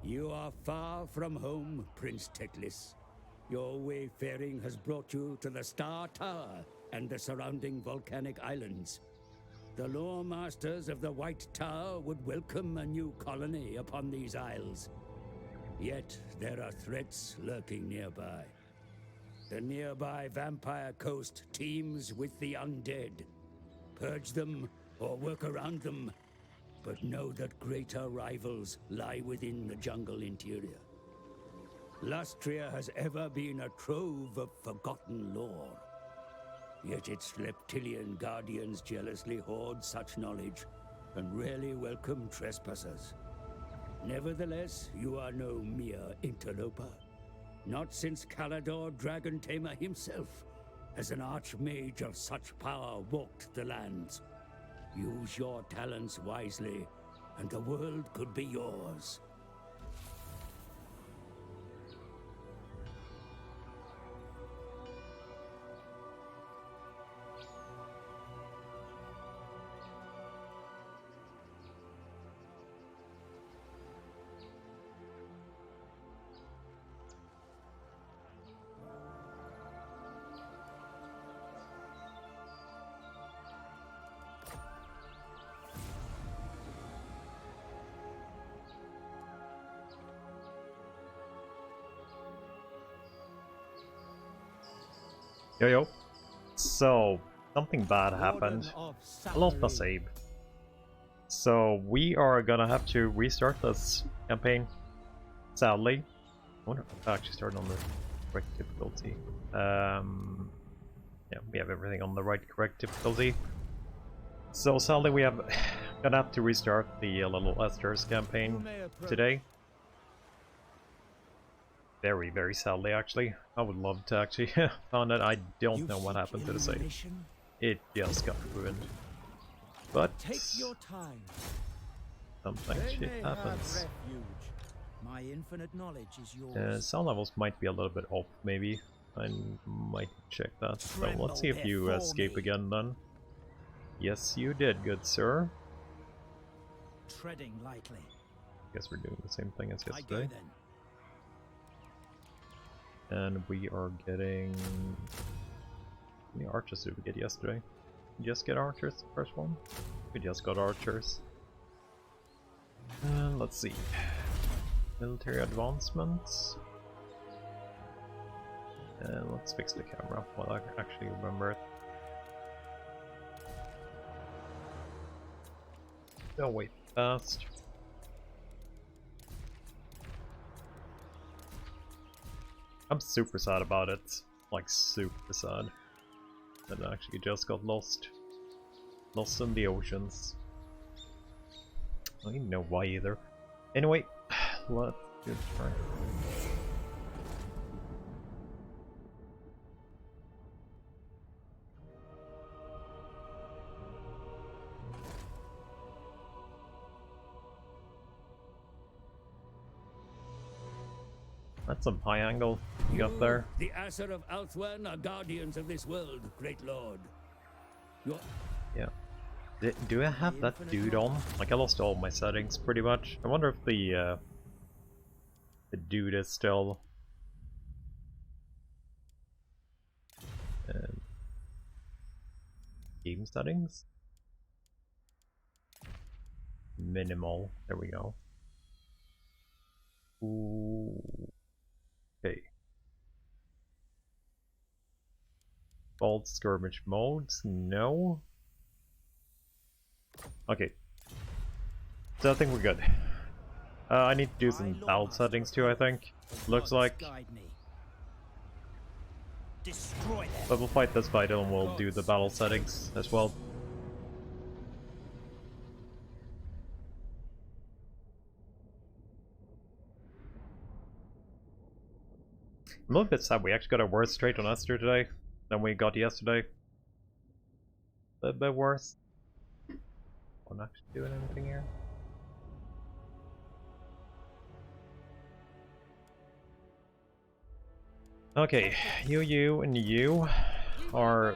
You are far from home, Prince Teclis. Your wayfaring has brought you to the Star Tower and the surrounding volcanic islands. The lore masters of the White Tower would welcome a new colony upon these isles. Yet there are threats lurking nearby. The nearby vampire coast teems with the undead. Purge them or work around them, but know that greater rivals lie within the jungle interior. Lustria has ever been a trove of forgotten lore. Yet its reptilian guardians jealously hoard such knowledge and rarely welcome trespassers. Nevertheless, you are no mere interloper. Not since Calador Dragon Tamer himself has an archmage of such power walked the lands. Use your talents wisely, and the world could be yours. Yo. So, something bad happened. I lost my save. So, we are gonna have to restart this campaign. Sadly. I wonder if I actually started on the correct difficulty. Yeah, we have everything on the correct difficulty. So, sadly, we have gonna have to restart the Little Esther's campaign today. Very, very sadly, actually. I would love to actually find it. I don't know what happened to the save. It just got ruined. But sometimes shit happens. My infinite knowledge is yours. Sound levels might be a little bit off, maybe. I might check that. So let's see if you escape again then. Yes, you did, good sir. Treading lightly. Guess we're doing the same thing as yesterday. And we are getting... How many archers did we get yesterday? Just get archers, the first one? We just got archers. And let's see. Military advancements. And let's fix the camera while I actually remember it. Oh wait, fast. I'm super sad about it. Like, super sad. That I actually just got lost. Lost in the oceans. I don't even know why either. Anyway, let's do it. Try. That's some high angle you got there. The Aesir of Althwen are guardians of this world, great lord. Yeah. Do I have that dude on? Like, I lost all my settings pretty much. I wonder if the dude is still game settings. Minimal. There we go. Ooh. Okay. Default skirmish modes? No. Okay. So I think we're good. I need to do some battle settings too, I think. Looks like. But we'll fight this fight and we'll do the battle settings as well. I'm a little bit sad we actually got a worse trait on Esther today than we got yesterday. A little bit worse. I'm not actually doing anything here. Okay, you and you are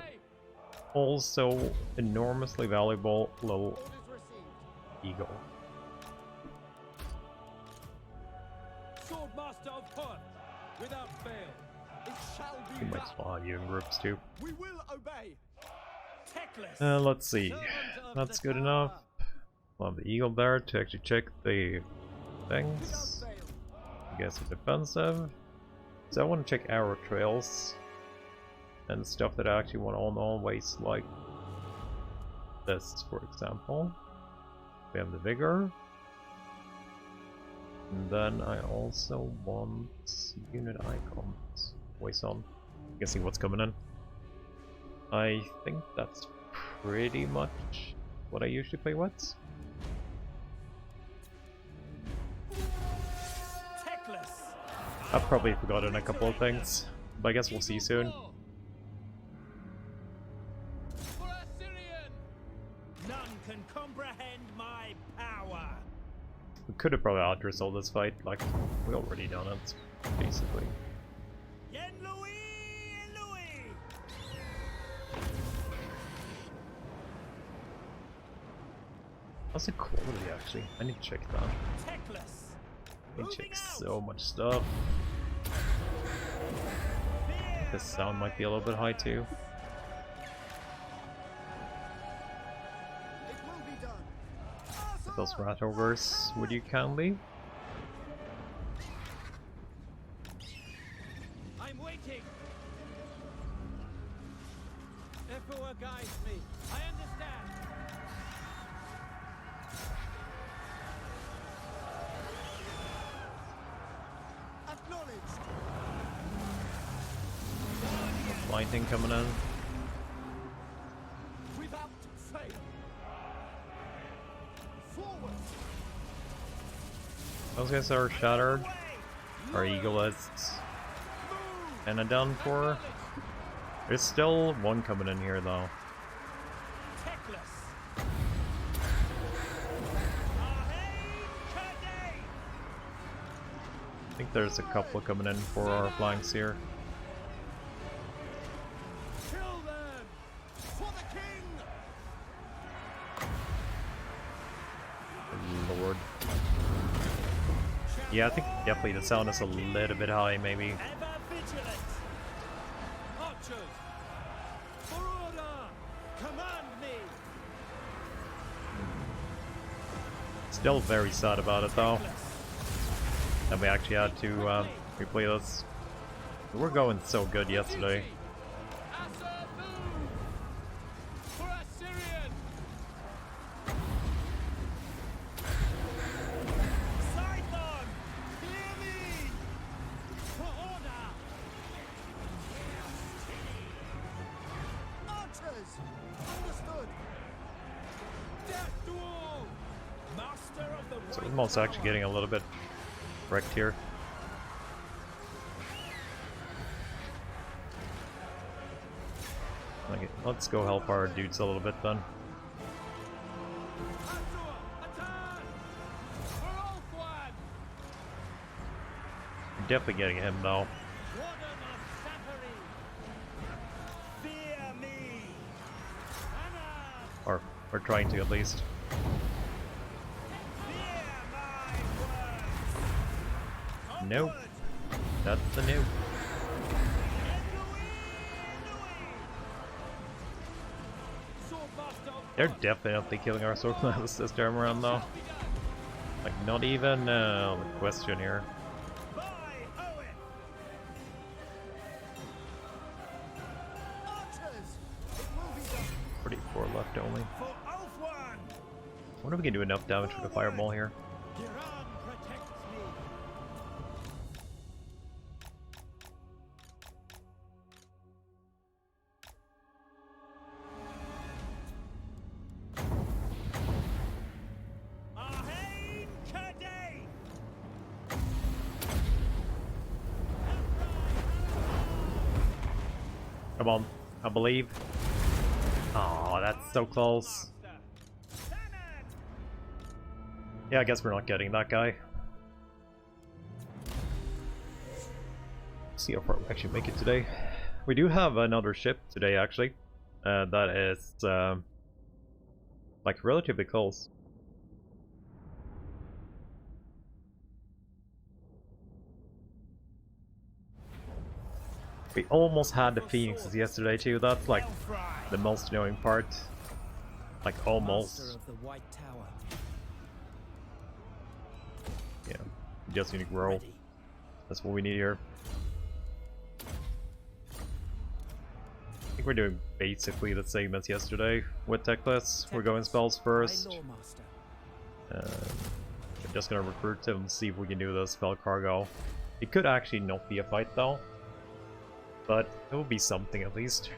also enormously valuable little eagle. Swordmaster of Perth, without fail. It shall be We might done. spawn you in groups too. We will obey. Teclis, Let's see. servant of That's the good tower. enough. We'll have the eagle there to actually check the Without things. fail. I guess it's defensive. So I want to check arrow trails and stuff that I actually want to always like this, for example. We have the vigor. And then I also want unit icons. Always on. Guessing what's coming in. I think that's pretty much what I usually play with. Teclis, I've probably forgotten a couple of things, but I guess we'll see soon. For Assyrian. none can comprehend my power. We could have probably out-resolved this fight, like, we already done it, basically. Yen Louis, Yen Louis. How's the quality actually? I need to check that. Teclis, I need to check so much stuff. This sound might be a little bit high too. It will be done. Those rat ogres, would you kindly? I'm waiting. Echoer guides me. I understand. Acknowledged. Lightning coming in. Without fail. Forward. Those guys are shattered. Our eagleists. And a down for. There's still one coming in here though. Teclis. I think there's a couple coming in for our flanks here. Kill them. For the king. Lord. Yeah, I think definitely the sound is a little bit high, maybe. Ever vigilant. Archers. For order. Command me. Still very sad about it though. And we actually had to replay this. We were going so good yesterday. For Assyrian. Scython, hear me. For order. Archers. Understood. Death to all. Master of the So White I'm also actually Tower. getting a little bit wrecked here. Okay, let's go help our dudes a little bit then. Attack. For Ulfwan. We're definitely getting him though. Warden of Sapphire. Fear me. Anna, Or we're trying to at least. fear my words. Nope. Onward. That's the new. Yen Louis, Louis. Swordmaster of They're definitely killing our swordmasters this time around though. Like not even a question here. By Owen. Archers. It will be done. Pretty poor left only. For Ulfwan. I wonder if we can do enough damage with a fireball here. Iran protects me. Ahain Kadei. Come on, I believe. Oh, that's so close. Yeah, I guess we're not getting that guy. See how far we actually make it today. We do have another ship today, actually. That is like relatively close. We almost had the Phoenixes yesterday too, that's like the most annoying part. Like almost. Master of the White Tower. Yeah, we just need to grow. Ready. That's what we need here. I think we're doing basically the same as yesterday with Teclis. We're going spells first. High Lore Master. We're just gonna recruit him and see if we can do the spell cargo. It could actually not be a fight though, but it will be something at least.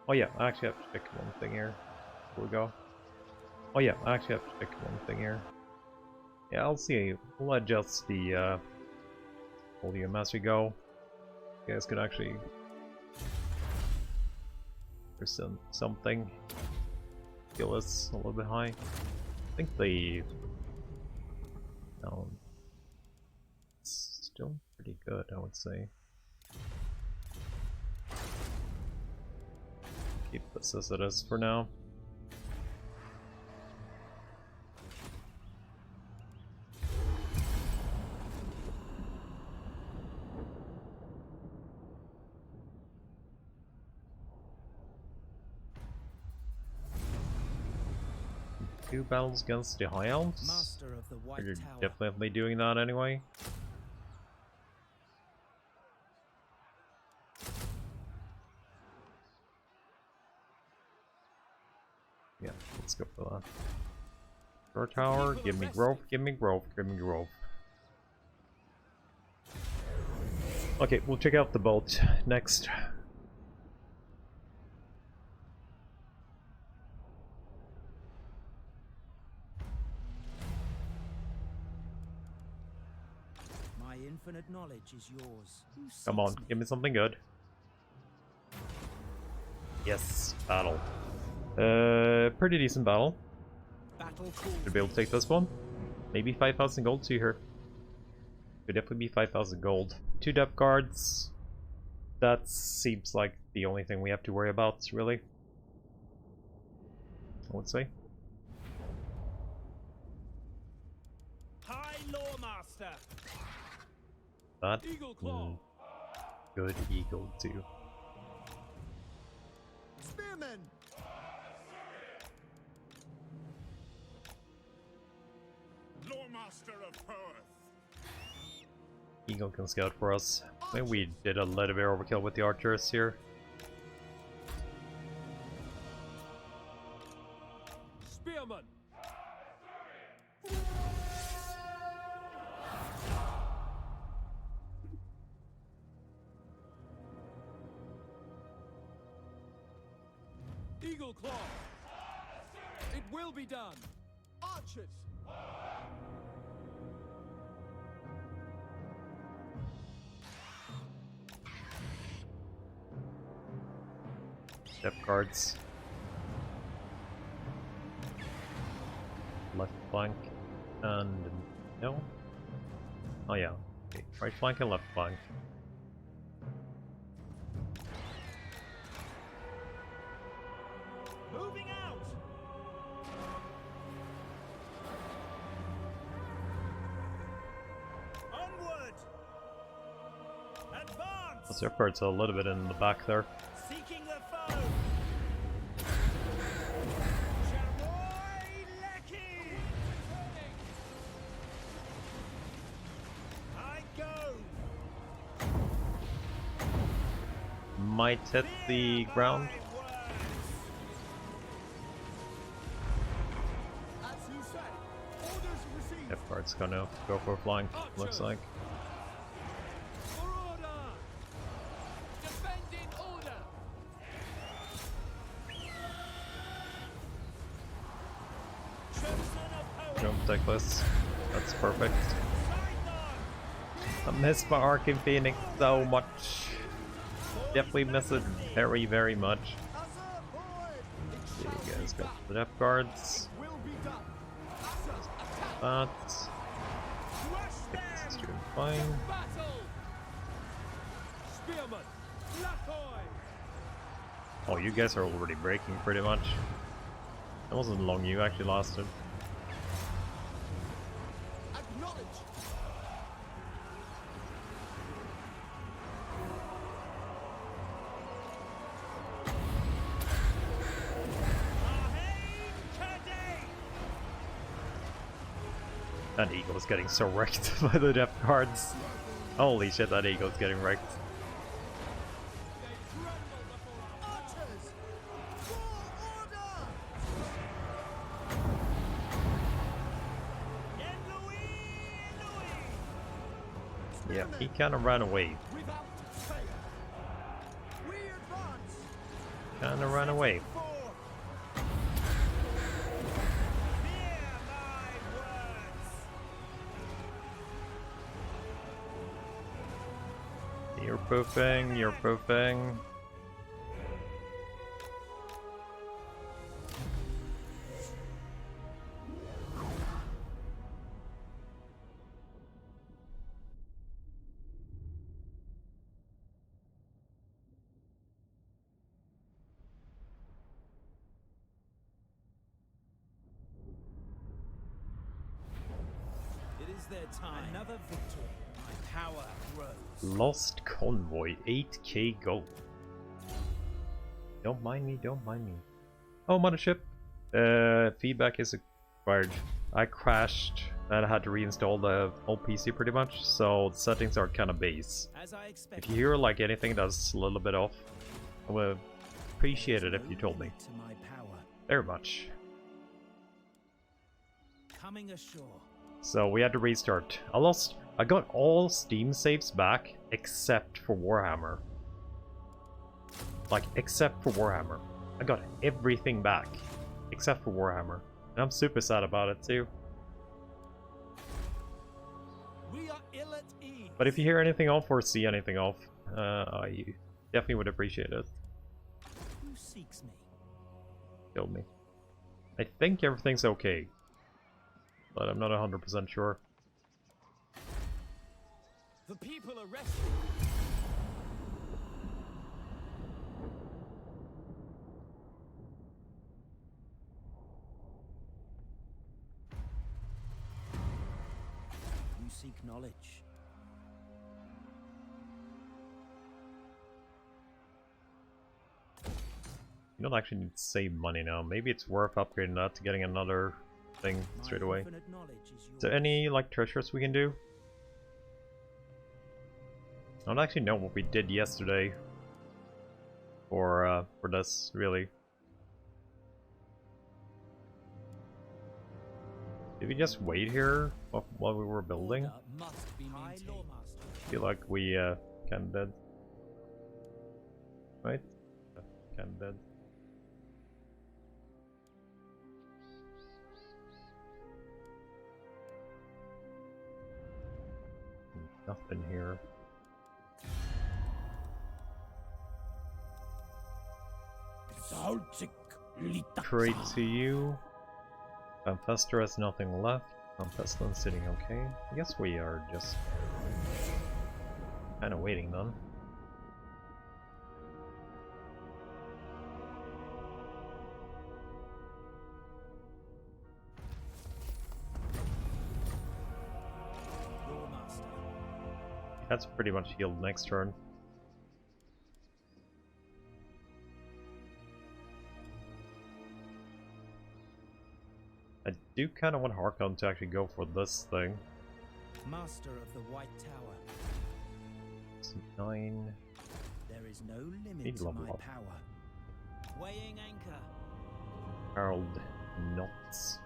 Oh yeah, I actually have to pick one thing here before we go. Oh yeah, I actually have to pick one thing here. Yeah, I'll see. We'll adjust the volume as we go. You guys can actually present something. Skill is a little bit high. I think the it's still pretty good, I would say. Keep this as it is for now. Two battles against the High Elves. Master of the White You're Tower. definitely doing that anyway. Yeah, let's go for that. Door tower, give me growth, give me growth, give me growth. Okay, we'll check out the boat next. My infinite knowledge is yours. Who Come on, seeks me? give me something good. Yes, battle. Pretty decent battle. Battle calls Should be able to take this one. Maybe 5,000 gold to here. Could definitely be 5,000 gold. 2 depth guards. That seems like the only thing we have to worry about, really. I would say. High Lore Master. That. Eagle Claw. Good eagle too. Spearmen. Lore Master of Perth. Eagle can scout for us. I think we did a little bit overkill with the archers here. Spearman. Eagle Claw. It will be done. Archers. Depth guards. Left flank and no. Oh yeah. Okay. Right flank and left flank. Moving out. Onward. Advance. Their parts a little bit in the back there. Seeking the foe. Chamoy Lecky. I go. Might hit the ground. As you say. Orders received. Depth guard's gonna go for flank, looks like. For order. Defend in order. Chosen of power. Jump Teclis. That's perfect. Side I miss my Arcane Phoenix so much. Definitely miss it very, very much. Okay, you guys got the depth guards. will be done. That. Crush This is them. doing fine. Battle. Spearman. Lacoy. Oh, you guys are already breaking pretty much. That wasn't long, you actually lost him. Acknowledge. That eagle's getting so wrecked by the depth cards. Holy shit, that eagle's getting wrecked. Yeah, he kind of ran away. Kind of ran away. You're pooping, you're pooping. It is their time. Another victory. My power grows. Lost convoy, 8k gold. Don't mind me, don't mind me. Oh, mothership. Feedback is required. I crashed and I had to reinstall the whole PC pretty much, so the settings are kind of base. If you hear like anything that's a little bit off, I would appreciate it if you told me. Very much. Coming ashore. So we had to restart. I got all Steam saves back except for Warhammer. Like, except for Warhammer. I got everything back except for Warhammer. And I'm super sad about it too. We are ill at ease. But if you hear anything off or see anything off, I definitely would appreciate it. Who seeks me? Kill me. I think everything's okay, but I'm not 100% sure. The people are resting. You seek knowledge. You don't actually need to save money now. Maybe it's worth upgrading that to getting another thing straight away. Is there any like treasures we can do? I don't actually know what we did yesterday for this, really. Did we just wait here while we were building? I feel like we kinda did. Right? Kinda did. Nothing here. Trade to you. Fester has nothing left. Pestilence sitting okay. I guess we are just kind of waiting then. That's pretty much healed next turn. I do kind of want Harkon to actually go for this thing. Master of the White Tower. It's 9. There is no limit to my power. Weighing anchor. Harold Knots.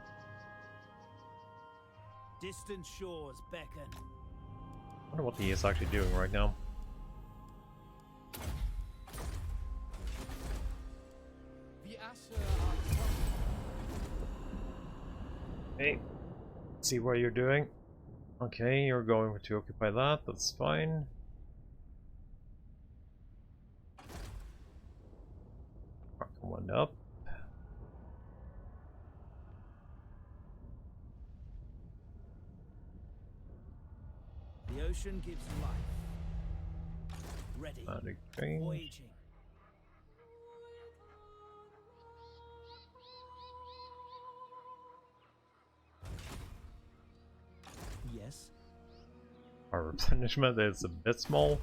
Distant shores beckon. I wonder what he is actually doing right now. Hey, see what you're doing. Okay, you're going to occupy that, that's fine. Mark one up. The ocean gives life. Ready. Voyaging. Yes. Our replenishment is a bit small.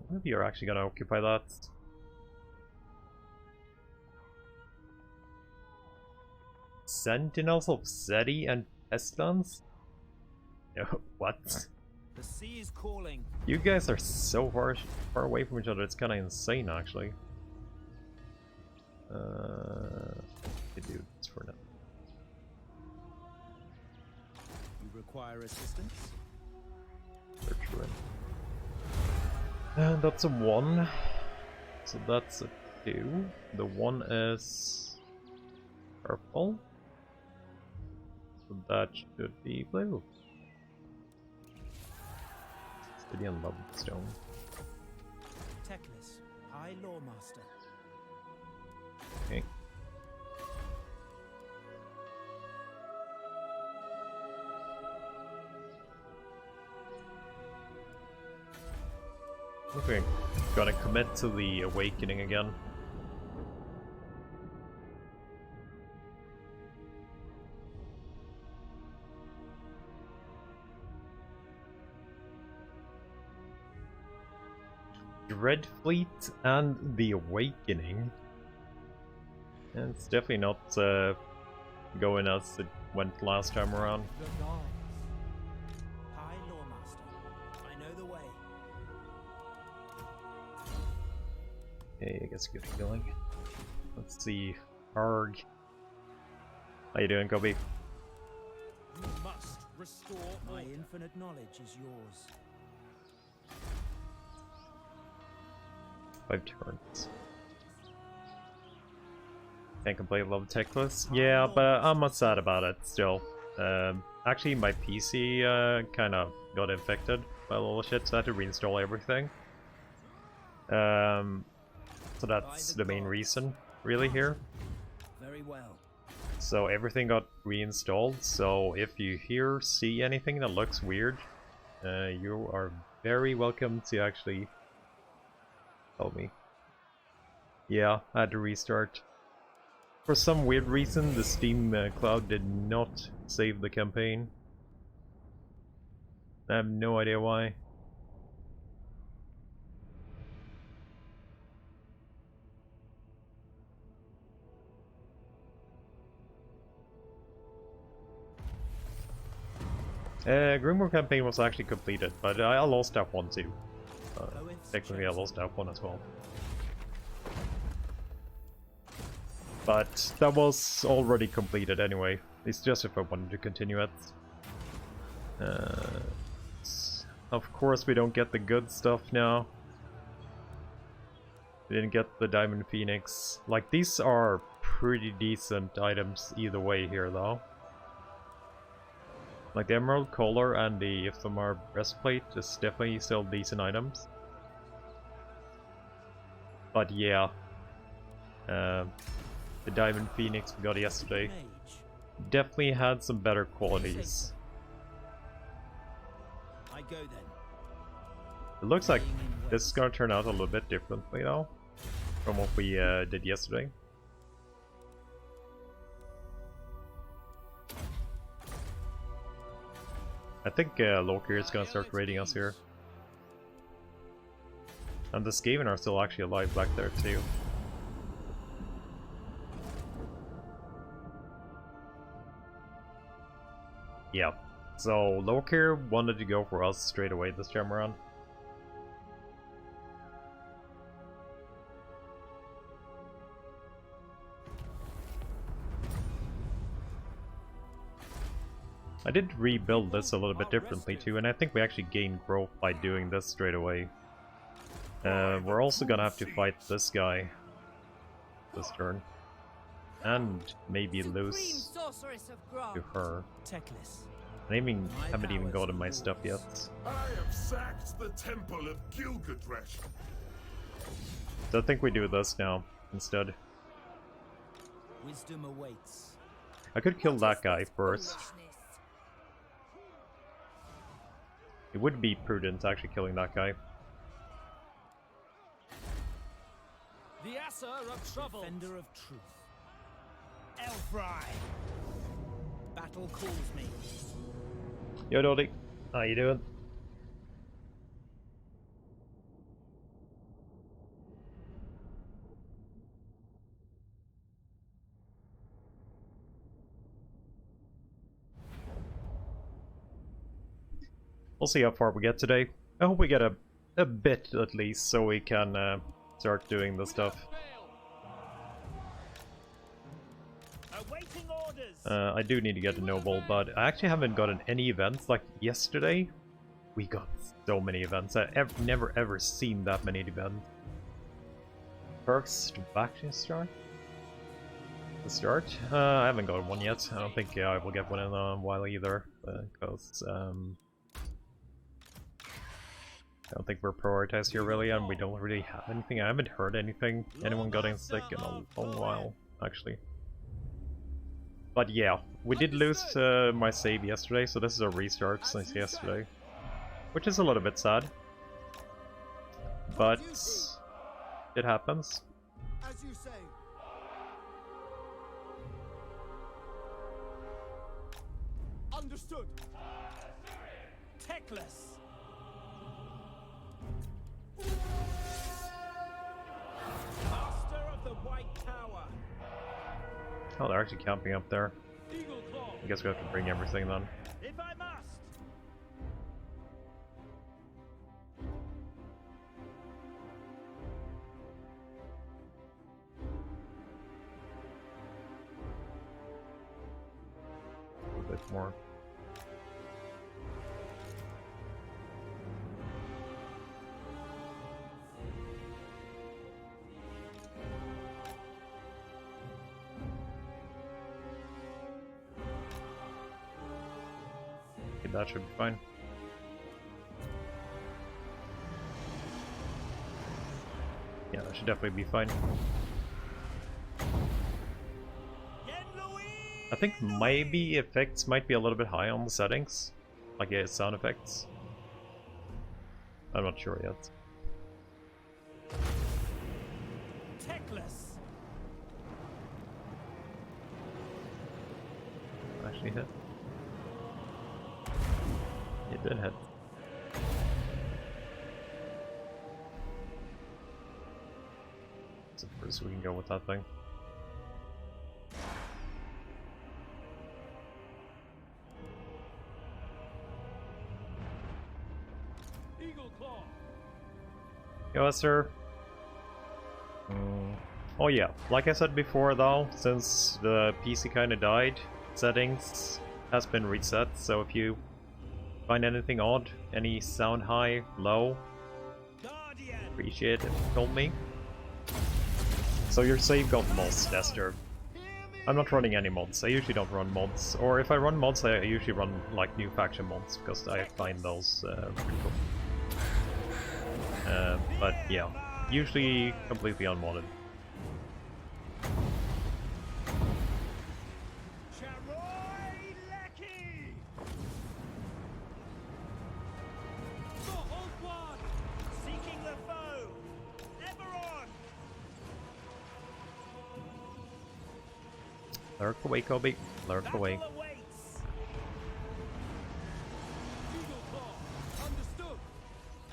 One of you are actually gonna occupy that. Sentinels of Zeti and Pestilence? What? The sea is calling. You guys are so far away from each other, it's kinda insane actually. I do this for now. You require assistance? Search. And that's a 1. So that's a 2. The 1 is purple. So that should be blue. City and Lodestone. Teclis, High Lawmaster. Okay. Okay, gotta commit to the awakening again. Red Fleet and the Awakening. And it's definitely not going as it went last time around. The gods. High Lawmaster. I know the way. Okay, I guess good feeling. Let's see. Arg. How you doing, Kobe? You must restore My order. infinite knowledge is yours. 5 turns. Can't complain, love Teclis. Yeah, but I'm not sad about it still. Actually, my PC kind of got infected by a little shit, so I had to reinstall everything. So that's the main reason, really, here. Very well. So everything got reinstalled, so if you see anything that looks weird, you are very welcome to actually tell me. Yeah, I had to restart. For some weird reason, the Steam cloud did not save the campaign. I have no idea why. Grimoire campaign was actually completed, but I lost that one too. Technically I lost that one as well. But that was already completed anyway. It's just if I wanted to continue it. Of course we don't get the good stuff now. We didn't get the Diamond Phoenix. Like, these are pretty decent items either way here though. Like the Emerald Collar and the Iphamar Breastplate is definitely still decent items. But yeah, the Diamond Phoenix we got yesterday definitely had some better qualities. I go then. It looks like this is gonna turn out a little bit differently though, from what we did yesterday. I think Loki is gonna start raiding us here. And the Skaven are still actually alive back there too. Yeah, so Lokir wanted to go for us straight away this time around. I did rebuild this a little bit differently too, and I think we actually gained growth by doing this straight away. We're also gonna have to fight this guy this turn. And maybe lose to her. Teclis. I haven't even gotten my stuff yet. I have sacked the temple of Gilgadresh. So I think we do this now instead. Wisdom awaits. I could kill that guy first. It would be prudent actually killing that guy. The Asser of trouble. Defender of truth. Elfry. Battle calls me. Yo, Doddy. How you doing? we'll see how far we get today. I hope we get a bit at least, so we can start doing the stuff. Awaiting orders. I do need to get a noble, but I actually haven't gotten any events. Like yesterday, we got so many events. I've never ever seen that many events. Perks to faction start? The start? I haven't got one yet. I don't think I will get one in a while either, because I don't think we're prioritized here really, and we don't really have anything. I haven't heard anything. Anyone getting sick in a long while, actually. But yeah, we did lose my save yesterday, so this is a restart since yesterday, which is a little bit sad. But it happens. As you say. Understood. Teclis. Master of the White Tower. Oh, they're actually camping up there. Eagle Claw. I guess we have to bring everything then. If I must. A little bit more. Okay, that should be fine. Yeah, that should definitely be fine. I think maybe effects might be a little bit high on the settings, like sound effects. I'm not sure yet. Teclis. Actually hit. It did hit. So first we can go with that thing. Eagle Claw. Yo, sir. Oh yeah, like I said before though, since the PC kinda died, settings has been reset, so if you find anything odd, any sound high, low, Guardian. appreciate it, told me. So your save got lost, Esther. I'm not running any mods, I usually don't run mods, or if I run mods I usually run like new faction mods, because I find those pretty cool. But yeah, usually completely unmodded. Lurk away, Kobe. Lurk away. Eagle Claw. Understood.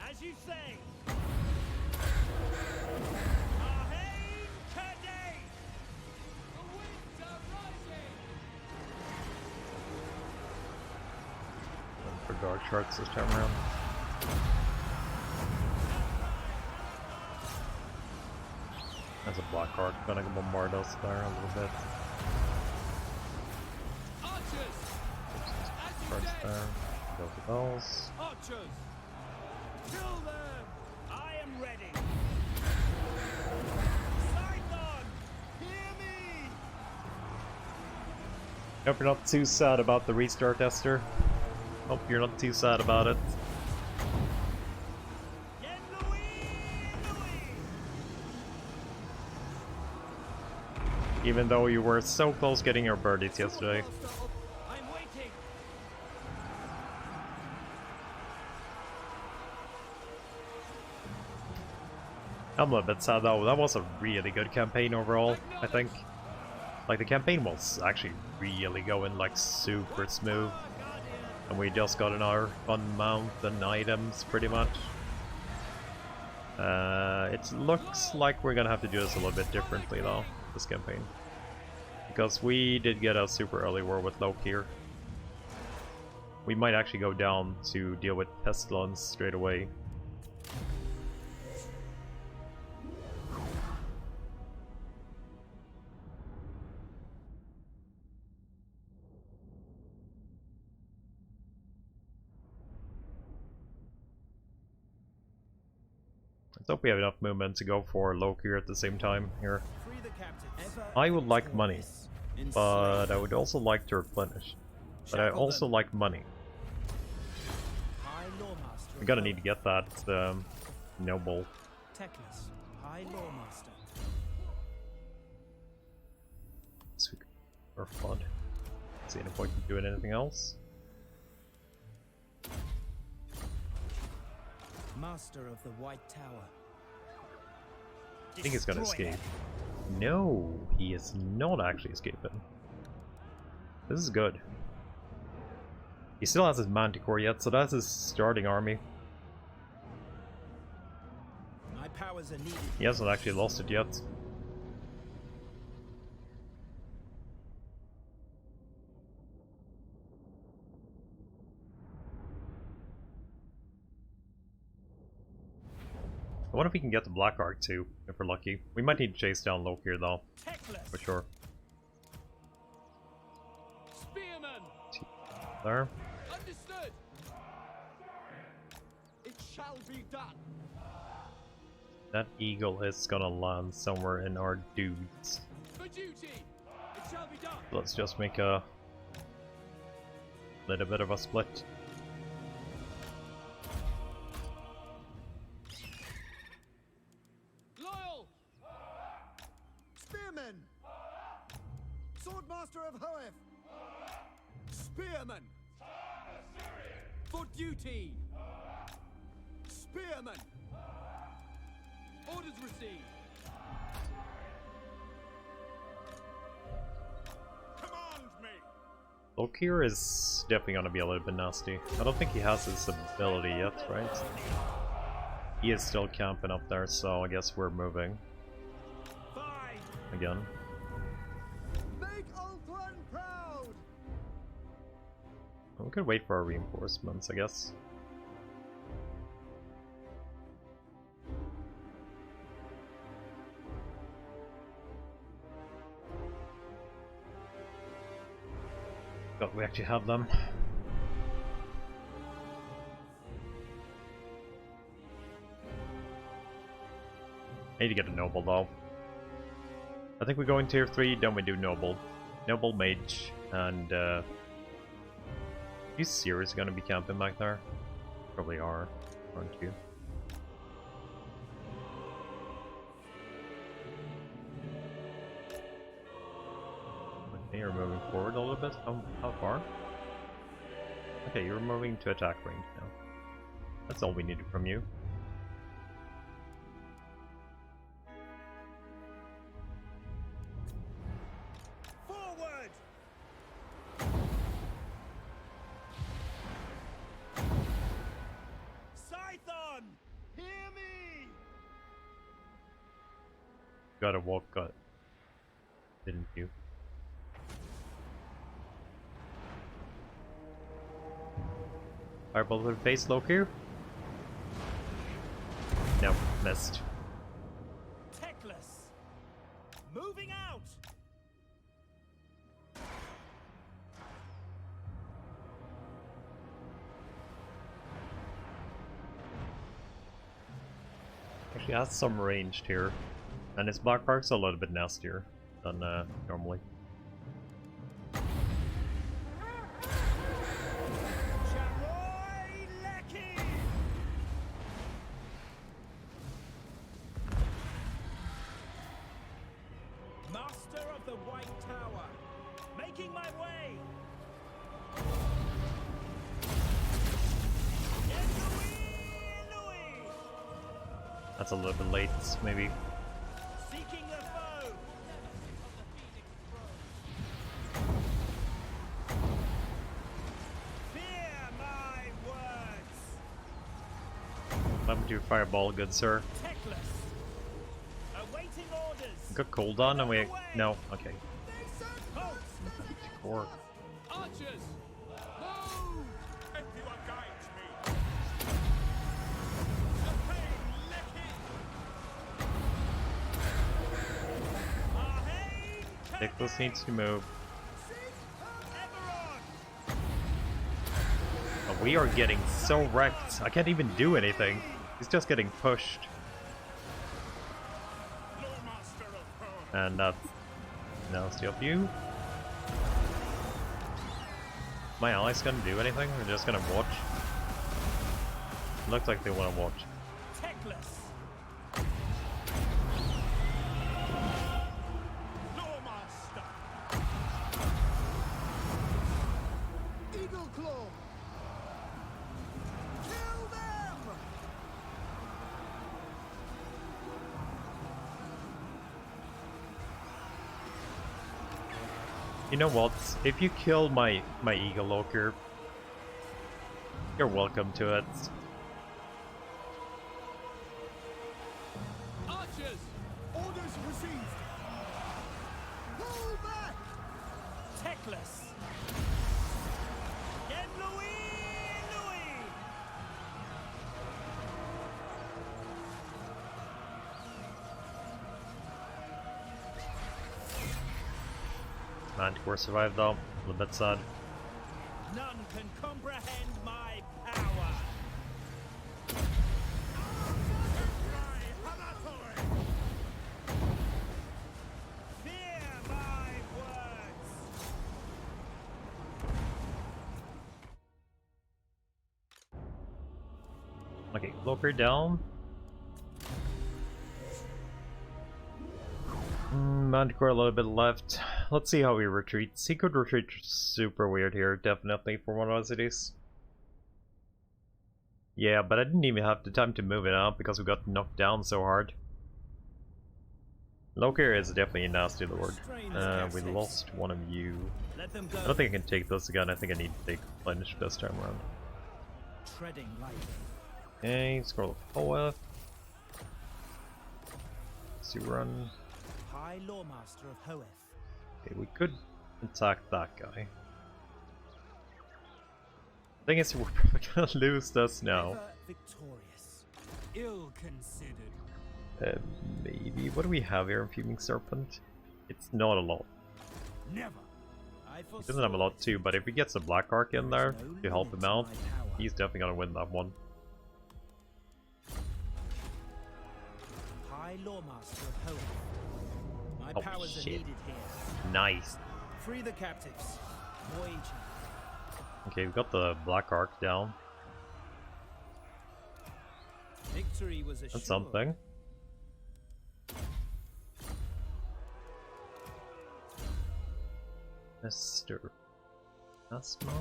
As you say. Ahead, today. The winds are rising. For dark sharks this time around. That's a black card. Gonna bombard us there a little bit. Archers. As you Cards say. there. Go to those. Archers. Kill them. I am ready. Sidon. Hear me. Hope you're not too sad about the restart, Esther. Hope you're not too sad about it. Yen Louis. Even though you were so close getting your birdies yesterday. I'm waiting. I'm a little bit sad though. That was a really good campaign overall, I think. Like the campaign was actually really going like super smooth. And we just got another fun mount and items pretty much. It looks like we're gonna have to do this a little bit differently though, this campaign. Because we did get a super early war with Loki here. we might actually go down to deal with pestilence straight away. Let's hope we have enough movement to go for Loki at the same time here. Free the captives. I would like money, but I would also like to replenish. But I also like money. High Lawmaster. We're gonna need to get that noble. Teclis, High Lawmaster. Or flood. See any point in doing anything else? Master of the White Tower. I think he's gonna escape. No, he is not actually escaping. This is good. He still has his Manticore yet, so that's his starting army. My powers are needed. He hasn't actually lost it yet. I wonder if we can get the Black Ark too, if we're lucky. We might need to chase down Loki here though, Teclis. for sure. Spearman! There. Understood! It shall be done! That eagle is gonna land somewhere in our dudes. For duty! It shall be done! Let's just make a little bit of a split. Loyal! Spearmen! Swordmaster of Hoeth! Spearman! For duty! Spearman! Orders received! Command me! Lokir is definitely gonna be a little bit nasty. I don't think he has his ability yet, right? He is still camping up there, so I guess we're moving. Fine! Again. Make Ultron proud! We could wait for our reinforcements, I guess. God, we actually have them. I need to get a noble though. I think we go in tier 3, then we do noble. Noble mage, and are you seriously gonna be camping back there? Probably are, aren't you? Okay, you're moving forward a little bit. How far? Okay, you're moving to attack range now. That's all we needed from you. Forward! Scython! Hear me! Gotta walk gut. Didn't you? Fireball with face low here? No, missed. Teclis! Moving out! Actually has some ranged here. And his Black Ark's a little bit nastier than normally. Master of the White Tower, making my way. That's a little bit late, maybe. Seeking the foe. Fear my words. Let me do fireball, good sir. Teclis, awaiting orders. Got cold on and we no, okay. Halt. Core. Archers! Move! Teclis needs to move. Oh, we are getting so wrecked. I can't even do anything. He's just getting pushed. And that's nasty of you. My allies gonna do anything? They're just gonna watch. Looks like they want to watch. Teclis. Lawmaster. Eagle Claw! Kill them! You know what? If you kill my Eagle Loker, you're welcome to it. Archers! Orders received! Pull back! Teclis. Get Louis! Manticore survived though. A little bit sad. None can comprehend my power. Fear my words. Okay, Loker down. Manticore a little bit left. Let's see how he retreats. He could retreat super weird here, definitely, for one of our cities. Yeah, but I didn't even have the time to move it out because we got knocked down so hard. Loker is definitely a nasty lord. We lost one of you. Let them go. I don't think I can take this again. I think I need to take Plenish this time around. Treading lightly. Okay, scroll of Poeth. Let's run. High Lawmaster of Hoeth. Okay, we could attack that guy. Thing is, we're probably gonna lose this now. Ever victorious. Ill considered. Maybe. What do we have here in Fuming Serpent? It's not a lot. Never. He doesn't have a lot too, but if he gets a Black Arc in there to help him out, he's definitely gonna win that one. High Lawmaster of Hoeth. My Oh, powers are shit. needed here. Nice. Free the captives. Voyage. Okay, we got the Black Arc down. Victory was assured. That's something. Mr. Asma?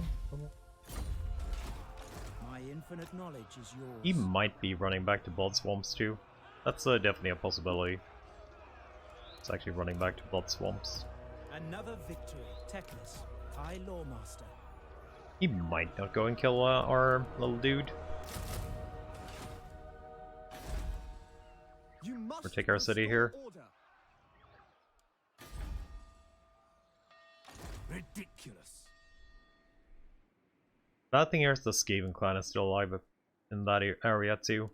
My infinite knowledge is yours. He might be running back to Blood Swamps too. That's definitely a possibility. It's actually running back to Blood Swamps. Another victory. Teclis. High Lawmaster. He might not go and kill our little dude. You must Or take our city restore here. order. Ridiculous. Bad thing here is the Skaven clan is still alive in that area too.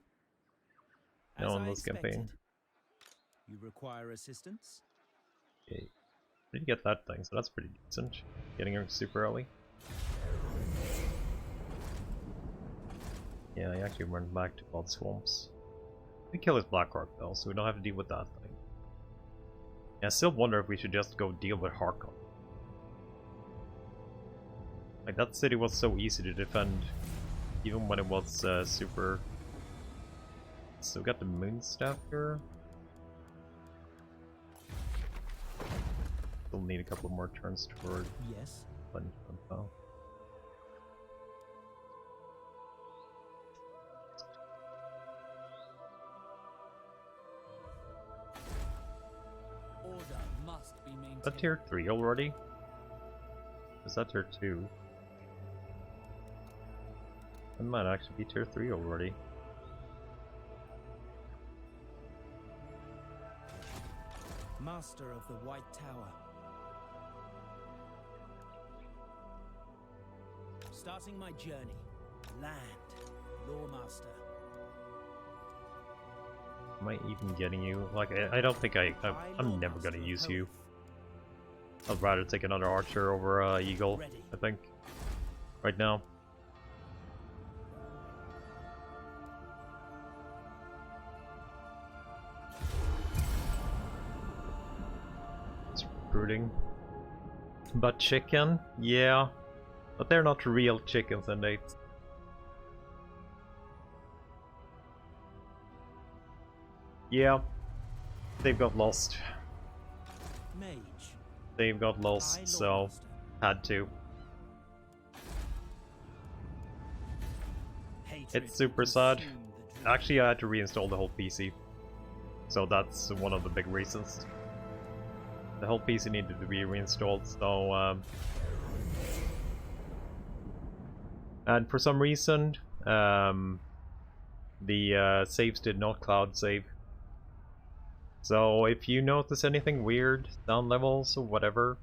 No As one I was campaigning. expected. You require assistance? Okay. Did get that thing, so that's pretty decent. Getting her super early. Yeah, I actually went back to Blood Swamps. We kill his Black Arc though, so we don't have to deal with that thing. Yeah, I still wonder if we should just go deal with Harkon. Like, that city was so easy to defend, even when it was super... So we got the Moonstaff here. Still need a couple more turns toward Yes. punishment though. Order must be maintained. Is that tier 3 already? Is that tier 2? It might actually be tier 3 already. Master of the White Tower. Starting my journey. Land. Lawmaster. Am I even getting you? Like, I don't think I'm never gonna use you. I'd rather take another archer over eagle, I think, right now. It's recruiting. But chicken? Yeah. But they're not real chickens, and they... Yeah. They've got lost. Mage. They've got lost, so had to. It's super sad. Actually, I had to reinstall the whole PC. So that's one of the big reasons. The whole PC needed to be reinstalled, so... And for some reason, the saves did not cloud save. So if you notice anything weird, down levels or whatever,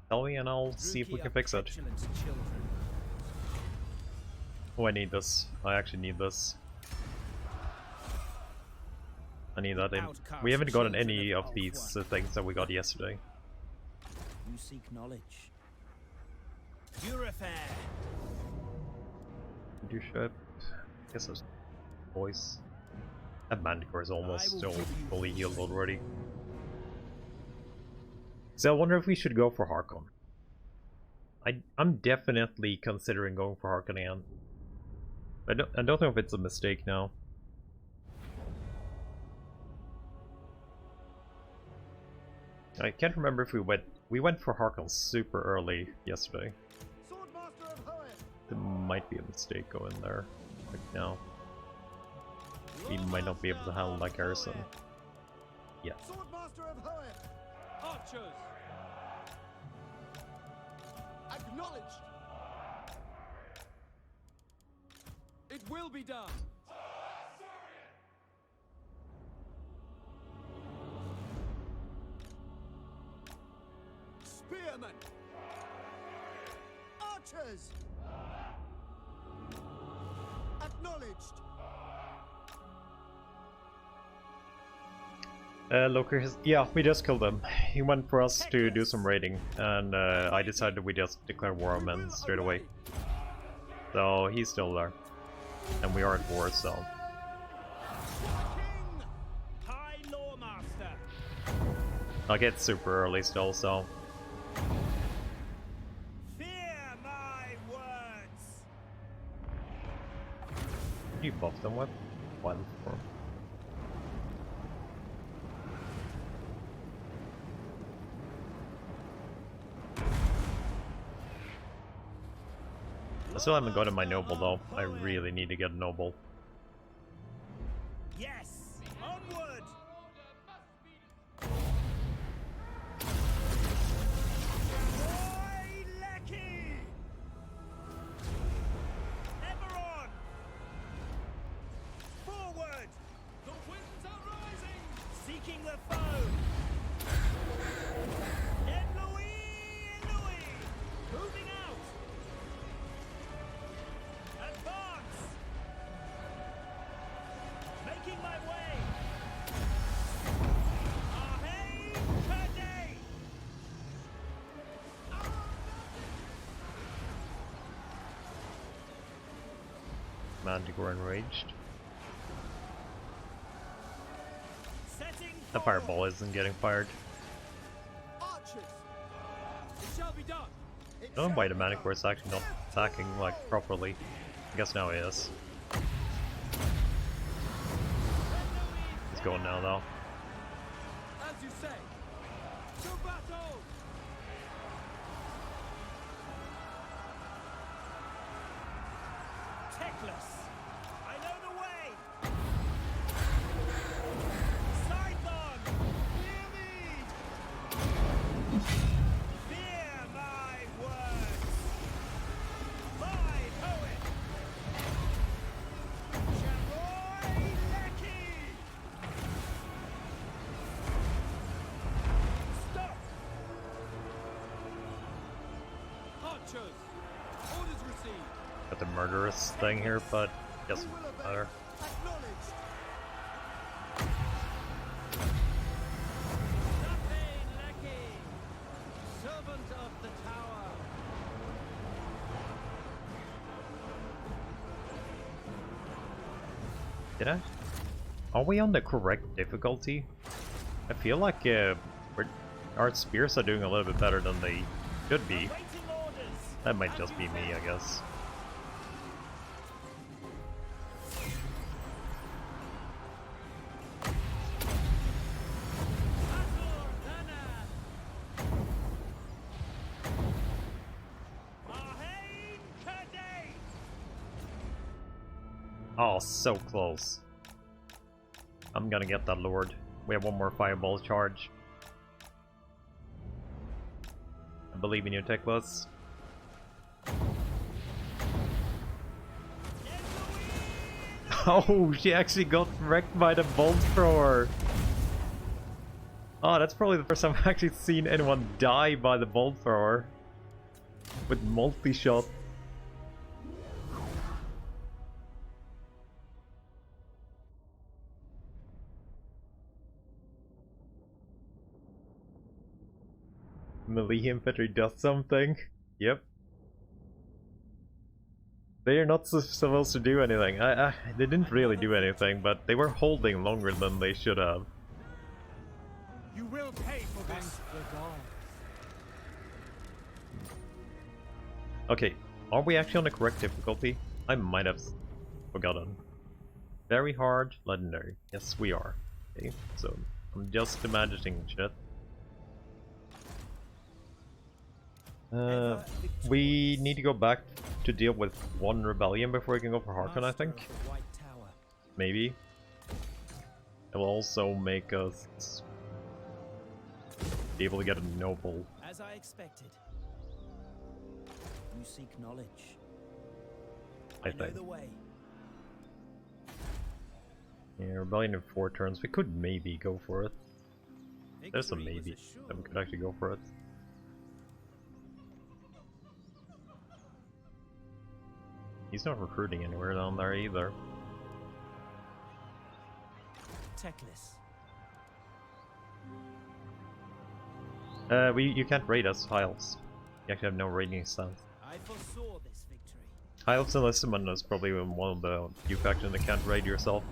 tell me and I'll see if we can fix it. Oh, I need this. I actually need this. I need that in. We haven't gotten any of these things that we got yesterday. You seek knowledge. Purify. Leadership. I guess there's voice. That Manticore is almost still fully healed already. So I wonder if we should go for Harkon. I'm definitely considering going for Harkon again. I don't know if it's a mistake now. I can't remember if we went for Harkon super early yesterday. It might be a mistake going there right now. We might not be able to handle that garrison. Yeah. Archers. Acknowledged. It will be done. Spearmen. Archers. Acknowledged. Loker has... Yeah, we just killed him. He went for us to do some raiding, and I decided we just declare war on him straight away. So he's still there. And we are at war, so... High Lawmaster. Like, it's super early still, so... Fear my words. You buff them with? One for... I still haven't gotten my noble though. I really need to get a noble. Yes, onward. Oi, Lecky! Ever on. Forward. The winds are rising. Seeking the foe. Louis, moving out. Advance! Making my way! Ahey today! Manticore enraged. Setting The fireball isn't getting fired. Archers. It shall be done. I don't know why the Manticore is actually not attacking like properly. I guess now he is. He's going now though. As you say. To battle. Teclis! I know the way! Sidebond! Hear me! Fear my words! My poet! Charoy Lecky! Stop! Archers. Orders received. Got the murderous thing here, but doesn't matter. Acknowledged. Nothing, Lecky. Did I? Are we on the correct difficulty? I feel like our spears are doing a little bit better than they should be. That might just be me, I guess. Oh, so close. I'm gonna get that Lord. We have one more fireball charge. I believe in you, Teclis. Oh, she actually got wrecked by the bolt thrower. Oh, that's probably the first time I've actually seen anyone die by the bolt thrower. With multi-shot. Melee infantry does something. Yep. They are not supposed to do anything. They didn't really do anything, but they were holding longer than they should have. You will pay for this. Okay, are we actually on the correct difficulty? I might have forgotten. Very hard, legendary. Yes, we are. Okay, so I'm just imagining shit. We need to go back to deal with one rebellion before we can go for Harkon, I think. Maybe. It will also make us be able to get a noble. As I expected. You seek knowledge. I know think. the way. Yeah, rebellion in 4 turns. We could maybe go for it. There's a Victory was maybe assured. that we could actually go for it. He's not recruiting anywhere down there either. Teclis. You can't raid us, High Elves. You actually have no raiding stance. I foresaw this victory. High Elves and Listerman is probably one of the few factions that can't raid yourself.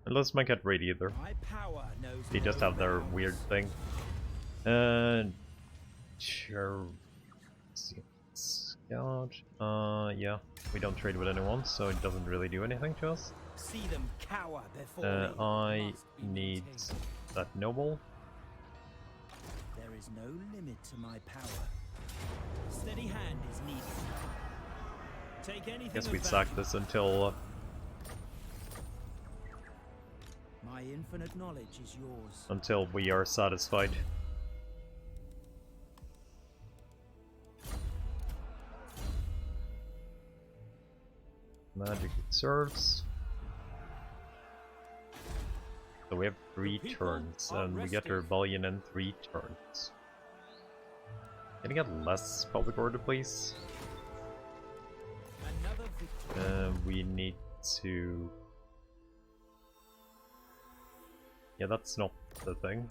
Unless my can't raid either. My power knows They just no have their bounds. weird thing. Sure. Let's see. Scout. Yeah. We don't trade with anyone, so it doesn't really do anything to us. See them cower before me. I Must be need maintained. that noble. There is no limit to my power. Steady hand is needed. Take anything. Guess of we'd value. sack this until My infinite knowledge is yours. we are satisfied. Magic serves. So we have 3 turns, and we get a rebellion in 3 turns. Can I get less public order, please? Another victory. We need to... Yeah, that's not the thing.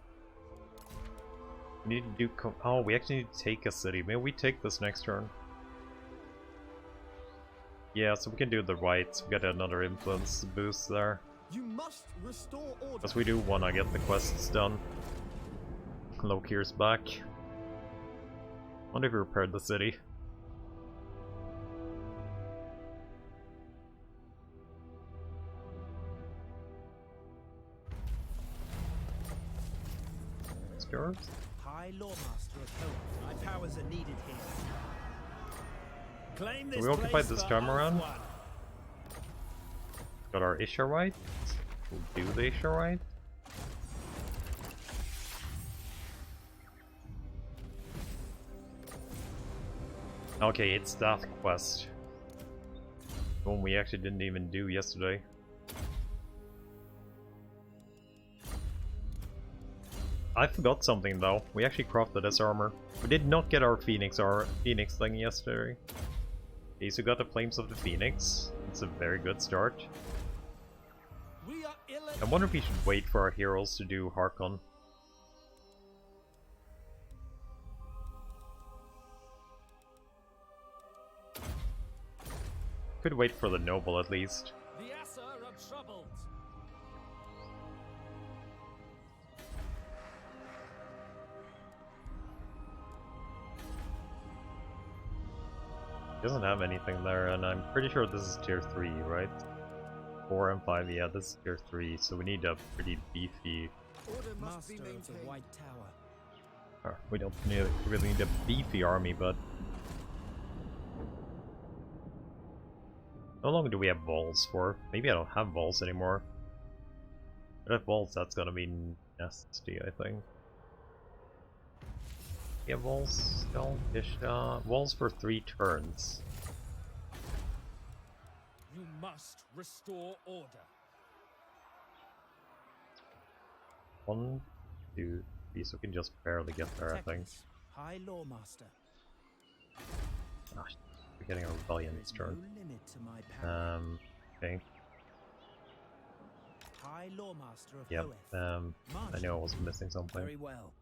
We need to do... Oh, we actually need to take a city. Maybe we take this next turn. Yeah, so we can do the rights. We get another influence boost there. You must restore order. As we do want to get the quests done. Lokir's back. Wonder if we repaired the city. Scars? High Lawmaster of Hope. My powers are needed here. Claim this we occupied place this for time Earth around? One. Got our Isharite. We'll do the Isharite. Okay, it's that quest. The one we actually didn't even do yesterday. I forgot something though. We actually crafted this armor. We did not get our Phoenix thing yesterday. Okay, so got the Flames of the Phoenix. It's a very good start. We are I wonder if we should wait for our heroes to do Harkon. Could wait for the noble at least. The Assa are troubled. Doesn't have anything there, and I'm pretty sure this is tier 3, right? 4 and 5, yeah, this is tier 3, so we need a pretty beefy... Order must be maintained. Master of the White Tower. We don't really need a beefy army, but... How long do we have walls for? Maybe I don't have walls anymore. If I have walls, that's gonna be nasty, I think. We have walls still? Walls for 3 turns. You must restore order. 1, 2, 3, so we can just barely get there, I think. Teclis, High Lawmaster. Ah, we're getting a rebellion this turn. No limit to my power. Okay. High Lawmaster of Yep, Hoeth. I know I was missing something. Very well.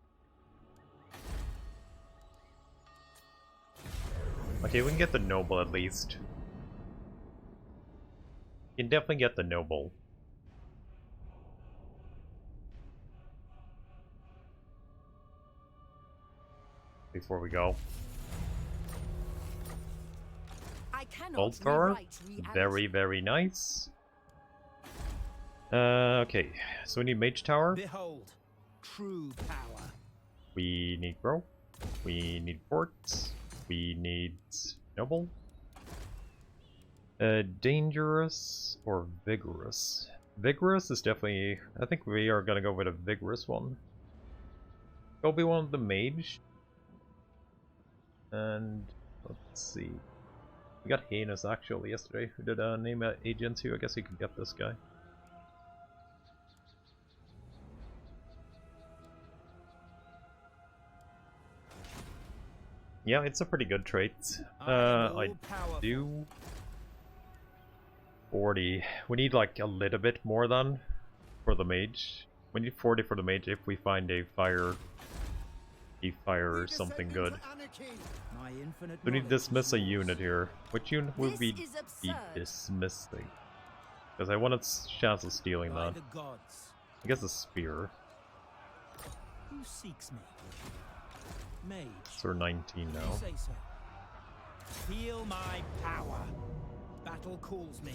Okay, we can get the noble at least. You can definitely get the noble. Before we go. I cannot Altar, rewrite reality. very, very nice. Okay, so we need Mage Tower. Behold, true power. We need Grow. We need Forts. We need Noble. Dangerous or Vigorous? Vigorous is definitely... I think we are gonna go with a Vigorous one. Obi-Wan the Mage. And... let's see. We got Heinous actually yesterday, who did a name agent too. I guess we could get this guy. Yeah, it's a pretty good trait. I do 40. We need like a little bit more than for the mage. We need 40 for the mage if we find a fire or something good. We need to dismiss a unit here. Which unit would we be dismissing? Because I want a chance of stealing that. I guess a spear. Who seeks me? Mage. So we're 19 now. You say so. Feel my power. Battle calls me.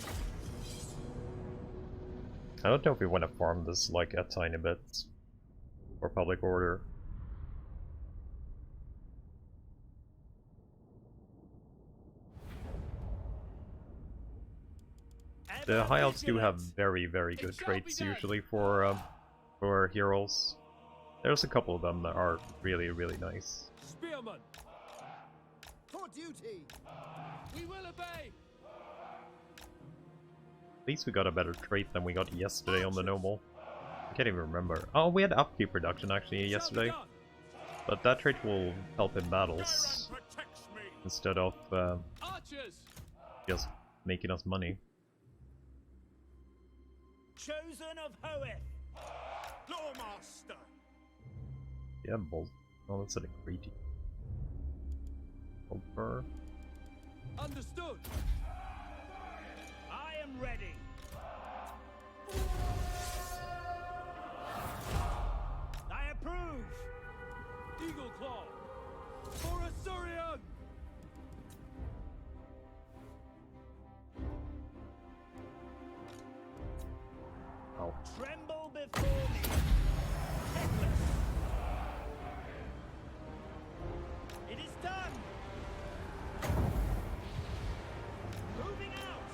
I don't know if we want to farm this like a tiny bit for public order. The High Elves do have very, very good traits usually for heroes. There's a couple of them that are really, really nice. Spearman, For duty. we will obey. At least we got a better trait than we got yesterday on the Noble. I can't even remember. Oh, we had upkeep reduction actually yesterday. But that trait will help in battles. Instead of just making us money. Chosen of Hoeth. Lawmaster. Yeah, Bolt. Oh, that's an ingredient. Bolter. Understood. I am ready. I approve. Eagle Claw. For Assyrian. Oh. Tremble before me. Teclis. It is done. Moving out.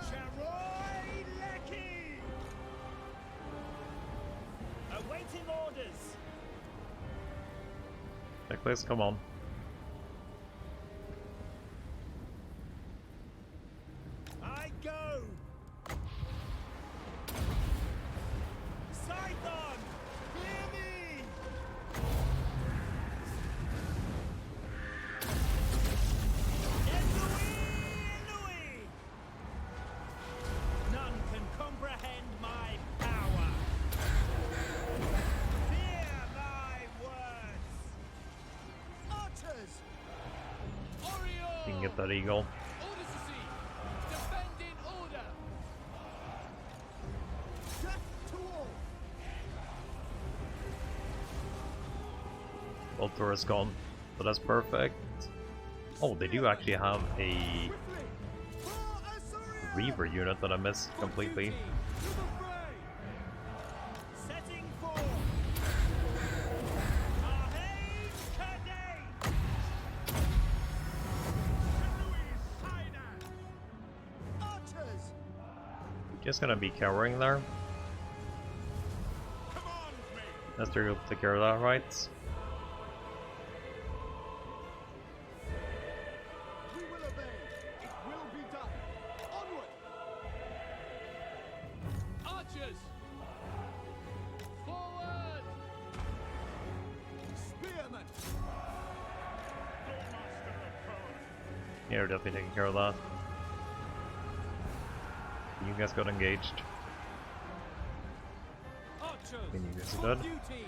Charoy Lecky. Awaiting orders. Teclis, come on. I go. Scython, clear me. You can get that eagle. Orders received. Defend in order. Death to all. Voltor is gone, so that's perfect. Oh, they do actually have a Reaver unit that I missed completely. To the fray. Setting forth. Ahead, Cadets. Archers. Just gonna be cowering there. Lester, you'll take care of that, right? We will obey. It will be done. Onward. Archers. Forward. Spearmen. Yeah, we're definitely taking care of that. You guys got engaged. Archers. I mean, you guys For are dead. duty.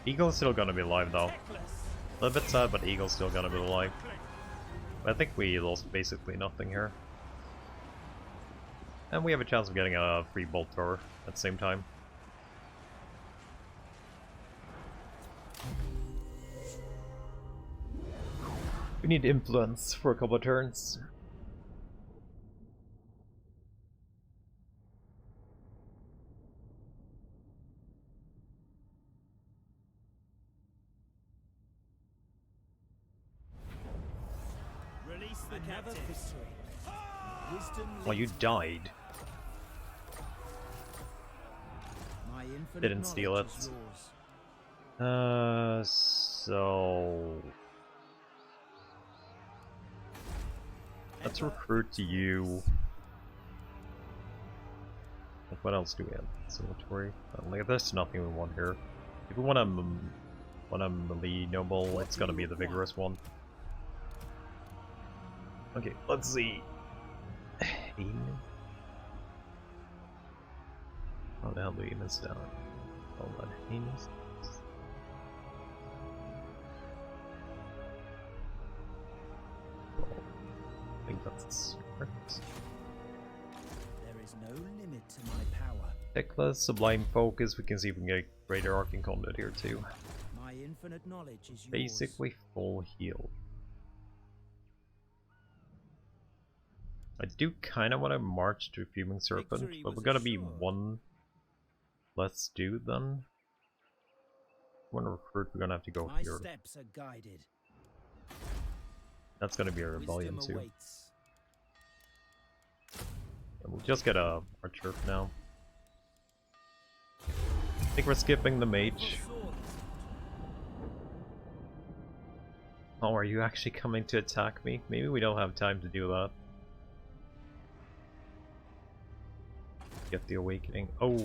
Eagle's still gonna be alive though. Teclis. A little bit sad, but Eagle's still gonna be alive. I think we lost basically nothing here. And we have a chance of getting a free bolt thrower at the same time. We need influence for a couple of turns. Release the captives. Wisdom Oh, you leads. died. My infinite Didn't steal knowledge it. is yours. So... let's recruit you. Like, what else do we have? Observatory. Like, there's nothing we want here. If we want a melee noble, it's gonna be the vigorous one. Okay, let's see. Aim. How the hell do we miss down? Hold on, aim. I think that's correct. There is no limit to my power. Teclis, Sublime Focus, we can see if we can get Greater Arcane Conduit here too. My infinite knowledge is yours. Basically full heal. I do kind of want to march to Fuming Serpent, Victory but was we're gonna be assured. one less dude then. If we want to recruit, we're gonna have to go My here. steps are guided. That's gonna be a rebellion Wisdom too. awaits. And we'll just get a archer for now. I think we're skipping the mage. For swords. Oh, are you actually coming to attack me? Maybe we don't have time to do that. Get the awakening. Oh!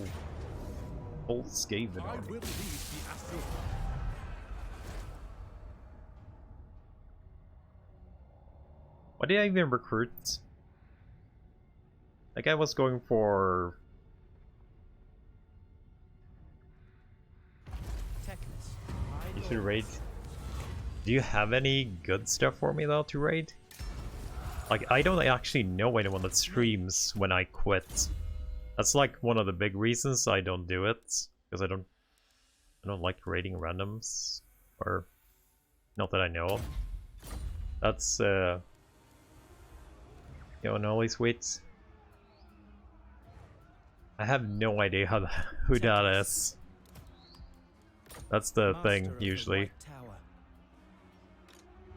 Full Skaven I army. will lead the astral. Why did I even recruit? Like, I was going for... Teclis. You should raid. Do you have any good stuff for me though to raid? Like, I don't actually know anyone that streams when I quit. That's like one of the big reasons I don't do it, because I don't like raiding randoms, or not that I know of. That's you know, Nolly Sweets. I have no idea how who that is. That's the Master thing of the usually. White Tower.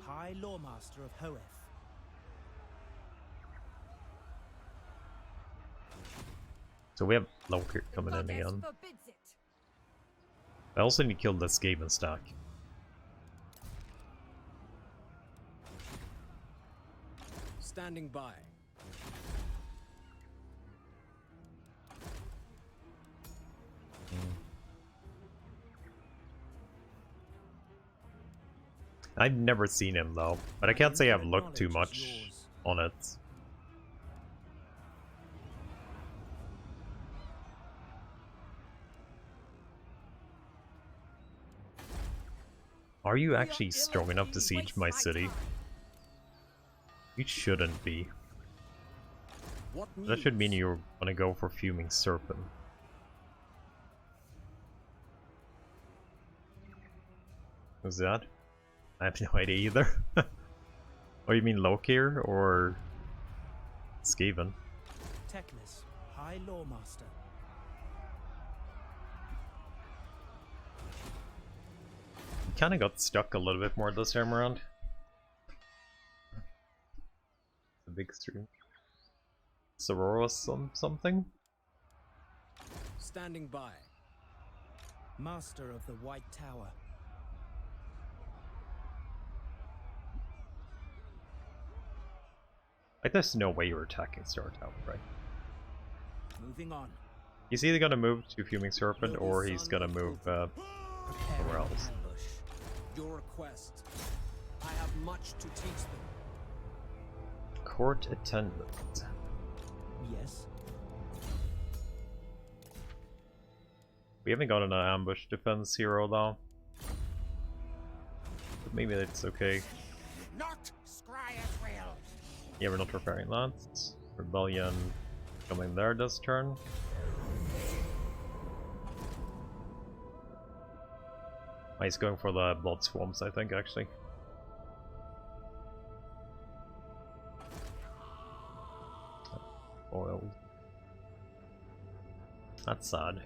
High Lawmaster of Hoeth. So we have Loki coming in Goddess again. forbids it. I also need to kill this Skaven stack. Standing by. I've never seen him though, but I can't say I've looked too much on it. Are you actually strong enough to siege my city? You shouldn't be. What That should mean news? you're gonna go for Fuming Serpent. Who's that? I have no idea either. Oh, you mean Lokir or Skaven? Teclis, High Lawmaster. Kinda got stuck a little bit more this time around. The big stream. Sorora something? Standing by. Master of the White Tower. Like, there's no way you're attacking Star Tower, right? Moving on. He's either gonna move to Fuming Serpent Noble or he's son gonna of move Ulthuan. somewhere Preparing else. ambush. Your request. I have much to teach them. Court Attendant. Yes. We haven't got an ambush defense hero though. But maybe that's okay. Not Scryer's will. Yeah, we're not preparing that. Rebellion coming there this turn. Oh, he's going for the blood swamps, I think, actually. Oil. That's sad.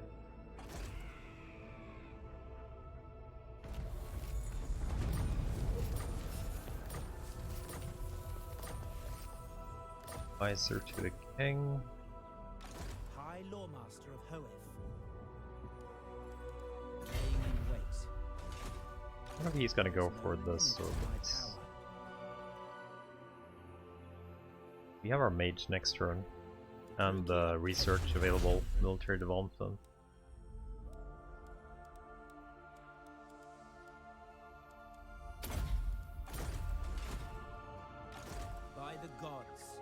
Advisor to the king. High Lawmaster of Hoeth. Laying in wait. I wonder if he's gonna go for No this or limit to my this. power. We have our mage next turn. And the research available military development. By the gods.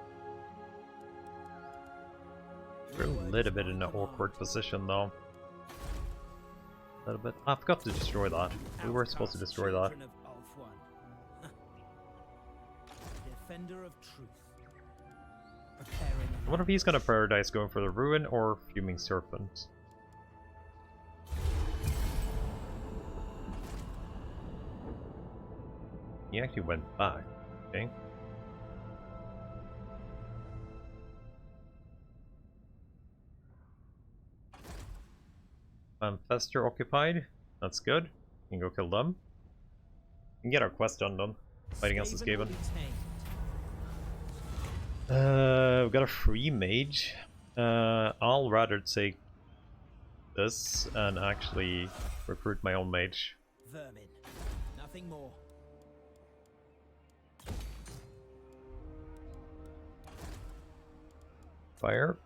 We're a little bit in an awkward position though. A little bit. I forgot to destroy that. We were supposed to destroy that. Children of Ulthuan. Defender of truth. Preparing I wonder if he's gonna prioritize going for the Ruin or Fuming Serpent. He actually went back. Okay. Fester occupied. That's good. We can go kill them. We can get our quest done. Fighting against this Skaven will Skaven. be tamed. We've got a free mage. I'll rather take this and actually recruit my own mage. Vermin. Nothing more. Fire.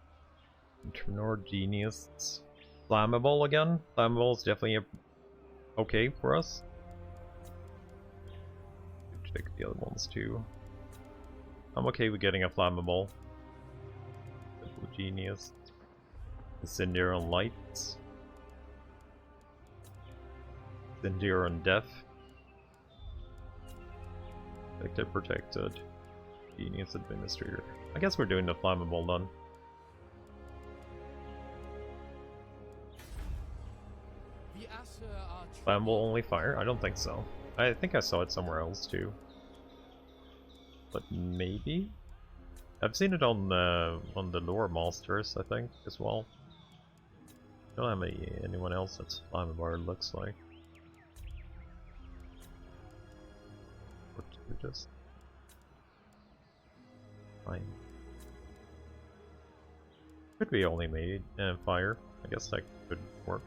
Internor Genius. Flammable again. Flammable is definitely okay for us. Check the other ones too. I'm okay with getting a flammable. Genius. Incendiary on light. Incendiary on death. Protected. Genius administrator. I guess we're doing the flammable then. The Aesir are Flammable only fire? I don't think so. I think I saw it somewhere else too. But maybe? I've seen it on the lore masters, I think, as well. I don't have anyone else that's flammable, it looks like. Just fine. Could be only made fire. I guess that could work.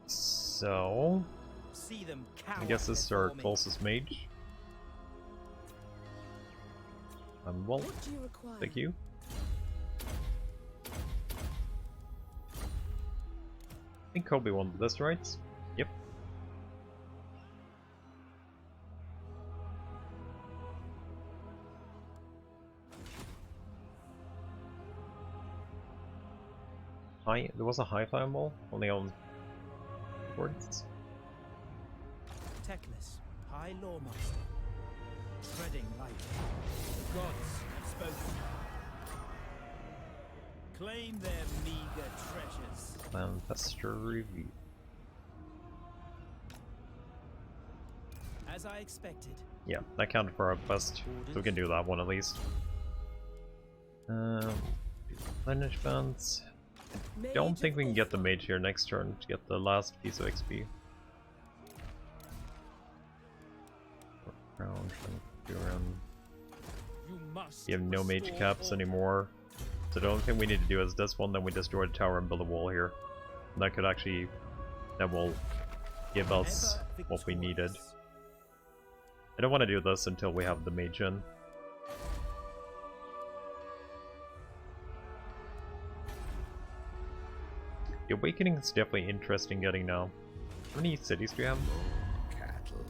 So See them I guess this is our before me. closest mage. Well, What do you require? thank you. I think Kobe wanted this, right? Yep. There was a high fireball only on boards. Teclis, High Lawmaster. treading lightly. The gods have spoken. Claim their meager treasures. Manifestor review. As I expected. Yeah, that counted for our quest, so we can do that one at least. Replenishments. I don't think we can get the mage here next turn to get the last piece of XP. You have no mage caps anymore, so the only thing we need to do is this one, then we destroy the tower and build a wall here. And that could actually, that will give us what we needed. I don't want to do this until we have the mage in. The Awakening is definitely interesting getting now. How many cities do you have? Cattle.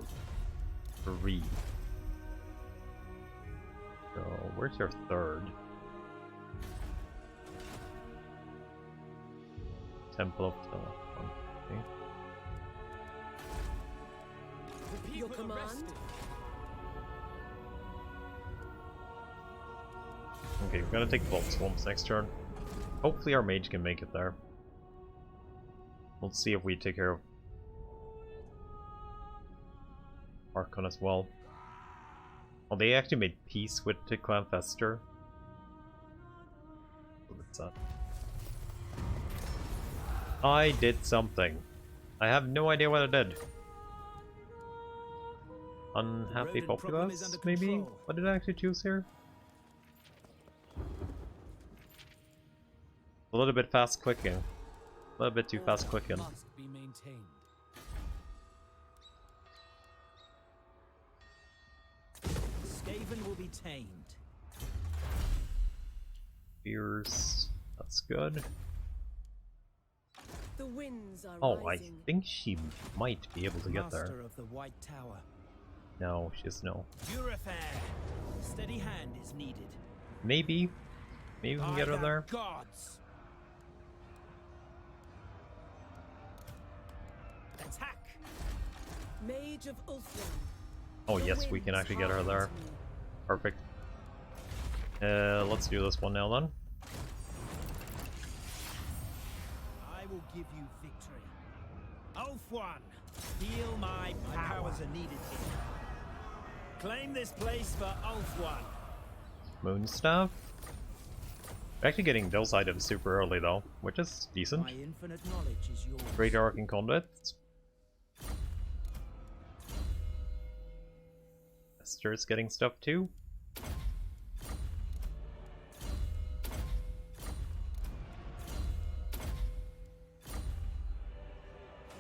3. So, where's your third? Temple of the... Okay. Your command? Okay, we're gonna take Vault Swamps next turn. Hopefully our mage can make it there. We'll see if we take care of Archon as well. Oh, they actually made peace with the Clan Fester. What's that? I did something. I have no idea what I did. Unhappy populace, maybe? What did I actually choose here? A little bit fast clicking. A little bit too fast clicking. Must be maintained. Skaven will be tamed. Fears. That's good. The winds are Oh, rising. I think she might be able to get there. Master of the White Tower. No, she's no. Purifair. Steady hand is needed. Maybe. Maybe we can get her there. Gods. Attack. Mage of Ulthran. Oh The yes, we can winds actually get her hearken there. to me. Perfect. Let's do this one now then. I will give you victory. Ulfwan, feel my powers are needed here. Claim this place for Ulfwan. Moonstaff. We're actually getting those items super early though, which is decent. My infinite knowledge is yours. Great Arc and Conduit. Esther's getting stuff too.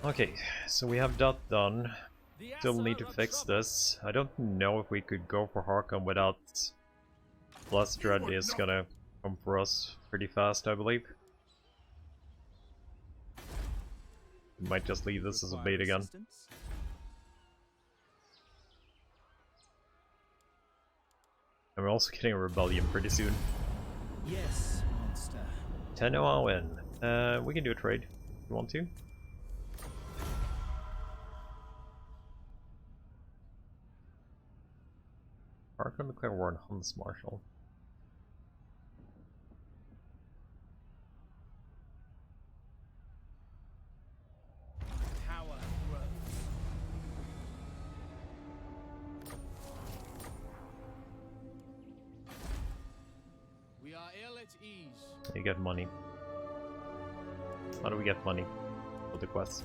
Okay, so we have that done. Still need to fix this. I don't know if we could go for Harkon without Lustria is gonna come for us pretty fast, I believe. We might just leave this as a bait again. Resistance? And we're also getting a rebellion pretty soon. Yes, monster. 10-0 win. We can do a trade if you want to. Harkon declare war on Hunts Marshal. Power grows. We are ill at ease. You get money. How do we get money for the quest?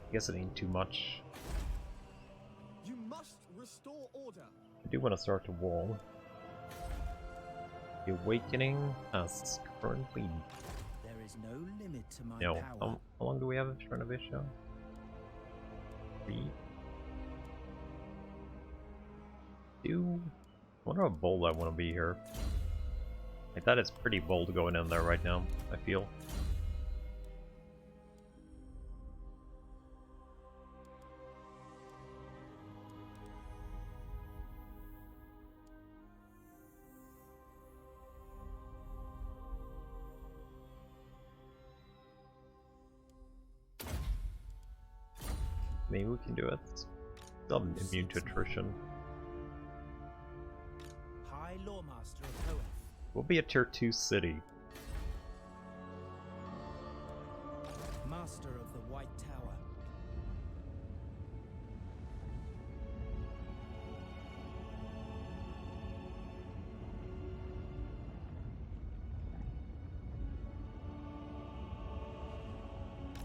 I guess it ain't too much. You must restore order. I do want to start the wall. The Awakening has currently... There is no limit to my No. power. How long do we have of Chernobyl? 3? I wonder how bold I want to be here. Like, that is pretty bold going in there right now, I feel. Maybe we can do it. Still immune to attrition. High Lawmaster of Hoeth. We'll be a tier 2 city. Master of the White Tower.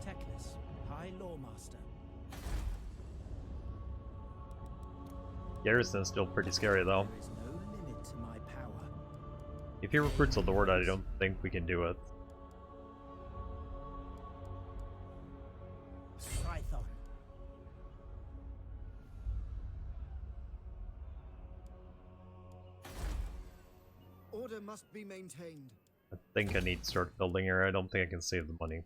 Teclis, High Lawmaster. Garrison's still pretty scary though. There is no limit to my power. If he recruits a lord, I don't think we can do it. Scython. Order must be maintained. I think I need to start building here. I don't think I can save the money.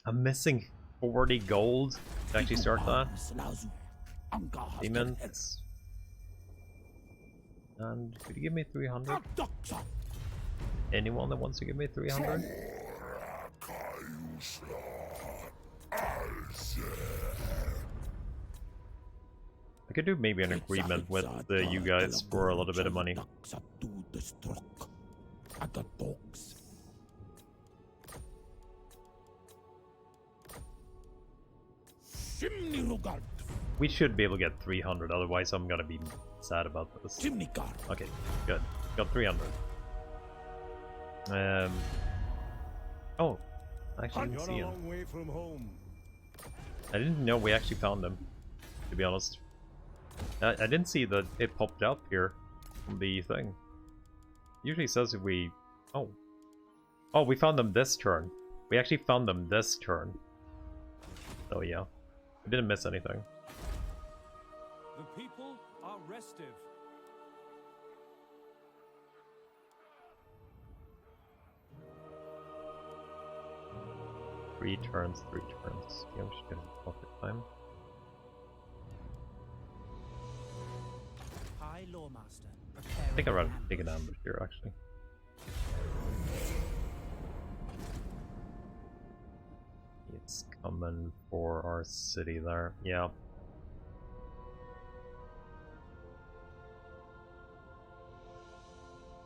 I'm missing 40 gold to actually start that. Demons. And could you give me 300? Anyone that wants to give me 300? I could do maybe an agreement with you guys for a little bit of money. We should be able to get 300, otherwise I'm gonna be sad about this. Okay, good. Got 300. Oh, I actually didn't see him. I didn't know we actually found him, to be honest. I didn't see that it popped up here on the thing. Usually says if we... Oh. Oh, we found them this turn. We actually found them this turn. So yeah. We didn't miss anything. The people are restive. 3 turns, 3 turns. Yeah, we should get pocket time. High Lawmaster. I think I'd rather take an ambush here, actually. It's coming for our city there. Yeah.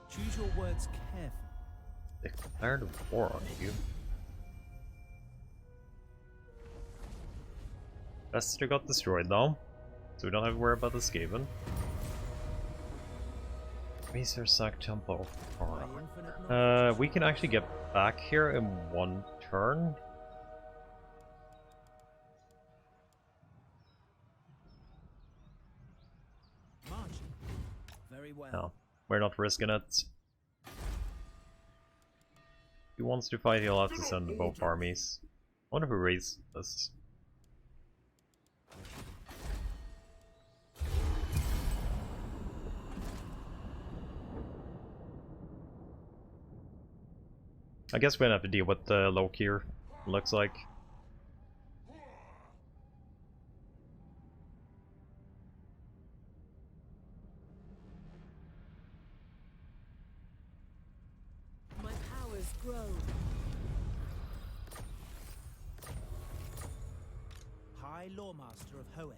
Choose your words carefully. Declared war on you. Vester got destroyed though, so we don't have to worry about the Skaven. Research Sack Temple. We can actually get back here in 1 turn. Marching. Very well. No, we're not risking it. If he wants to fight, he'll have to send both armies. I wonder who raised this. I guess we're gonna have to deal with the Loki here, looks like. My powers grow. High Lawmaster of Hoeth.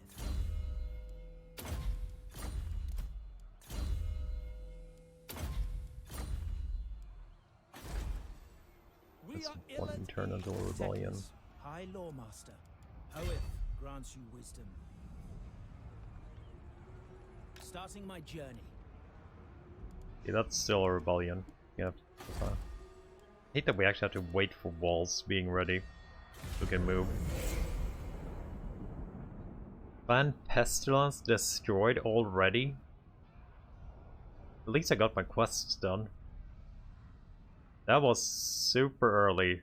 That's one turn until rebellion. High Lawmaster. Hoeth grants you wisdom. Starting my journey. Yeah, that's still a rebellion. Yeah. Hate that we actually have to wait for walls being ready so we can move. Ban Pestilence destroyed already? At least I got my quests done. That was super early.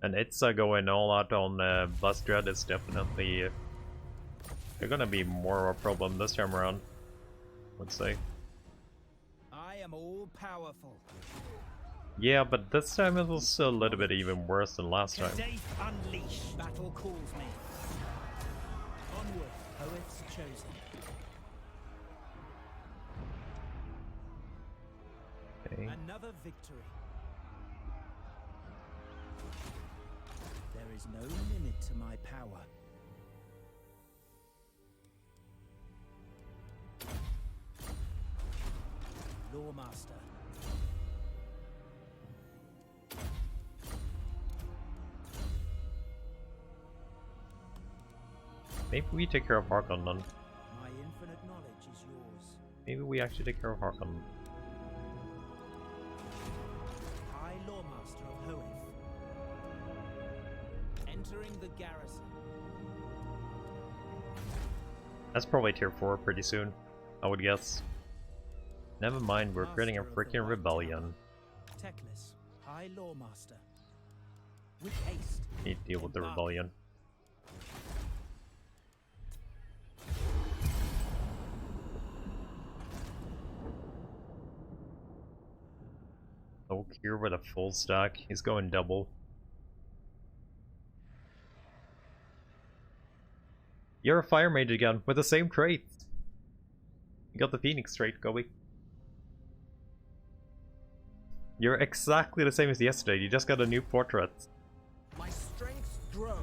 And it's going all out on Lustria is definitely... they're gonna be more of a problem this time around, let's say. I am all powerful. Yeah, but this time it was a little bit even worse than last time. Kadate unleashed. Battle calls me. Onward, Hoeth's chosen. Okay. Another victory. There is no limit to my power. Lawmaster. Maybe we take care of Harkon then. My infinite knowledge is yours. Maybe we actually take care of Harkon. High Lawmaster of Hoeth. Entering the garrison. That's probably tier 4 pretty soon, I would guess. Never mind, we're creating a freaking rebellion. Teclis, High Lawmaster. With haste. Need to deal with the embark. rebellion. Oak here with a full stack. He's going double. You're a fire mage again with the same trait. You got the Phoenix trait, Gobi. You're exactly the same as yesterday. You just got a new portrait. My strength grows.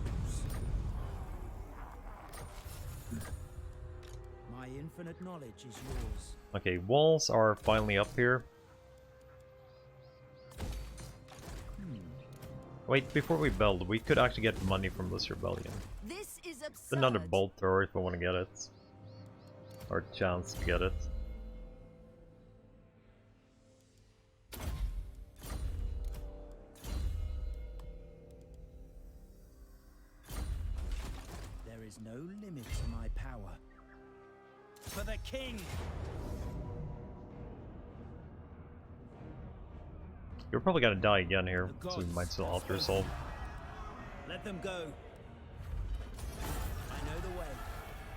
My infinite knowledge is yours. Okay, walls are finally up here. Wait, before we build, we could actually get money from this rebellion. This is absurd. It's another bolt thrower if I want to get it. Or chance to get it. There is no limit to my power. For the king! You're probably gonna die again here, so we might still alter resolve. Let them go. I know the way.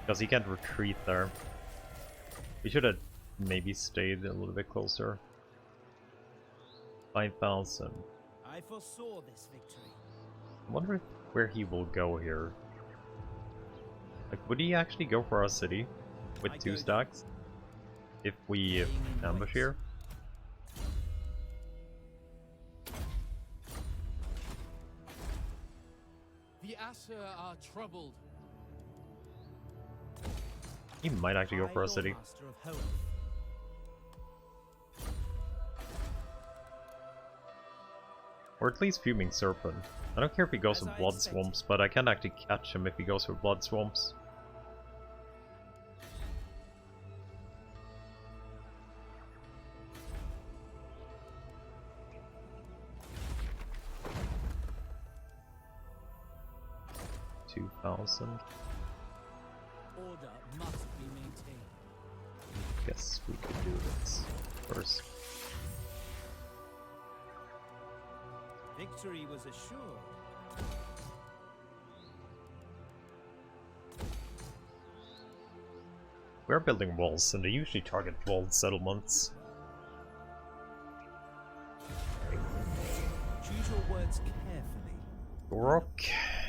Because he can't retreat there. We should have maybe stayed a little bit closer. 5,000. I foresaw this victory. I wonder where he will go here. Like, would he actually go for our city with I 2 go stacks? If we ambush here? The Asher are troubled. He might actually go for our city. Lawmaster of Hoeth. Or at least Fuming Serpent. I don't care if he goes As for I Blood expected. Swamps, but I can actually catch him if he goes for Blood Swamps. $2,000. Order must be maintained. Guess we could do this first. Victory was assured. We're building walls, and they usually target walled settlements. Choose your words carefully. Rock,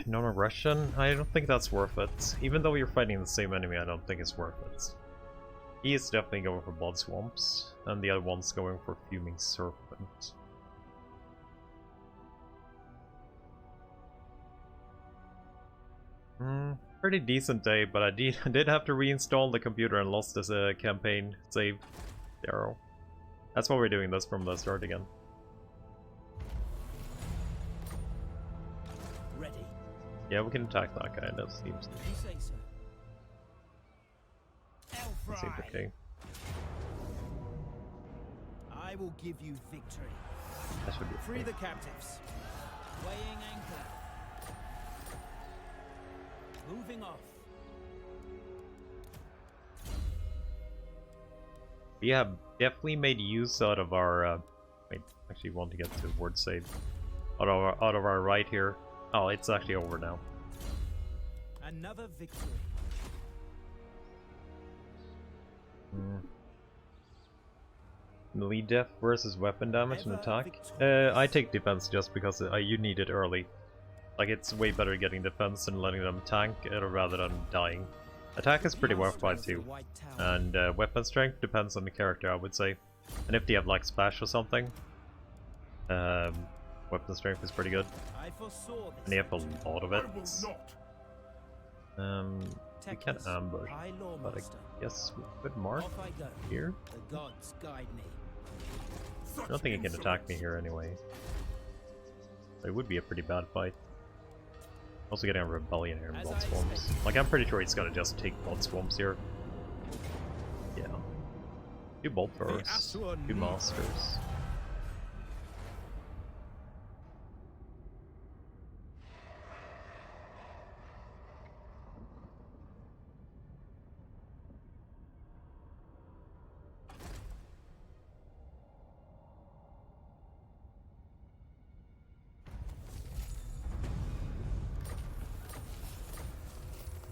non-aggression. I don't think that's worth it. Even though you're fighting the same enemy, I don't think it's worth it. He is definitely going for Blood Swamps, and the other one's going for Fuming Serpent. Pretty decent day, but I did have to reinstall the computer and lost this campaign save. Darrow. That's why we're doing this from the start again. Ready. Yeah, we can attack that guy. That seems You say so. seems okay. I will give you victory. That should be Free okay. the captives. Weighing anchor. Moving off. We have definitely made use out of our. Wait, actually, want to get to the word save. Out of our right here. Oh, it's actually over now. Another victory. Melee def versus weapon damage and Ever attack. victorious. I take defense just because you need it early. Like, it's way better getting defense and letting them tank rather than dying. Attack is pretty worthwhile Master of the too. White Tower. And weapon strength depends on the character, I would say. And if they have like splash or something, weapon strength is pretty good. I foresaw this. And they have a lot of I it. will not. We can Teclis, ambush, High but I Lawmaster. guess we could mark Off I go. here. The gods guide me. I don't think he can attack me here anyway. So it would be a pretty bad fight. Also getting a rebellion here in Blood Swarms. Like, I'm pretty sure he's gonna just take Blood Swarms here. Yeah. 2 bolt throwers, 2 masters.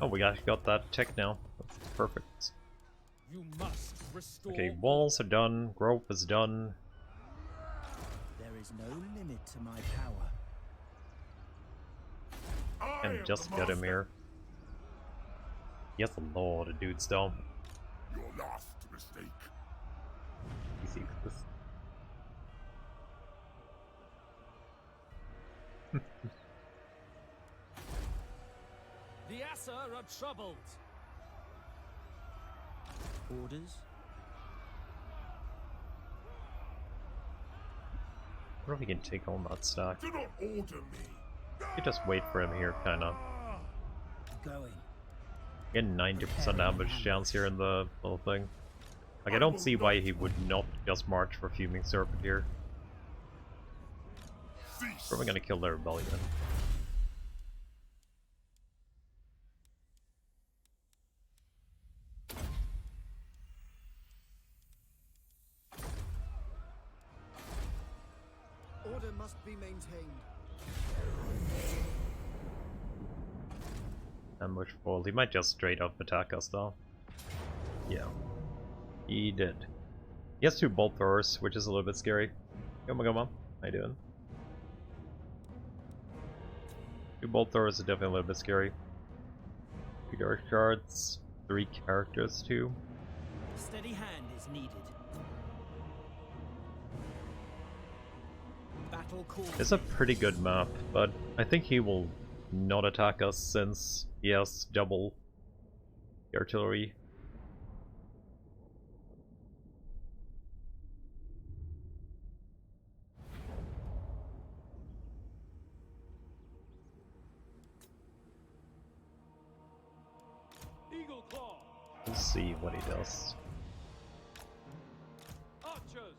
Oh, we actually got that tech now. That's perfect. You must restore. Okay, walls are done, growth is done. There is no limit to my power. I And am just the get him master. here. He has a lot of dudes though. Your last mistake. Easy with this. The Assa are troubled. Orders? I wonder if he can take on that stack. Do not order me. You just wait for him here, kinda. Going. Getting 90% damage chance here in the little thing. Like, I don't see why he would not just march for Fuming Serpent here. Cease. Probably gonna kill their rebellion. Order must be maintained. Ambush foiled. He might just straight up attack us though. Yeah. He did. He has 2 bolt throwers, which is a little bit scary. Come on, come on. How you doing? 2 bolt throwers are definitely a little bit scary. 2 dark shards, 3 characters too. Steady hand is needed. Battle call. It's a pretty good map, but I think he will not attack us since he has double artillery. Eagle Claw. We'll see what he does. Archers.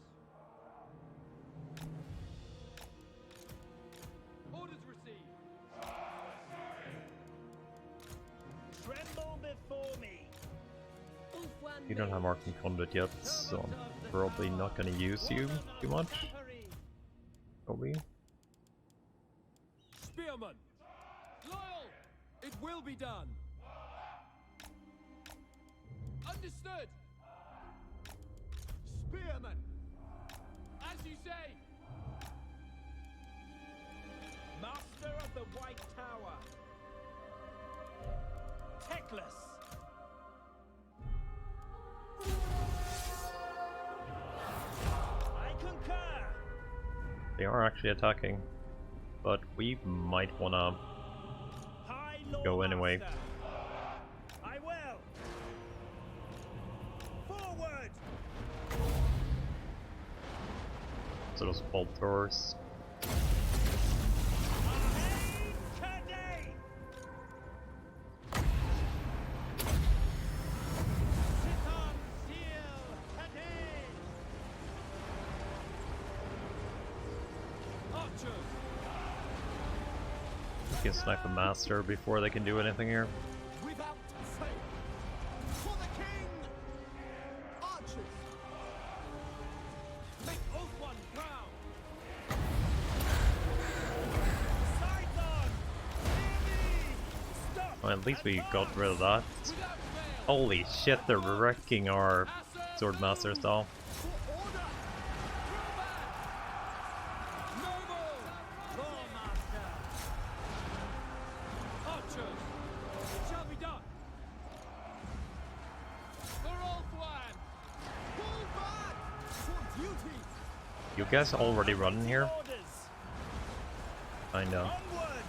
Orders received. Tremble before me. You don't have Arc and Conduit yet, so I'm probably not gonna use you too much. Probably. Spearman. Loyal. It will be done. Understood. Spearman. As you say. Master of the White Tower. Teclis. I concur. They are actually attacking, but we might wanna High go anyway. Lawmaster. I will. Forward. So those bolt throwers. Ahead today. Sit on seal today. Archers. We can snipe a master before they can do anything here. Without fail. For the king. Archers. Make oath one proud. Sights on. Hear me. Stop. Well, at least we got rid of that. Without fail. Holy shit, they're wrecking our sword masters though. For order. Draw back. Noble. Lawmaster. Archers. It shall be done. For Ulthuan. Pull back. You guys already running here? Orders. I know. Onward.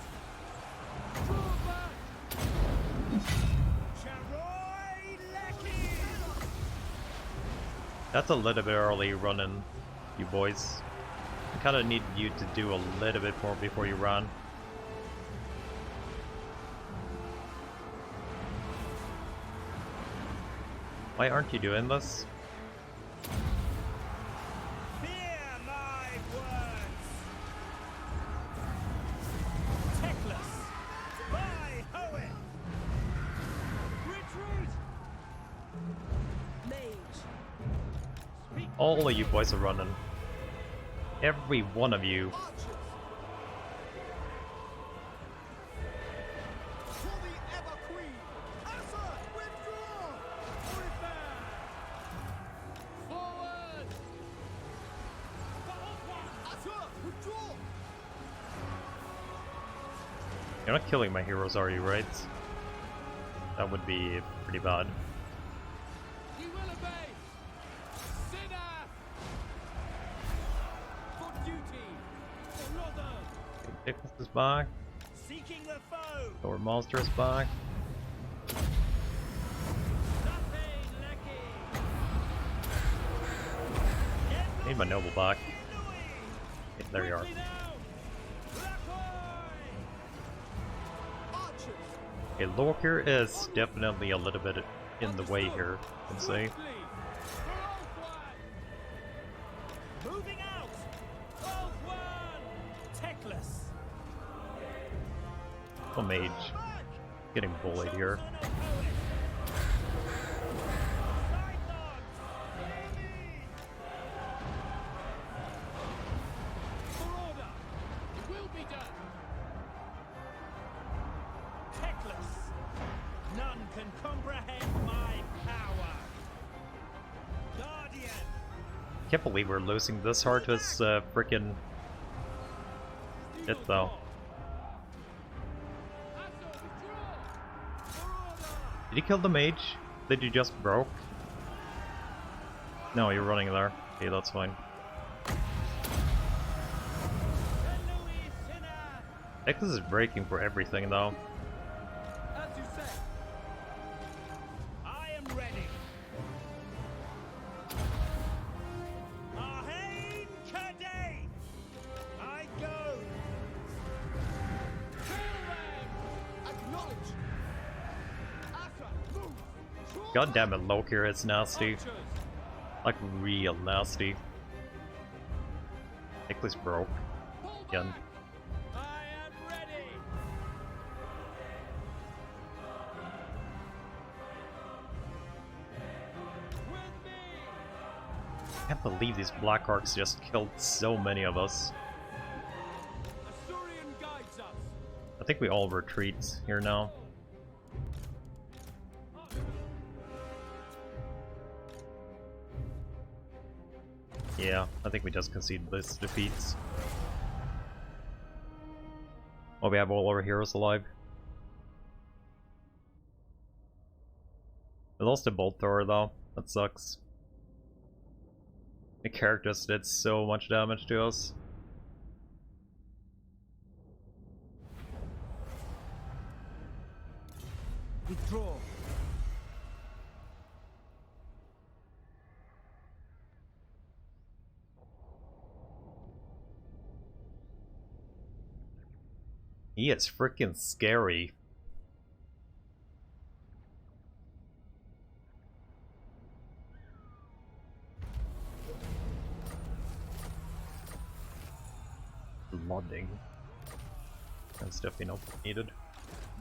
Charoy Lecky. That's a little bit early running, you boys. I kinda need you to do a little bit more before you run. Why aren't you doing this? Fear my words. Teclis. By Hoet. Retreat. Mage. All of you boys are running. Every one of you. Archers! For the Ever Queen! Asa, withdraw! Forward! Asa, withdraw! You're not killing my heroes, are you, right? That would be pretty bad. We will obey! Sinner! For duty! For Rother! Teclis is back. Seeking the foe. Our monster is back. Nothing Lecky. Need my noble back. Okay, there you are. Quickly now. Lacoy. Archers! Okay, Lorker is definitely a little bit in the way here, I can say. Quickly! For Ulfwan! Moving out. Ulfwan. Teclis. Oh, mage. Getting bullied here. Son of Hoet. Scythons. For order! It will be done! Teclis. None can comprehend my power. Guardian. Can't believe we're losing this hard to his frickin' hit though. Asa, withdraw! For order! Did he kill the mage that you just broke? No, you're running there. Okay, that's fine. Louis Sinner. Teclis is breaking for everything though. As you say! I am ready. Ahain Kadei. I go. Kill them! Acknowledge! Asa, move! God damn it, Loki, it's nasty. Archers! Like real nasty. Teclis broke. Pull Again. back! I am ready. With me! I can't believe these Black Arcs just killed so many of us. Asturian guides us! I think we all retreat here now. Yeah, I think we just conceded this defeats. Oh, we have all our heroes alive. We lost a bolt thrower though, that sucks. The characters did so much damage to us. Withdraw. He is freaking scary. Flooding. That's definitely not needed.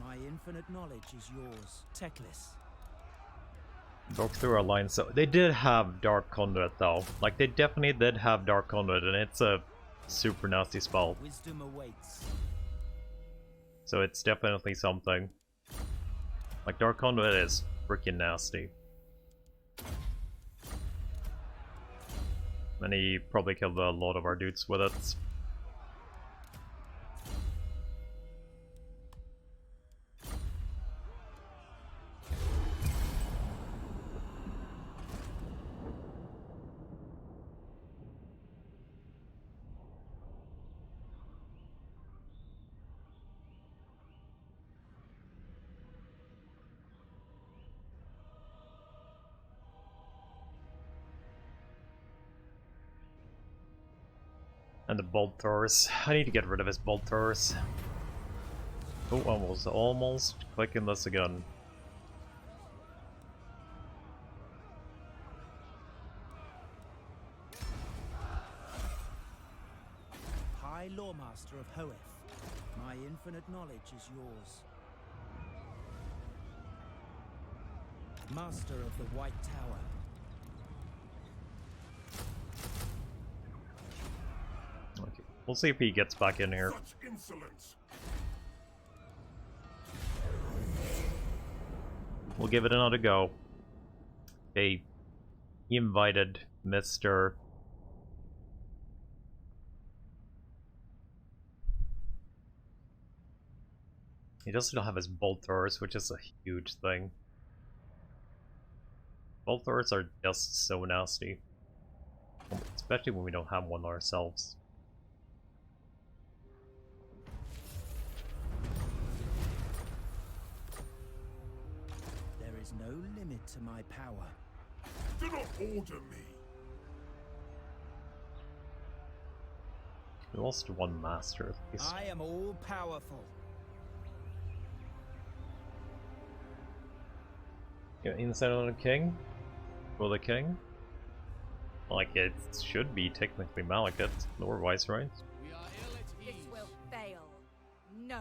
My infinite knowledge is yours, Teclis. Broke through our line, so they did have Dark Conduit though. Like they definitely did have Dark Conduit, and it's a super nasty spell. Wisdom awaits. So it's definitely something. Like Dark Conduit is freaking nasty. And he probably killed a lot of our dudes with it. And the bolt throwers. I need to get rid of his bolt throwers. Oh, I was almost clicking this again. High Lawmaster of Hoeth, my infinite knowledge is yours. Master of the White Tower. Okay, we'll see if he gets back in here. Such insolence! We'll give it another go. Okay, he invited Mr. He does still have his bolt throwers, which is a huge thing. Bolt throwers are just so nasty. Especially when we don't have one ourselves. There is no limit to my power. Do not order me! We lost one master at least. I am all powerful. Yeah, instead of the king? For the king? Like, it should be technically Malekith, or vice, right? We are ill at This ease. will fail. No.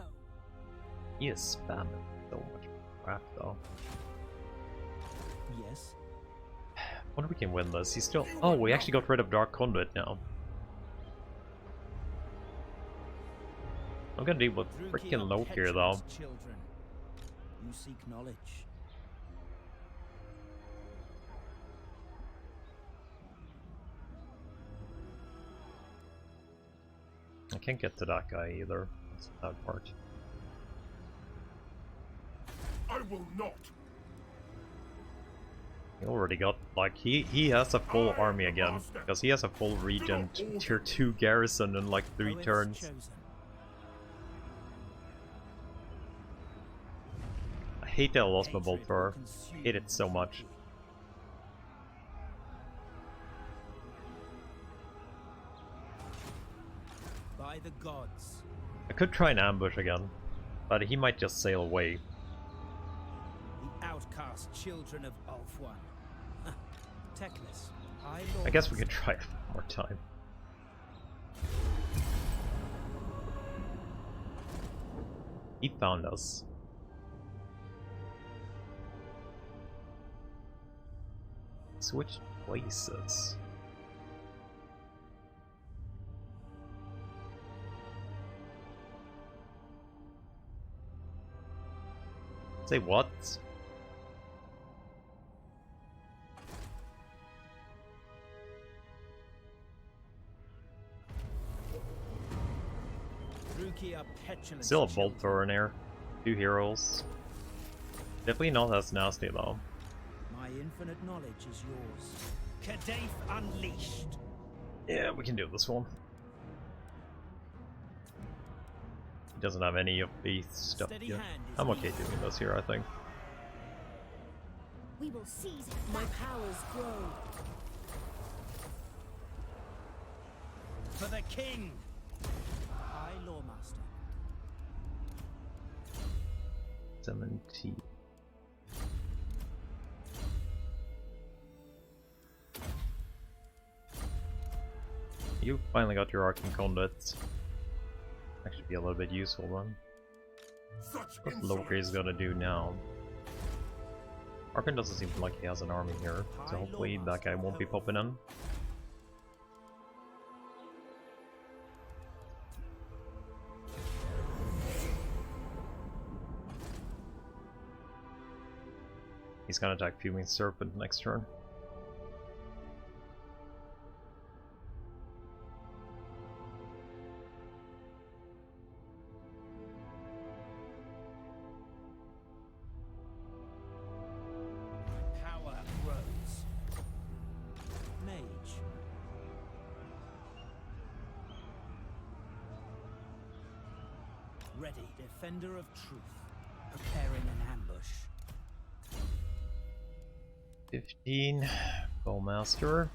He is spamming so much crap though. Yes. I wonder if we can win this. He's still. Oh, we actually got rid of Dark Conduit now. I'm gonna deal with freaking Loki here though. Children, you seek knowledge. I can't get to that guy either. That's that part. I will not! He already got, like, he has a full army again, because he has a full regent tier 2 garrison in like 3 Hoeth's turns. chosen. I hate that I lost my bolt Hatred will thrower. consume Hate it so much. you. By the gods. I could try and ambush again, but he might just sail away. The outcast children of Ulthuan. Teclis, High I guess we Lord. could try it one more time. He found us. Switch places. Say what? Ruki are petulant Still a bolt children. thrower in here. 2 heroes. Definitely not as nasty though. My infinite knowledge is yours. Kadaif unleashed. Yeah, we can do this one. He doesn't have any of these stuff Steady yet. hand is I'm okay needed. doing this here, I think. We will seize it. My powers grow. For the king. High Lawmaster. 17. You finally got your Arcane Conduit. Actually be a little bit useful then. Such What Loki is gonna do now. Arcane doesn't seem like he has an army here, so hopefully that guy won't be popping in. He's gonna attack Fuming Serpent next turn. Power grows. Mage. Ready. Defender of truth. Preparing an ambush. 15. Bowmaster.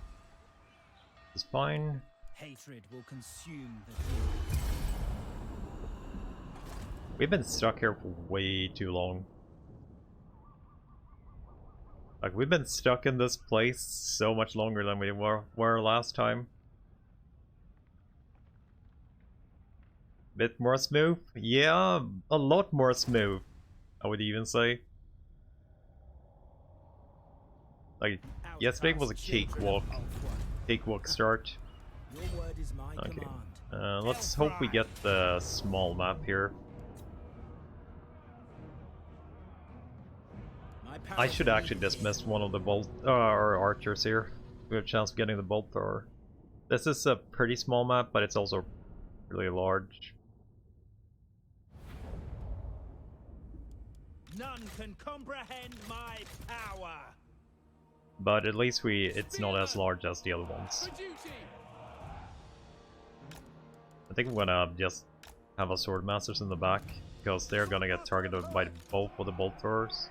Is fine. Hatred will consume the deep. We've been stuck here for way too long. Like, we've been stuck in this place so much longer than we were last time. Bit more smooth? Yeah, a lot more smooth, I would even say. Like, yesterday was a cakewalk. Cakewalk start. Your word is my Okay. command. Let's hope we get the small map here. My I powers should are actually needed here. dismiss one of the bolt or archers here. We have a chance of getting the bolt thrower. This is a pretty small map, but it's also really large. None can comprehend my power. But at least it's not as large as the other ones. For duty! I think we're gonna just have a sword masters in the back, because they're gonna get targeted by both of the bolt throwers.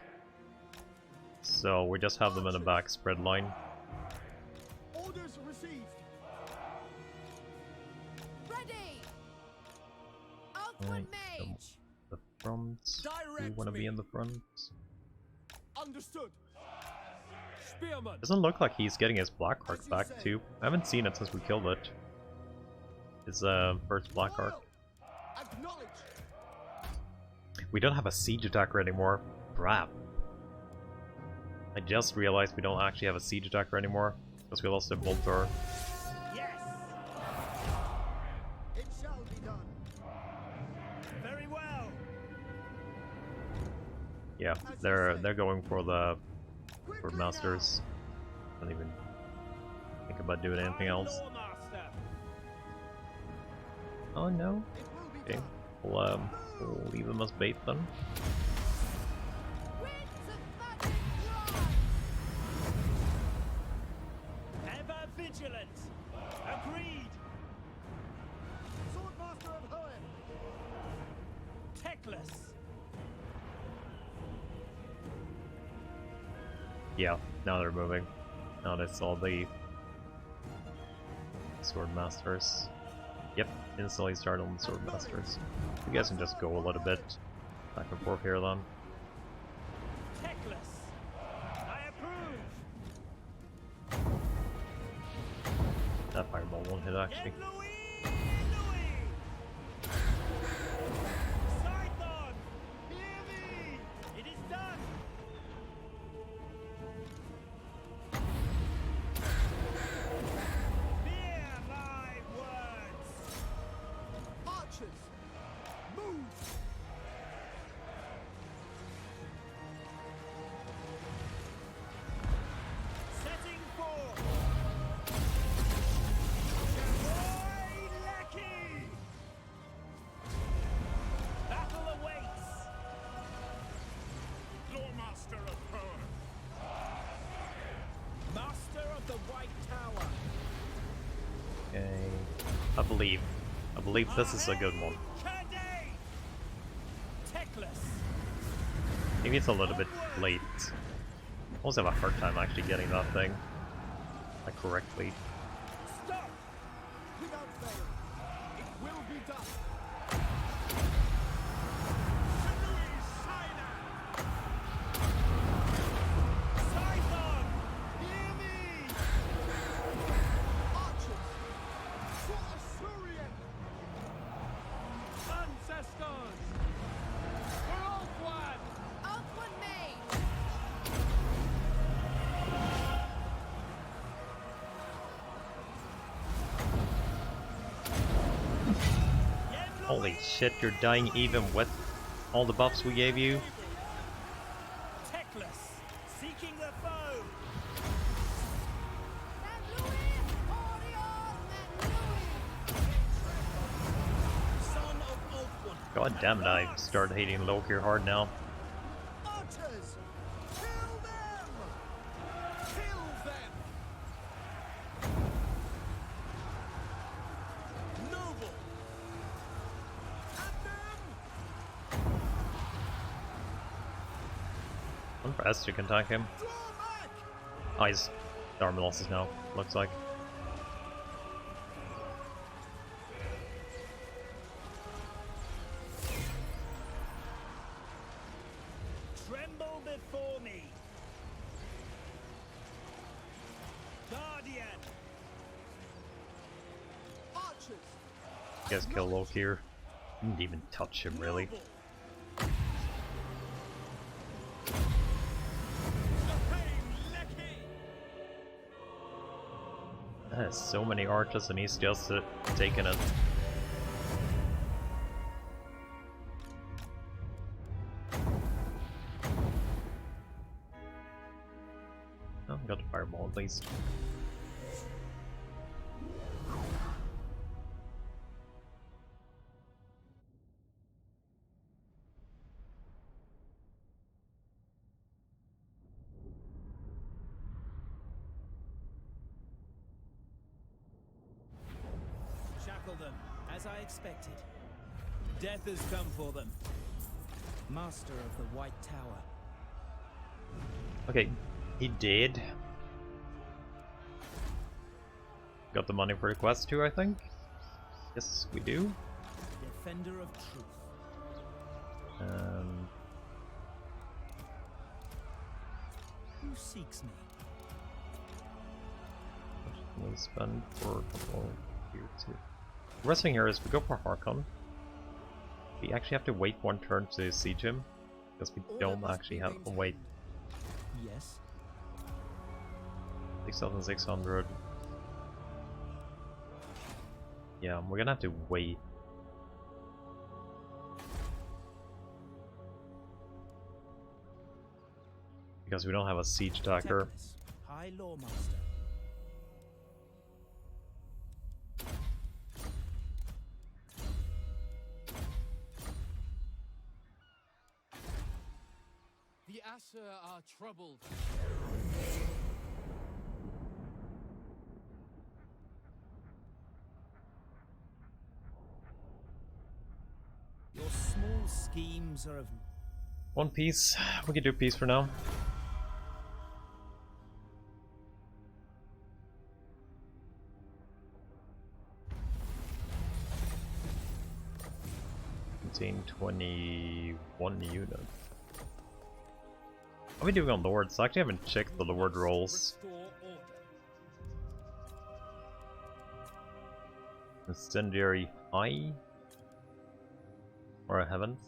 So we just have them in the back spread line. Orders received. Ready! Outward Right, mage! The front. We Direct want to be me. in the front. Understood. Spearman! Doesn't look like he's getting his black As arc you back say. too. I haven't seen it since we killed it. His first black arc. Loyal. Acknowledge. We don't have a siege attacker anymore. Crap. I just realized we don't actually have a siege attacker anymore because we lost a bolt thrower. Yes. It shall be done. Very well. Yeah, they're going for the sword masters. Don't even think about doing anything else. Lore Master. Oh no. It will be Okay, done. we'll leave them as bait then. Winds of magic run! Ever vigilant. Agreed. Swordmaster of Hoenn. Teclis. Yeah, now they're moving. Now it's all the sword masters. Yep, instantly start on the sword masters. You guys can just go a little bit back and forth here then. Teclis. I approve. That fireball won't hit actually. Get Louis! Scython! Hear me! It is done! Fear my words! Archers. Move. Setting forth! Boy Lackey! Battle awaits! Loremaster of Hoenn. Master of the White Tower! Okay, I believe this is a good one. Cadei! Teclis! Maybe it's a little bit late. I always have a hard time actually getting that thing correctly. Stop! Without fail. It will be done. Scython! Hear me! Archers. For Assyrian. Ancestors! We're all one! Outward mage! Holy shit, you're dying even with all the buffs we gave you? Teclis! Seeking the foe! And Louis! Orion! And Louis! Son of Ulfwyn! God damn it, I started hating Lokir hard now. Archers. Kill them. Kill them! Noble! At them. I'm impressed you can tank him. Draw back. Oh, he's armor losses now, looks like. Tremble before me. Guardian. Archers. You guys kill Loki here. Didn't even touch him, really. Noble. That has so many archers and he's just taking it. Oh, got a fireball at least. Shackle them, as I expected. Death has come for them. Master of the White Tower. Okay, he did. Got the money for the quest too, I think? Yes, we do. Defender of truth. Who seeks me? We spend for a couple here too. The worst thing here is we go for Harkon. We actually have to wait one turn to siege him. Because we don't actually have to wait. Yes. 6,600. Yeah, we're gonna have to wait. Because we don't have a siege attacker. Teclis, High Lawmaster. The Aesir are troubled. Your small schemes are of... One piece. We can do peace for now. Contain 21 units. How are we doing on lords? I actually haven't checked the lord rolls. Restore order. Incendiary high? Or a heavens?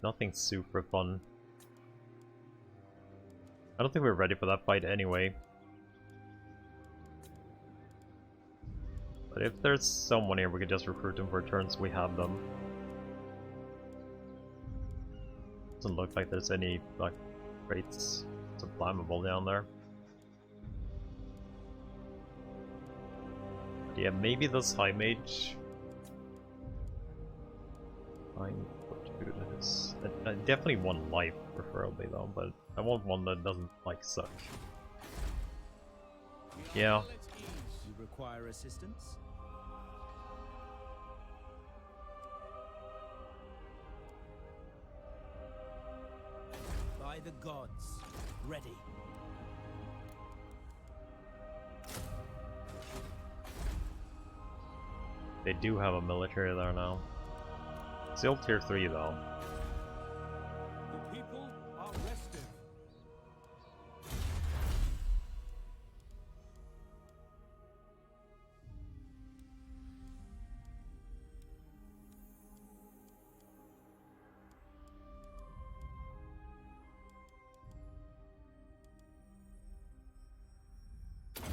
Nothing super fun. I don't think we're ready for that fight anyway. But if there's someone here, we could just recruit them for turns. We have them. Doesn't look like there's any like crates sublimable down there. But yeah, maybe this high mage. I definitely want life, preferably though, but I want one that doesn't like suck. Yeah. You require assistance? By the gods, ready. They do have a military there now. Still tier 3 though. The people are restive.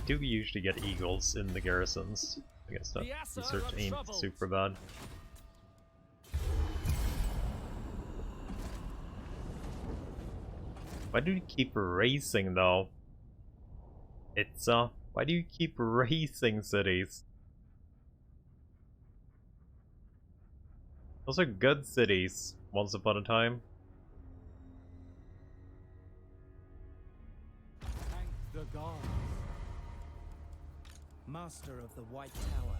Do usually get eagles in the garrisons. I guess that research ain't super bad. Why do you keep racing though? It's why do you keep racing cities? Those are good cities, once upon a time. Thank the gods. Master of the White Tower.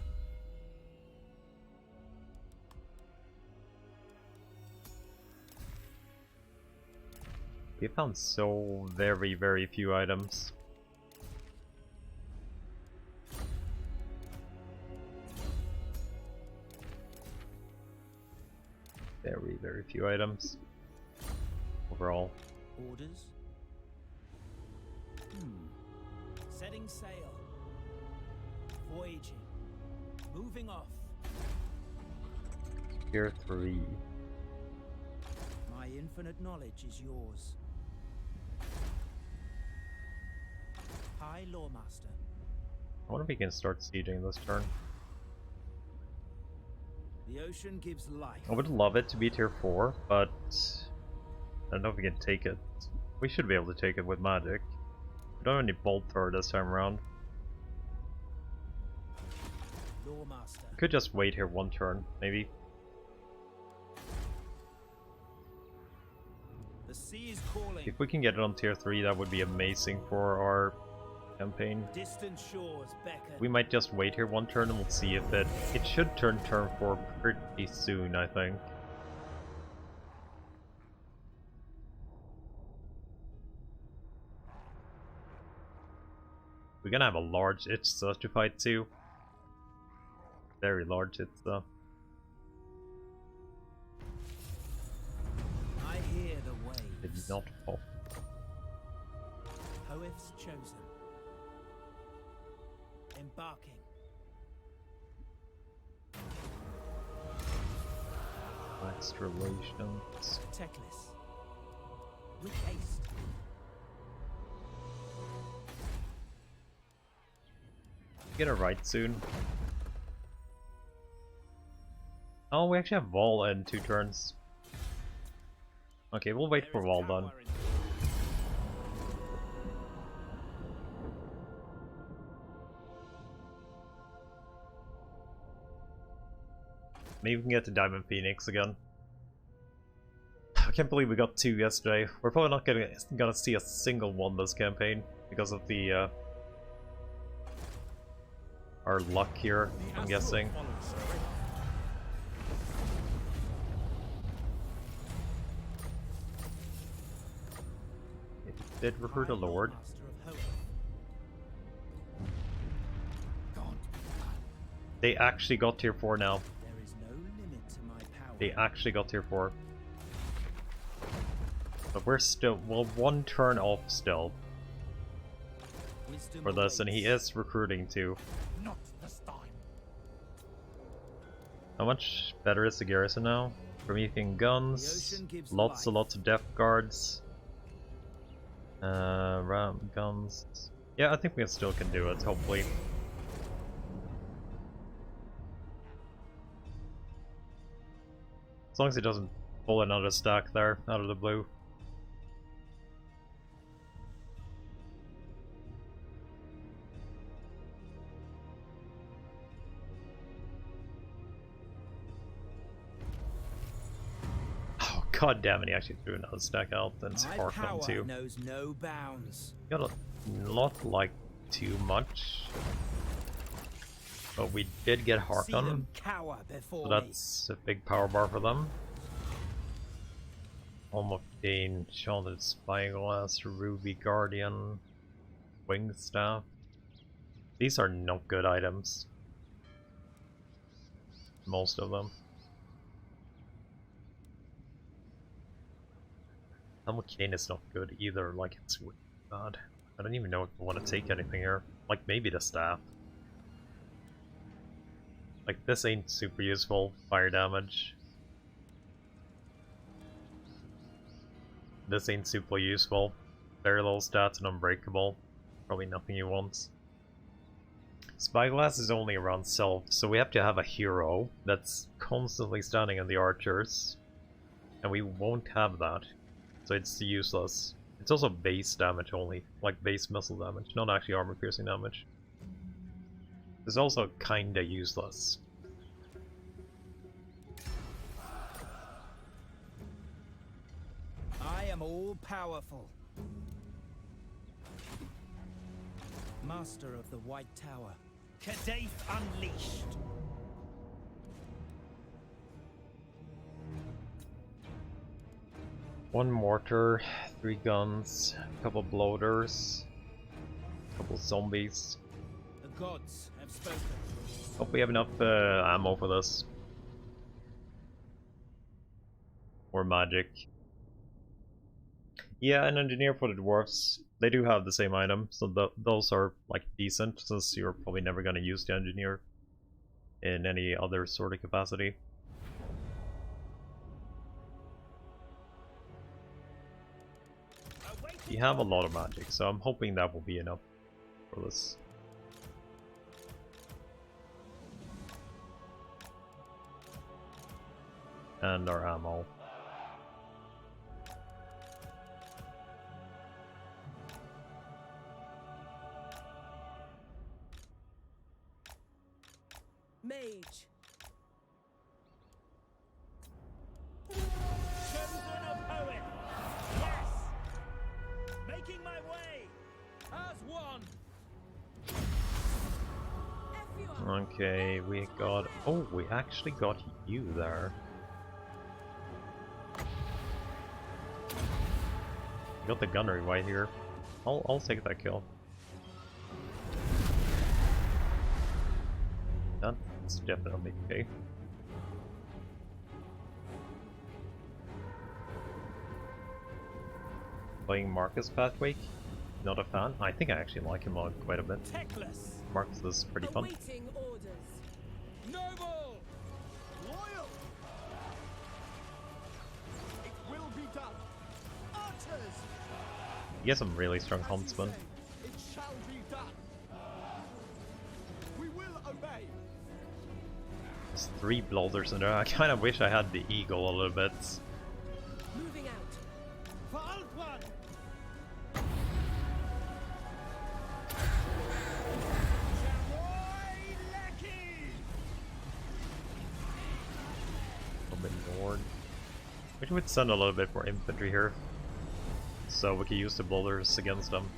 We found so very few items. few items overall. Orders? Setting sail. Voyaging. Moving off. Tier 3. My infinite knowledge is yours. High Lawmaster. I wonder if we can start sieging this turn. The ocean gives life. I would love it to be tier 4, but I don't know if we can take it. We should be able to take it with magic. We don't have any bolt thrower this time around. Lawmaster. Could just wait here one turn, maybe. The sea is calling. If we can get it on tier 3, that would be amazing for our campaign. Distant shores beckon. We might just wait here one turn and we'll see if it should turn 4 pretty soon, I think. We're gonna have a large Itza to fight too. Very large Itza. I hear the waves. Did not pop. Hoeth's chosen. Embarking. Extra relations. Teclis. With haste. Get a right soon. Oh, we actually have Vol in 2 turns. Okay, we'll wait for Vol then. Maybe we can get to Diamond Phoenix again. I can't believe we got 2 yesterday. We're probably not gonna see a single one this campaign because of the our luck here, I'm guessing. It did recruit a lord. They actually got tier 4 now. There is no limit to my power. They actually got tier 4. But we're still, well, 1 turn off still Wisdom for this, and he awaits. is recruiting too. Not this time. How much better is the garrison now? Promethean guns, The ocean gives lots and life. lots of depth guards. Ram guns. Yeah, I think we still can do it, hopefully. As long as he doesn't pull another stack there out of the blue. Oh god damn it, he actually threw another stack out and My sparked them power too. knows no bounds. Got not like too much. But we did get See Harkon, them cower before so that's a big power bar for them. Home of Dane, Shielded Spyglass, Ruby Guardian, Wing Staff. These are not good items. Most of them. Cane is not good either, like it's really bad. I don't even know if I want to take anything here. Like maybe the staff. Like this ain't super useful. Fire damage. This ain't super useful. Very little stats and unbreakable. Probably nothing you want. Spyglass is only around self, so we have to have a hero that's constantly standing on the archers. And we won't have that. So it's useless. It's also base damage only, like base missile damage, not actually armor piercing damage. It's also kinda useless. I am all powerful. Master of the White Tower. Kadaith unleashed. One mortar, 3 guns, a couple bloaters, a couple zombies. The gods have spoken. Hope we have enough ammo for this. or magic. Yeah, an engineer for the dwarves. They do have the same item, so those are like decent, since you're probably never gonna use the engineer in any other sort of capacity. You have a lot of magic, so I'm hoping that will be enough for this. And our ammo. Mage. Chosen a poet. Yes. Making my way. As one. Everyone. Okay, we got... Oh, we actually got you there. Got the gunnery right here. I'll take that kill. That's definitely okay. Playing Marcus Pathwake? Not a fan? I think I actually like him quite a bit. Teclis. Marcus is pretty fun. Awaiting orders. Noble. Loyal. It will be done. Archers. He has some really strong huntsmen. It shall be done. We will obey. There's 3 blolders in there. I kind of wish I had the eagle a little bit. Moving out. For Alpwan. Chamoy Lecky. From the north. Wish we'd send a little bit more infantry here, so we can use the boulders against them.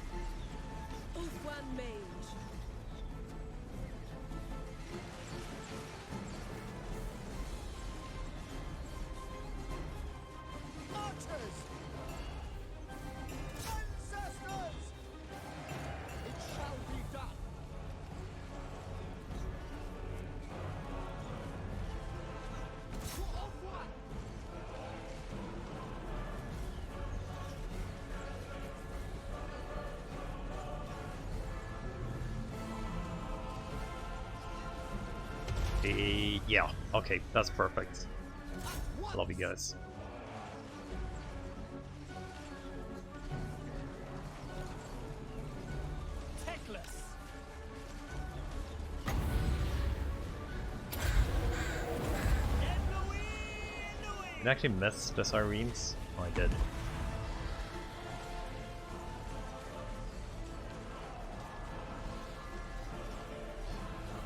Ulfwan Mage. Archers. Ancestors. It shall be done. To Ulfwan. Yeah, okay, that's perfect. Love you guys. Teclis. Did I actually miss the sirens? Oh, I did.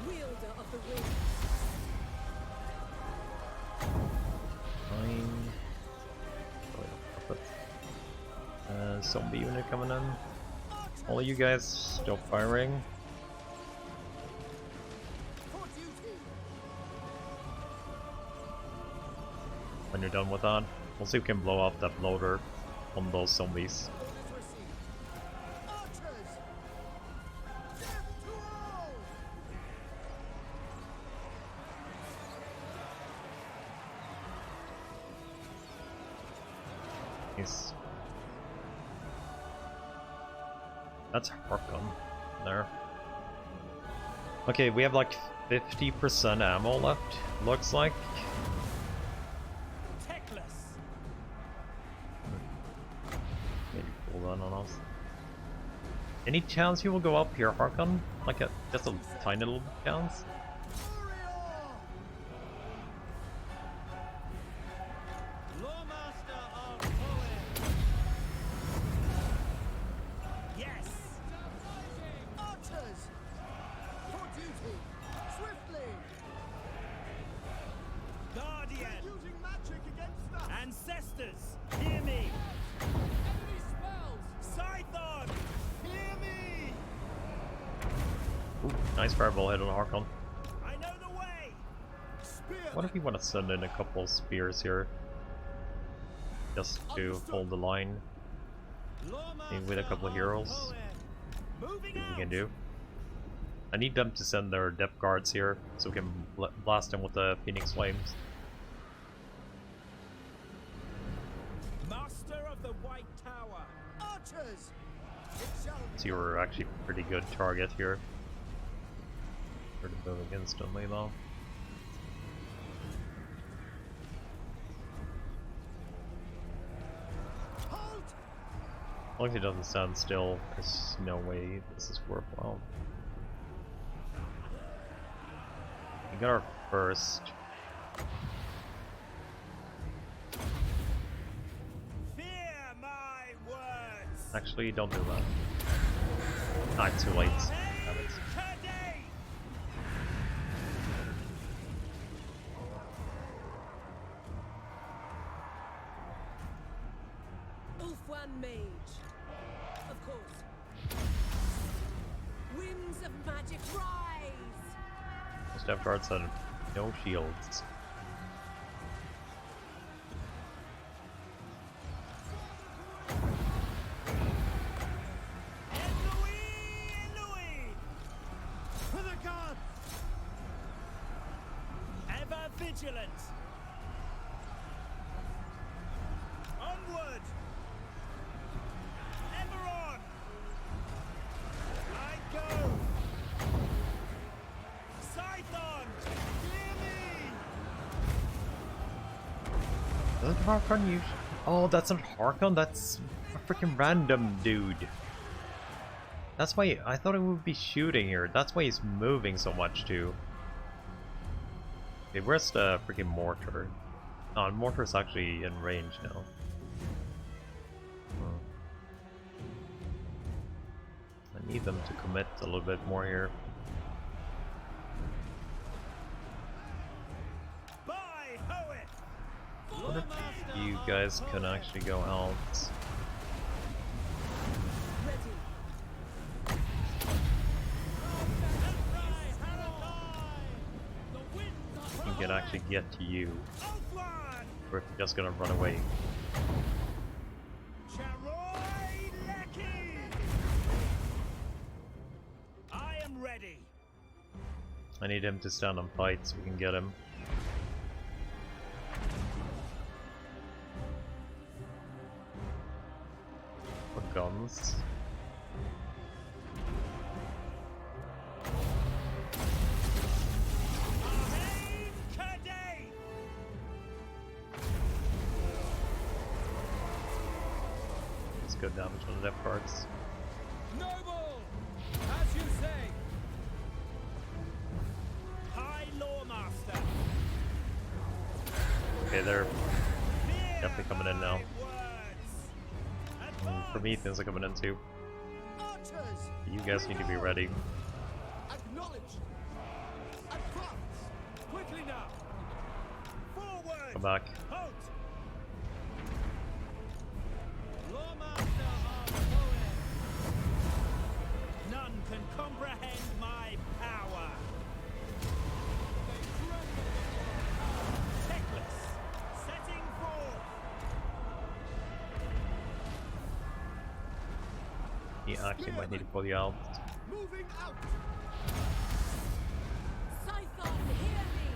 Wielder of the wind. Fine. Zombie unit coming in. All of you guys, stop firing. For duty. When you're done with that, we'll see if we can blow up that loader on those zombies. Orders received. Archers. Death to all. Nice. That's Harkon there. Okay, we have like 50% ammo left, looks like. Teclis. Maybe pull that on us. Any chance you will go up here, Harkon? Like just a tiny little chance? Lawmaster of Poet. Yes. Archers. For duty. Swiftly. Guardian. Using magic against us. Ancestors. Hear me. Enemy spells. Scython. Hear me. Ooh, nice fireball hit on Harkon. I know the way. Spear. What if we want to send in a couple of spears here? Just to hold the line. Lawmaster with a couple of heroes. Poet. Moving See what we out. can do. I need them to send their depth guards here, so we can blast them with the Phoenix Flames. Archers! It shall be So you were actually a pretty good target here. Started moving instantly though. halt! As long as he doesn't stand still, there's no way this is worthwhile. We got our first. Fear my words. Actually, don't do that. Ah, it's too late. Damn it. Today. Ulfwan Mage. Of course. Winds of magic rise! Most have guards and no shields. Louis! For the gods! Ever vigilant! Onward! Ever on! I go! Scython! Hear me! Doesn't Harkon use? Oh, that's not Harkon. That's a freaking random dude. That's why I thought it would be shooting here. That's why he's moving so much too. Okay, where's the freaking mortar? Oh, mortar's actually in range now. Oh. I need them to commit a little bit more here. By Hoeth! I wonder if you guys can actually go out. Ready. We can actually get to you. Ulfwan! Or if you're just gonna run away. Charoy Lecky! I am ready. I need him to stand and fight so we can get him. For guns. Ahead today! It's good damage on the depth cards. Noble! As you say! High Lawmaster! Okay, they're Fear definitely coming in now. my words. And Prometheans are coming in too. Archers! You guys need to be ready. Acknowledge! Advance! Quickly now! Forward! Come back. Halt! Lawmaster of Hoeth! None can comprehend my power. Teclis, setting forth. He actually might need to pull you out. Moving out! Scython, hear me!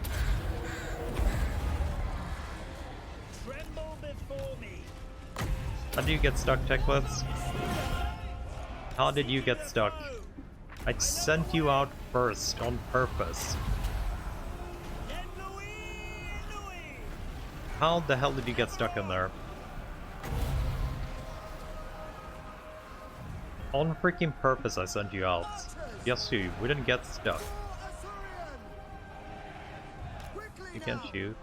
Tremble before me. How do you get stuck, Teclis? How did you get stuck? I sent you out first on purpose. Louis! How the hell did you get stuck in there? On freaking purpose I sent you out. Yes, you wouldn't get stuck. For Assyrian! Quickly You can't now! shoot.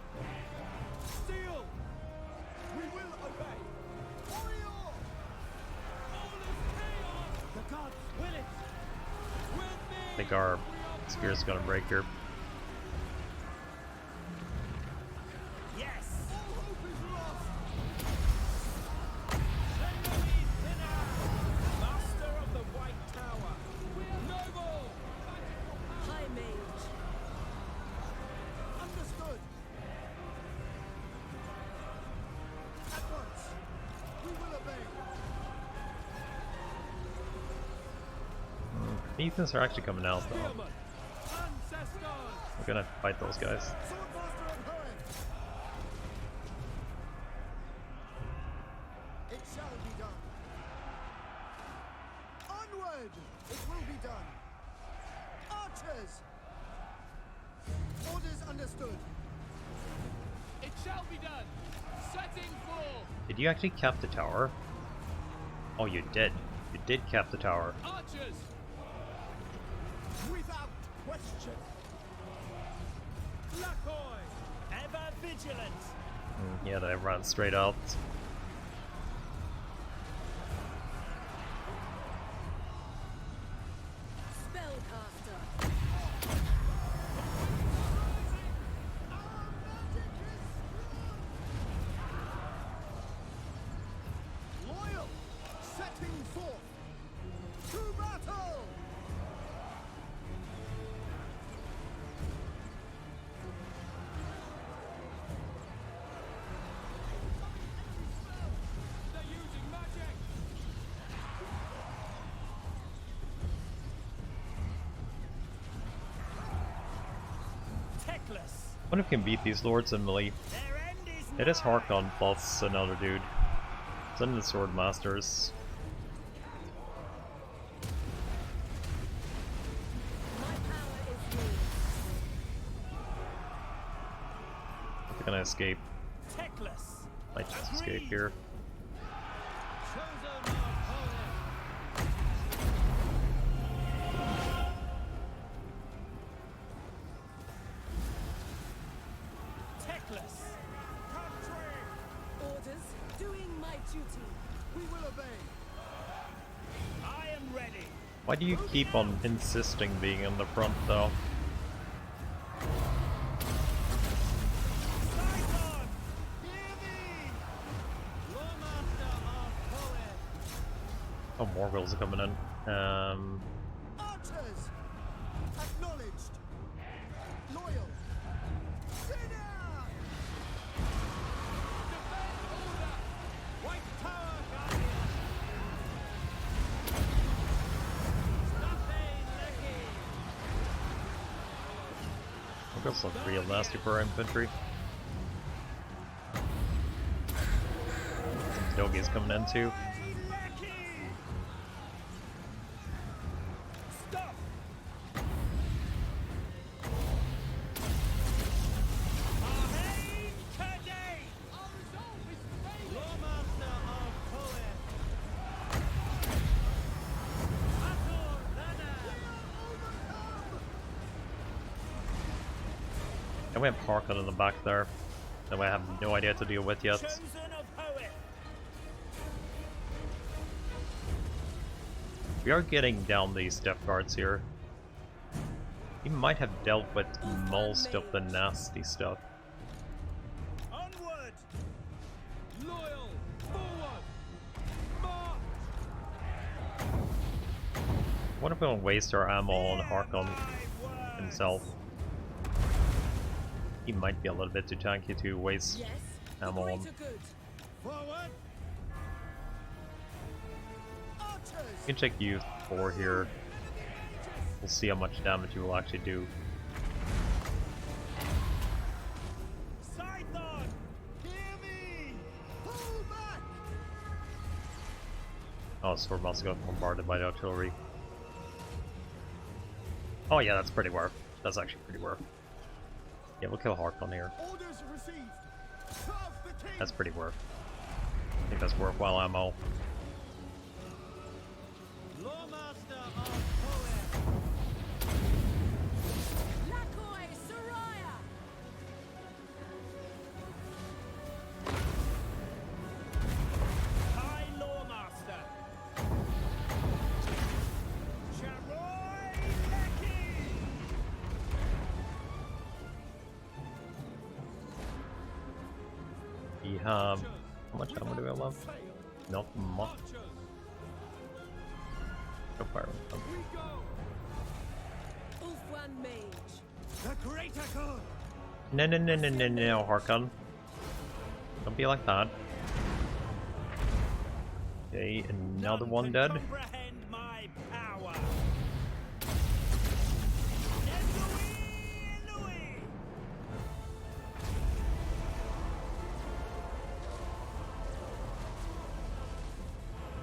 Steel! We will obey! Warrior! All is chaos! The gods will it! With me! I think our spear's gonna break her. Yes! All hope is lost! Master of the White Tower. Noble! High Mage. Understood! At once! We will obey! Prometheans are actually coming out though. Spearman! Ancestors! We're gonna fight those guys. Swordmaster of Hoeth! It shall be done! Understood. It will be done. Archers! Orders understood. It shall be done. Setting for Did you actually cap the tower? Oh, you did. You did cap the tower. archers. Without question. Lacoy, ever vigilant. Yeah, they ran straight out. Spellcaster. Loyal! Setting forth! To battle! They're using magic. Teclis. Wonder if we can beat these lords in melee. Their end is It is nigh. Harkon plus another dude. Send the sword masters. My power is yours. They're gonna escape. Teclis. Might just escape here. Chosen opponent. Teclis. Orders, doing my duty. We will obey. I am ready. Why do you keep on insisting being in the front though? Sidon. Hear me! Lawmaster of Poet. Oh, more wills are coming in. Archers! Acknowledged! Loyal! Dinner! Defend order. White Tower Guardian. Nothing lecky. I'll go look real nasty for our infantry. Some doggies coming in too. Lecky. Stop. Arhain Kadei. Our resolve is failing. Lawmaster of Poet. Ator Lana. And we have Harkon in the back there that we have no idea to deal with yet. Chosen of Poet. We are getting down these depth guards here. He might have dealt with most of the nasty stuff. Onward. Loyal. Forward. March. What if we don't waste our ammo on Harkon My words. himself? He might be a little bit too tanky to waste Yes, the ammo on. greater good. Forward. Archers! You can check youth 4 here. We'll see how much damage you will actually do. Sidon. Hear me! Pull back! Oh, Swordmaster got bombarded by the artillery. Oh yeah, that's pretty worth. That's actually pretty worth. Yeah, we'll kill Harkon here. Orders received! Serve the king! That's pretty worth. I think that's worthwhile ammo. Lawmaster of Poet. Lacoy Soraya. High Lawmaster. Charoy Lecky. We have... How much ammo do we have left? Fail. Not much. Archers. No fire. We go. Ulfwan Mage. The greater good. No, no, no, no, no, no, Harkon. Don't be like that. Okay, another None one can dead. comprehend my power. Louis.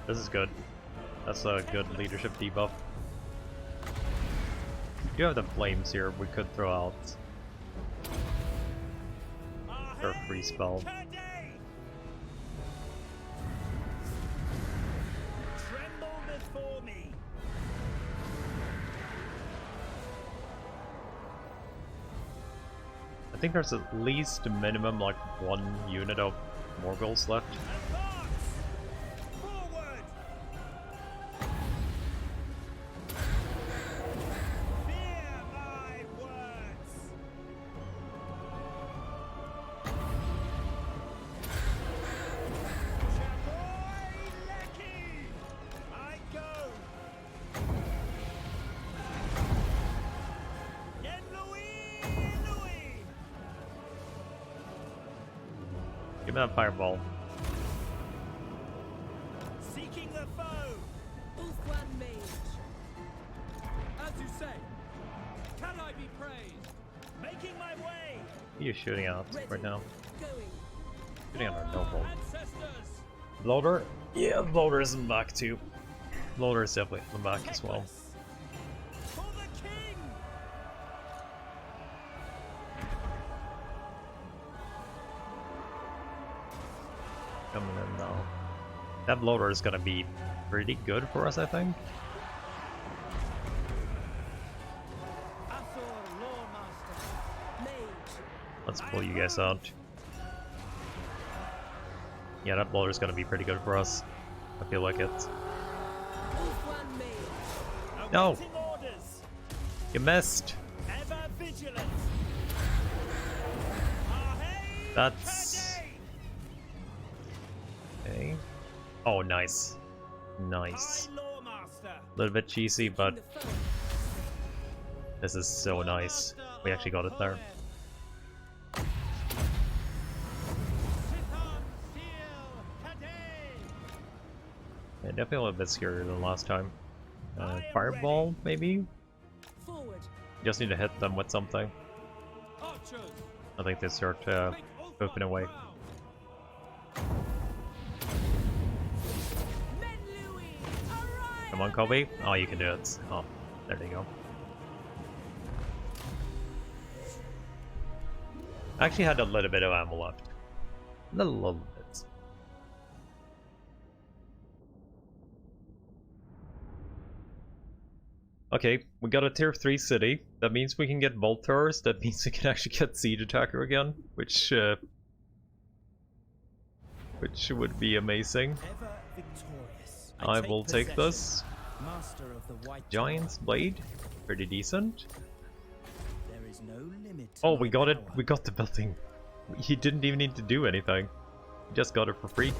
This is good. That's a good leadership debuff. You have the flames here we could throw out. Or free spell. Tremble before me. I think there's at least a minimum like 1 unit of Morgul's left. Advance! Forward! Fear my words! Chamoy Lecky! I go! Yen Louis! Give me that fireball. Seeking the foe! Ulfwan Mage. As you say. Can I be praised? Making my way! Who are you shooting at right now? Going. Shooting at our noble. Ancestors! Bloater? Yeah, Bloater isn't back too. Bloater is definitely back as well. Teclis! For the king! Coming in now. That Bloater is gonna be pretty good for us, I think. Asor Lawmaster. Mage. Let's pull you guys out. Yeah, that Bloater is gonna be pretty good for us. I feel like it. Ulfwan Mage. No! Awaiting orders! You missed! Ever vigilant! Ahey, That's... Cadei! Okay. Oh, nice. Nice. High Lawmaster! A little bit cheesy, but The foe. this is so nice. We actually got it there. Tithon Steel Cadei. Yeah, definitely a little bit scarier than last time. Fireball, maybe? Forward. Just need to hit them with something. Archers. I think they start Make Ulfwan pooping away. proud. Men Louis. Arise. Come on, Kobe. Oh, you can do it. Oh, there you go. I actually had a little bit of ammo left. A little bit. Okay, we got a tier 3 city. That means we can get Voltors. That means we can actually get Siege Attacker again, which would be amazing. Ever victorious. I will take possession. this. Master of the White Giant's Blade, pretty decent. There is no limit. to Oh, my we got it. power. We got the building. He didn't even need to do anything. He just got it for free.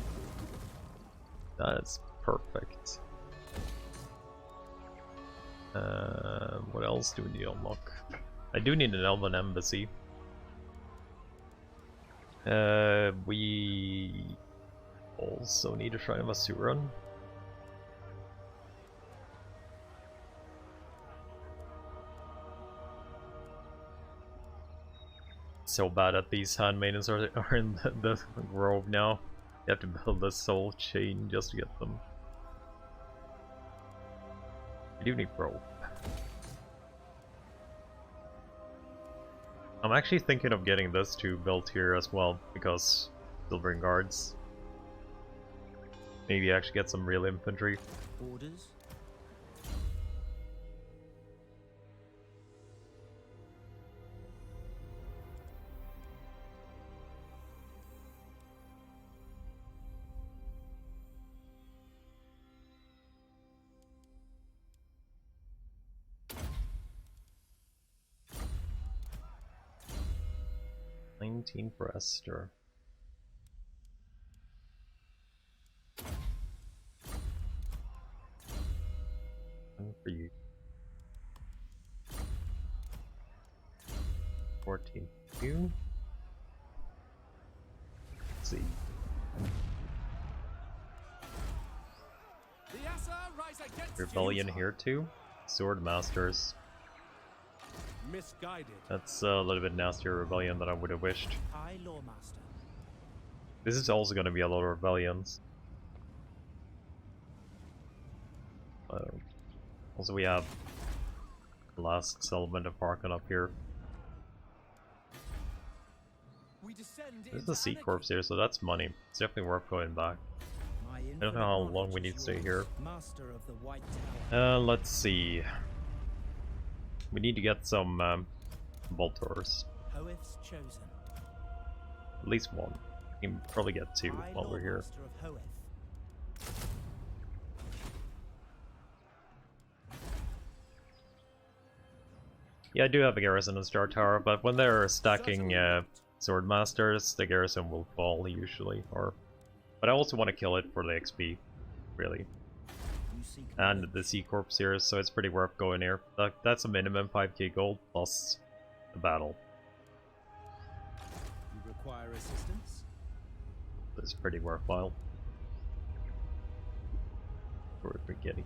That's perfect. What else do we need to unlock? I do need an Elven Embassy. We also need a Shrine of Asuran. So bad at these handmaidens are in the grove now. You have to build a soul chain just to get them. We do need rope. I'm actually thinking of getting this two built here as well, because Silvering Guards. Maybe actually get some real infantry. Orders. For Esther. And for you. 14. You. Let's see. The Asa rise against Rebellion you. here too. Sword Masters. Misguided. That's a little bit nastier rebellion than I would have wished. High Lawmaster. This is also going to be a lot of rebellions. Also, we have the last settlement of Archon up here. We descend There's into a Sea anarchy. Corpse here, so that's money. It's definitely worth going back. My I don't know how infinite long we knowledge need to is stay yours, here. Master of the White Tower. Let's see. We need to get some Voltors. Hoeth's chosen. At least one. We can probably get two I, while we're here. Lordmaster of Hoeth. Yeah, I do have a garrison in Star Tower, but when they're stacking Sword Masters, the garrison will fall usually. But I also want to kill it for the XP, really. You seek And knowledge. the Sea Corpse here, so it's pretty worth going here. That's a minimum 5k gold plus the battle. You require assistance? It's pretty worthwhile. Worth getting.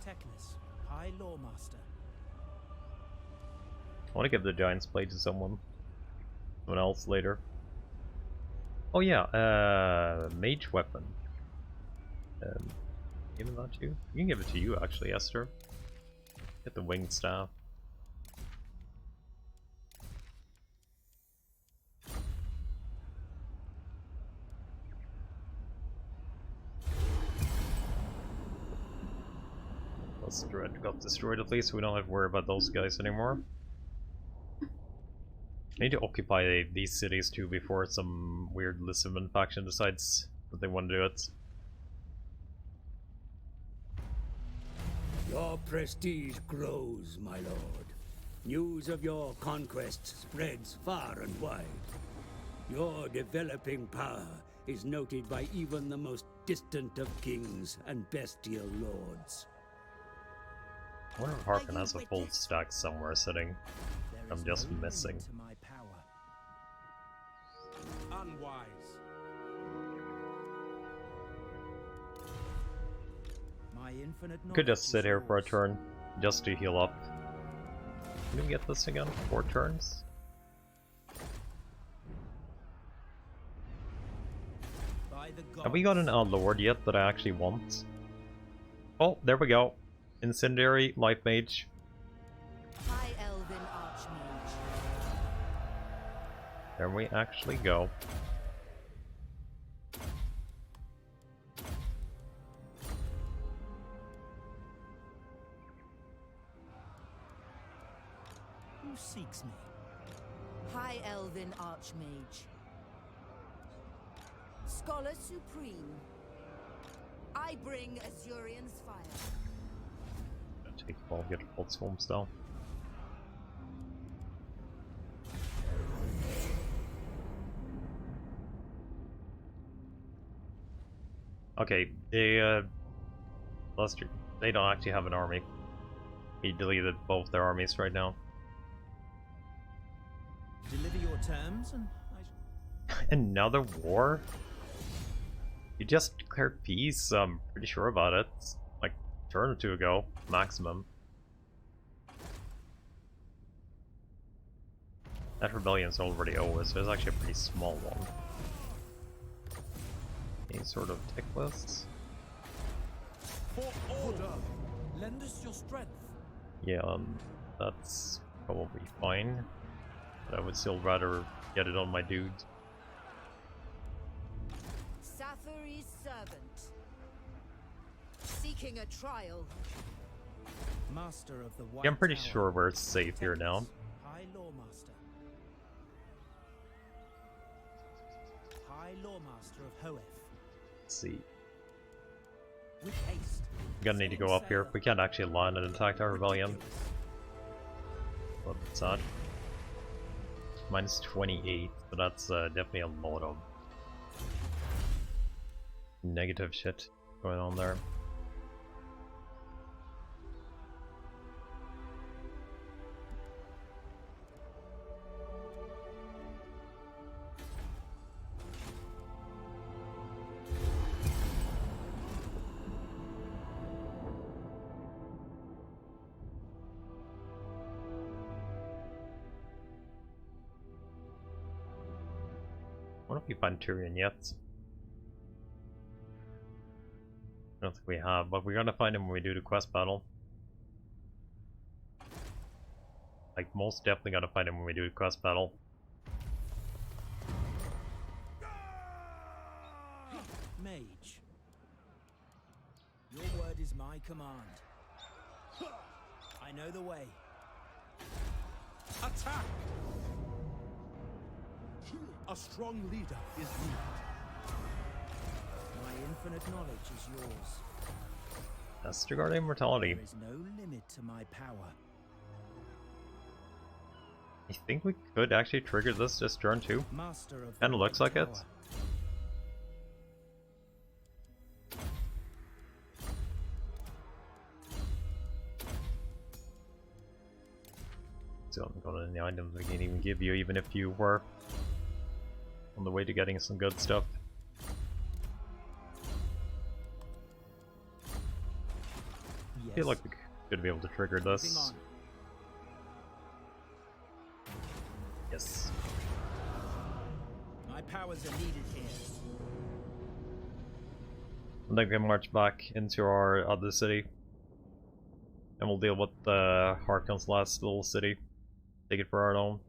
Teclis, High Lawmaster. I want to give the Giant's Blade to someone else later. Oh yeah, Mage Weapon. Give it that to you? You can give it to you actually, Esther. Get the Winged Staff. Dread got destroyed at least, so we don't have to worry about those guys anymore. I need to occupy these cities too before some weird Lissaman faction decides that they want to do it. Your prestige grows, my lord. News of your conquests spreads far and wide. Your developing power is noted by even the most distant of kings and bestial lords. I wonder if Harkin has a full stack somewhere sitting. There I'm is just no missing. limit to my power. Unwise. My infinite Could knowledge just sit is here for a yours. turn, just to heal up. Can we get this again? 4 turns? By the Have we got an gods. Lord yet that I actually want? Oh, there we go. Incendiary, Life Mage. High Elven Archmage. There we actually go. Who seeks me? High Elven Archmage. Scholar Supreme. I bring Azurian's fire. Take the ball, get a full storm style. Okay, Lustria, they don't actually have an army. He deleted both their armies right now. Deliver your terms and Another war? You just declared peace, I'm pretty sure about it. Like, a turn or two ago, maximum. That rebellion's already over, so it's actually a pretty small one. Any sort of Teclis? For order. Lend us your strength. Yeah, that's probably fine. But I would still rather get it on my dude. Sathari's servant. Seeking a trial. Master of the White Yeah, I'm pretty Tower. sure we're safe here now. High Lawmaster. High Lawmaster of Hoeth. Let's see. With haste. We're gonna need to go up here. We can't actually land and attack our rebellion. But it's not. Minus 28, so that's definitely a lot of negative shit going on there. wonder if we find Tyrion yet. I don't think we have, but we're gonna find him when we do the quest battle. Like, most definitely gonna find him when we do the quest battle. Mage, your word is my command. I know the way. Attack! A strong leader is needed. My infinite knowledge is yours. That's regarding immortality. There is no limit to my power. I think we could actually trigger this turn too. Master of Kinda looks like it. tower. So I'm going to the items we can't even give you, even if you were on the way to getting some good stuff. I feel like we could be able to trigger Moving this. on. Yes. My powers are needed here. And then we can march back into our other city. And we'll deal with the Harkon's last little city. Take it for our own.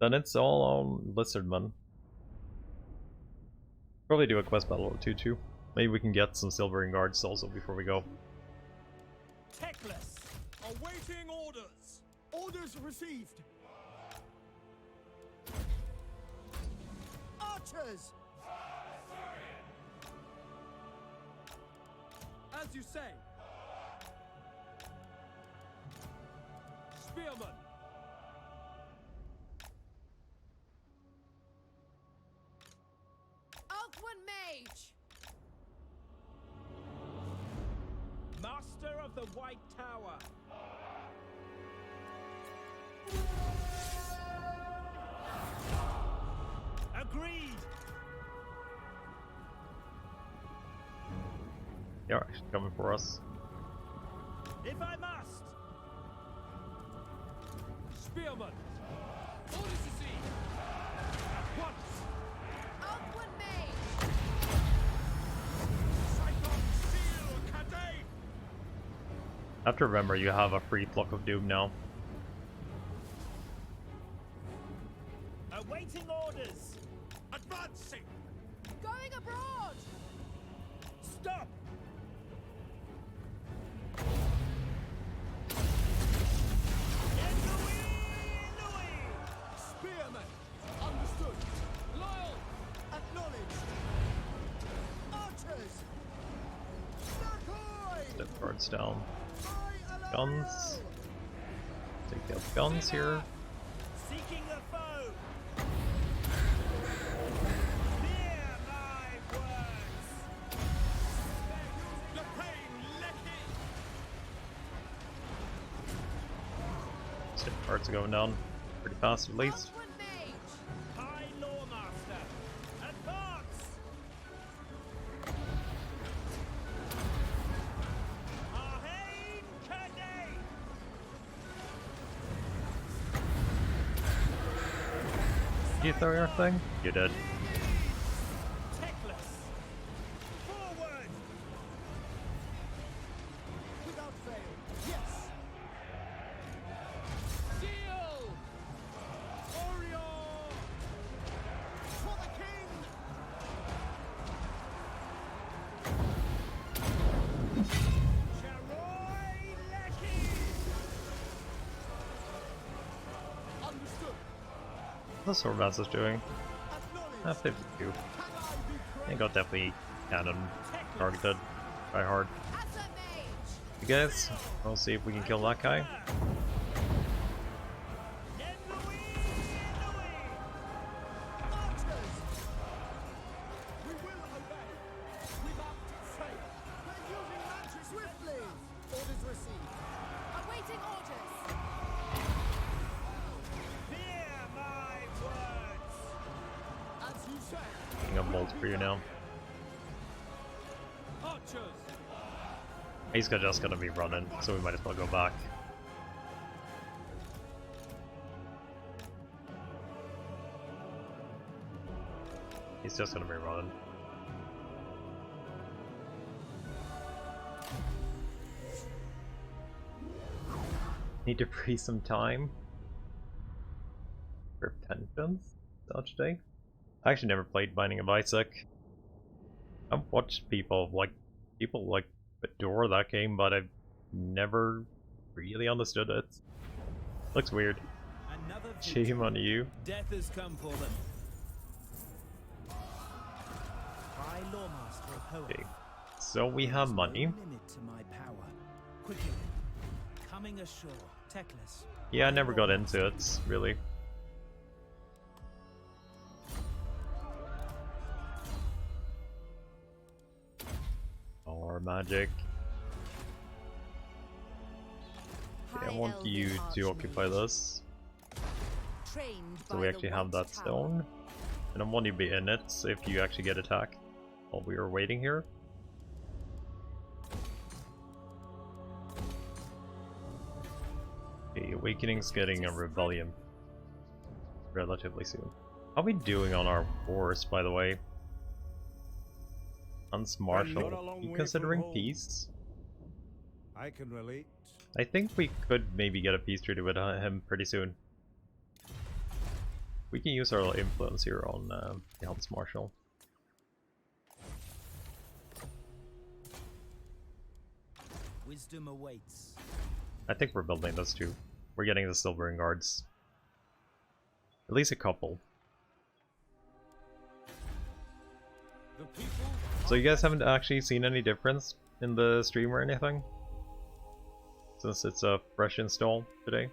Then it's all on Lizardman. Probably do a quest battle or two too. Maybe we can get some Silvering Guards also before we go. Teclis! Awaiting orders. Orders received. Archers! As you say. Spearman. Althwin Mage! Master of the White Tower! Agreed! They are actually coming for us. If I must! Spearman. Orders received. At once. Althwin Mage! Cyclone Seal Cadane. Have to remember you have a free Flock of Doom now. Awaiting orders! Advancing. Going abroad! Stop! Spearman. Understood. Loyal. Acknowledged. Archers! Step guards down. By Guns. Take out guns here. Seeking the foe! Fear my words! the pain Lecky. Step guards are going down pretty fast at least. Althwin Mage! High Lawmaster! Advance! Arhain Cadane! You throw your thing? You did. Teclis! Forward! Without fail. Yes. Seal. Orion. For the king. Charoy Lecky! Understood. What's the Sword Master's doing? Acknowledged. 52. Can I be I think I'll definitely cannon targeted. Try hard. As a mage! You guys, we'll see if we can kill that guy. Archers! We will obey. Without fail. We're using magic swiftly! Orders received. Awaiting orders! Fear my words! As you say. Picking up bolts for you now. Archers. He's just gonna be running, so we might as well go back. He's just gonna be running. Need to free some time. Repentance? Today? I actually never played Binding of Isaac. I've watched people adore that game, but I've never really understood it. Looks weird. Another Shame on you. Death has come for them. High Lawmaster of Hoenn. Okay. So we have money. No limit to my power. Quickly, coming ashore, Teclis. Yeah, I never got into it, really. Or magic. Okay, I want you to occupy this. So we actually have that stone. And I want you to be in it if you actually get attacked while we are waiting here. Okay, Awakening's getting a rebellion relatively soon. How are we doing on our wars, by the way? Hans Marshall, you considering peace? I can relate. I think we could maybe get a peace treaty with him pretty soon. We can use our influence here on Hans Marshall. Wisdom awaits. I think we're building those two. We're getting the Silvering Guards. At least a couple. The people. So you guys haven't actually seen any difference in the stream or anything? Since it's a fresh install today?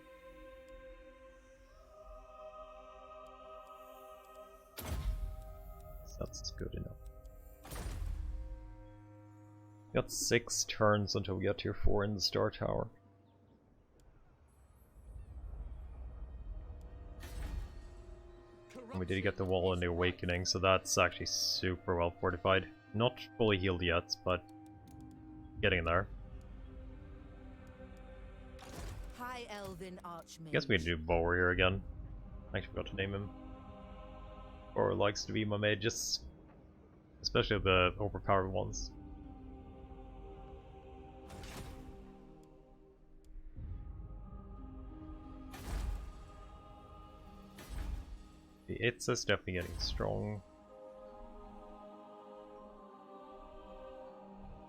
That's good enough. Got 6 turns until we get tier 4 in the Star Tower. And we did get the wall in the Awakening, so that's actually super well fortified. Not fully healed yet, but getting there. High Elven Archmage. I guess we can do Bower here again. I actually forgot to name him. Bower likes to be my mages, especially the overpowered ones. The Itza's definitely getting strong.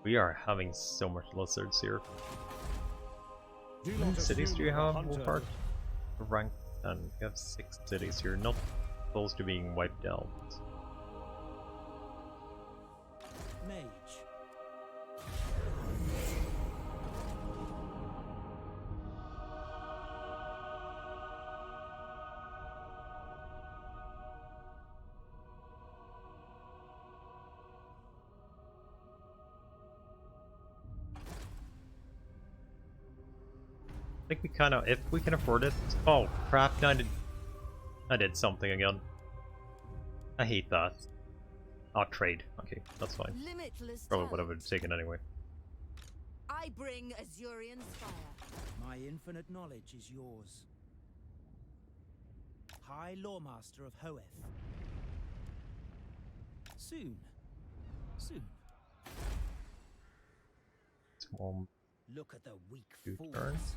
We are having so much lizards here. How many cities do you have, Wolfheart? Rank 10. You have 6 cities here, not close to being wiped out. Mage. I think we kind of, if we can afford it. Oh crap! I did something again. I hate that. I'll trade. Okay, that's fine. Limitless Probably would have talent. taken anyway. I bring Azurian's fire. My infinite knowledge is yours. High Lawmaster of Hoeth. Soon. Soon. Swarm. Look at the weak 2 fools. turns.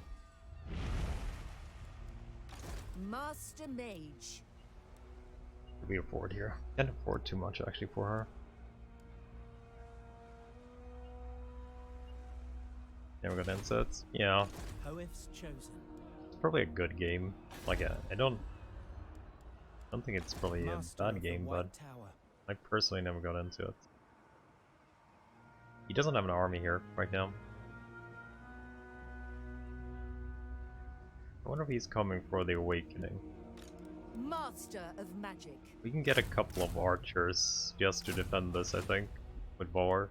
Master Mage. What do we afford here? Can't afford too much actually for her. Never got insets. Yeah, Hoeth's chosen. it's probably a good game. Like I don't think it's probably a Master bad of the game, White but Tower. I personally never got into it. He doesn't have an army here right now. I wonder if he's coming for the Awakening. Master of Magic. We can get a couple of archers just to defend this, I think, with Boar.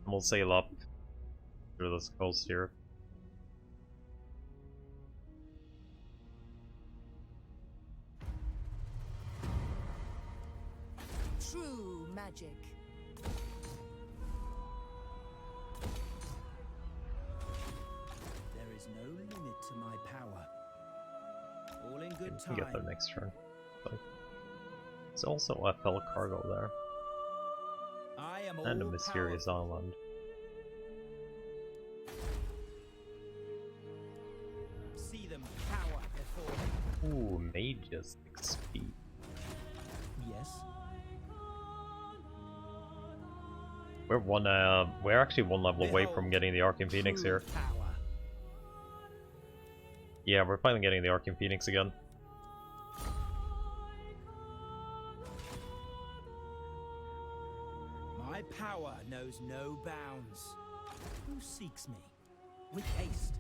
And we'll sail up through this coast here. True magic. We get there next turn. But there's also a fell cargo there. I am And a all mysterious powerful. island. See them cower before me. Ooh, mages XP. Yes. We're actually one level away from Behold, getting the Arcane Phoenix true here. Power. Yeah, we're finally getting the Arcane Phoenix again. My power knows no bounds. Who seeks me? With haste.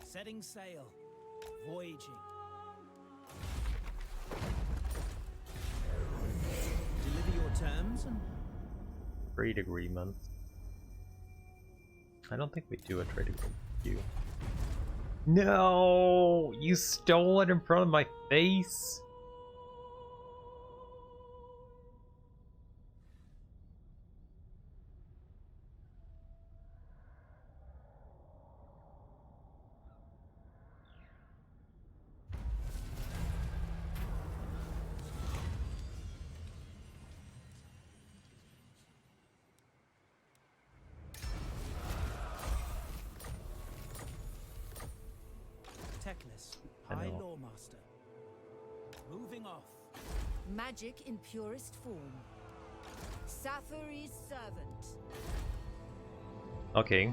Setting sail. Voyaging. Deliver your terms and Trade agreement. I don't think we do a trade agreement with you. No! You stole it in front of my face? Teclis, I High know. Lawmaster. Moving off. Magic in purest form. Sathari's servant. Okay.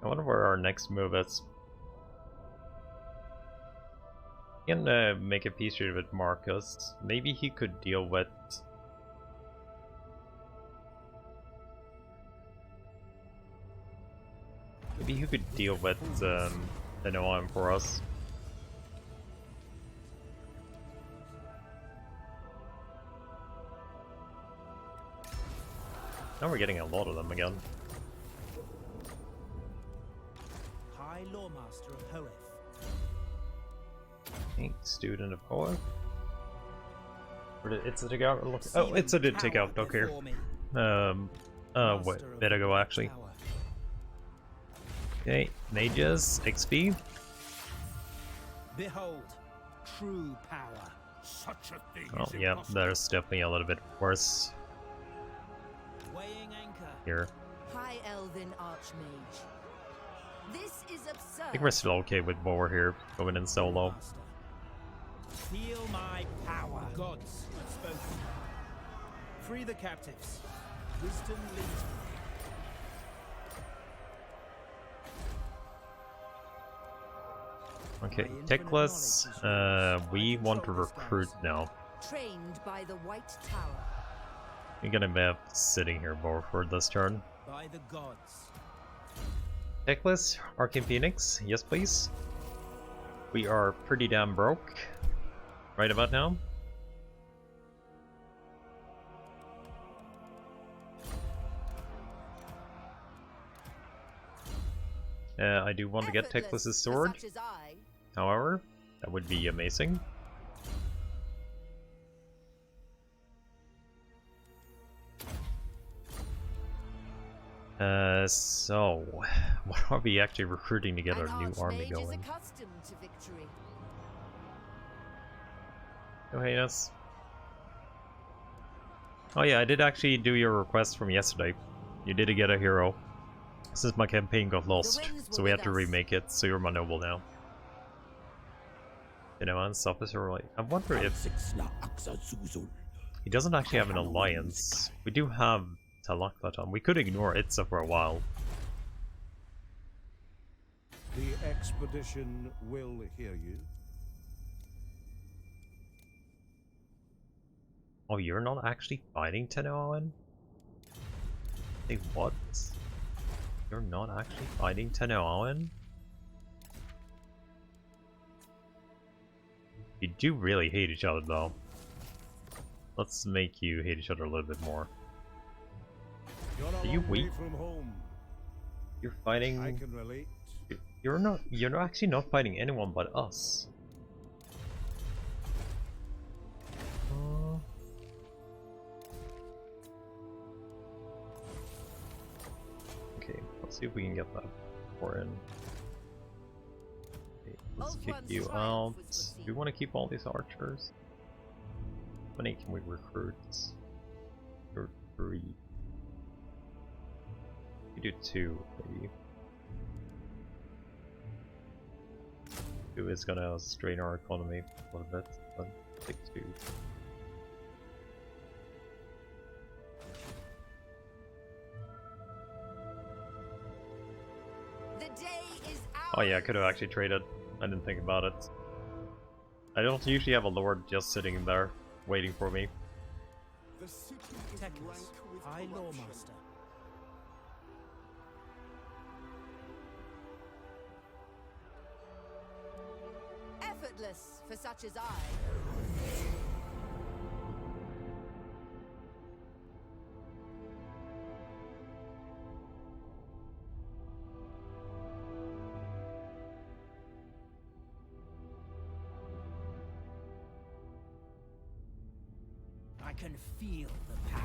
I wonder where our next move is. We can make a peace treaty with Marcus. Maybe he could deal with... Maybe he could deal with the Noam for us. Now we're getting a lot of them again. High Lawmaster of Hoeth. Okay, student of Hoeth. It's a take out. Oh, it's a did take out. Okay. Wait, better go actually. Okay, mages XP. Behold, true power. Such a thing Oh is yeah, impossible. there's definitely a little bit worse Weighing anchor. here. High Elven Archmage. This is absurd. I think we're still okay with Boar here, going in solo. Master. Feel my power. Gods have spoken. Free the captives. Wisdom leads me. Okay, My infinite Teclis, knowledge is we yours. I want to control this recruit garrison. now. Trained by the White Tower. You're gonna be sitting here, Boar, for this turn. By the gods. Teclis, Arcane Phoenix, yes please. We are pretty damn broke right about now. I do want to get Effortless Teclis' for sword, such as I. however, that would be amazing. So, what are we actually recruiting to get An our new army Archmage is going? accustomed to victory. Oh, hey, yes. Oh yeah, I did actually do your request from yesterday. You did get a hero. Since my campaign got lost, winds so were we with had to us. remake it, so you're my noble now. You know, and stuff is right. I wonder if he doesn't actually have an alliance. We do have Talakbaton. We could ignore Itza for a while. The expedition will hear you. Oh, you're not actually fighting Tenoan? Say what? You're not actually fighting Tenoan? You do really hate each other though. Let's make you hate each other a little bit more. You're a Are you long way weak? from home. You're I fighting... can relate. You're actually not fighting anyone but us. Okay, let's see if we can get that war in. Okay, let's kick you out. Do we want to keep all these archers? How many can we recruit? Or 3. We do 2, maybe. 2 is gonna strain our economy a little bit, but take 2. The day is Oh yeah, I could have actually traded. I didn't think about it. I don't usually have a lord just sitting there, waiting for me. The city is Teclis, rank with High corruption. Lawmaster. effortless for such as I. I can feel the power.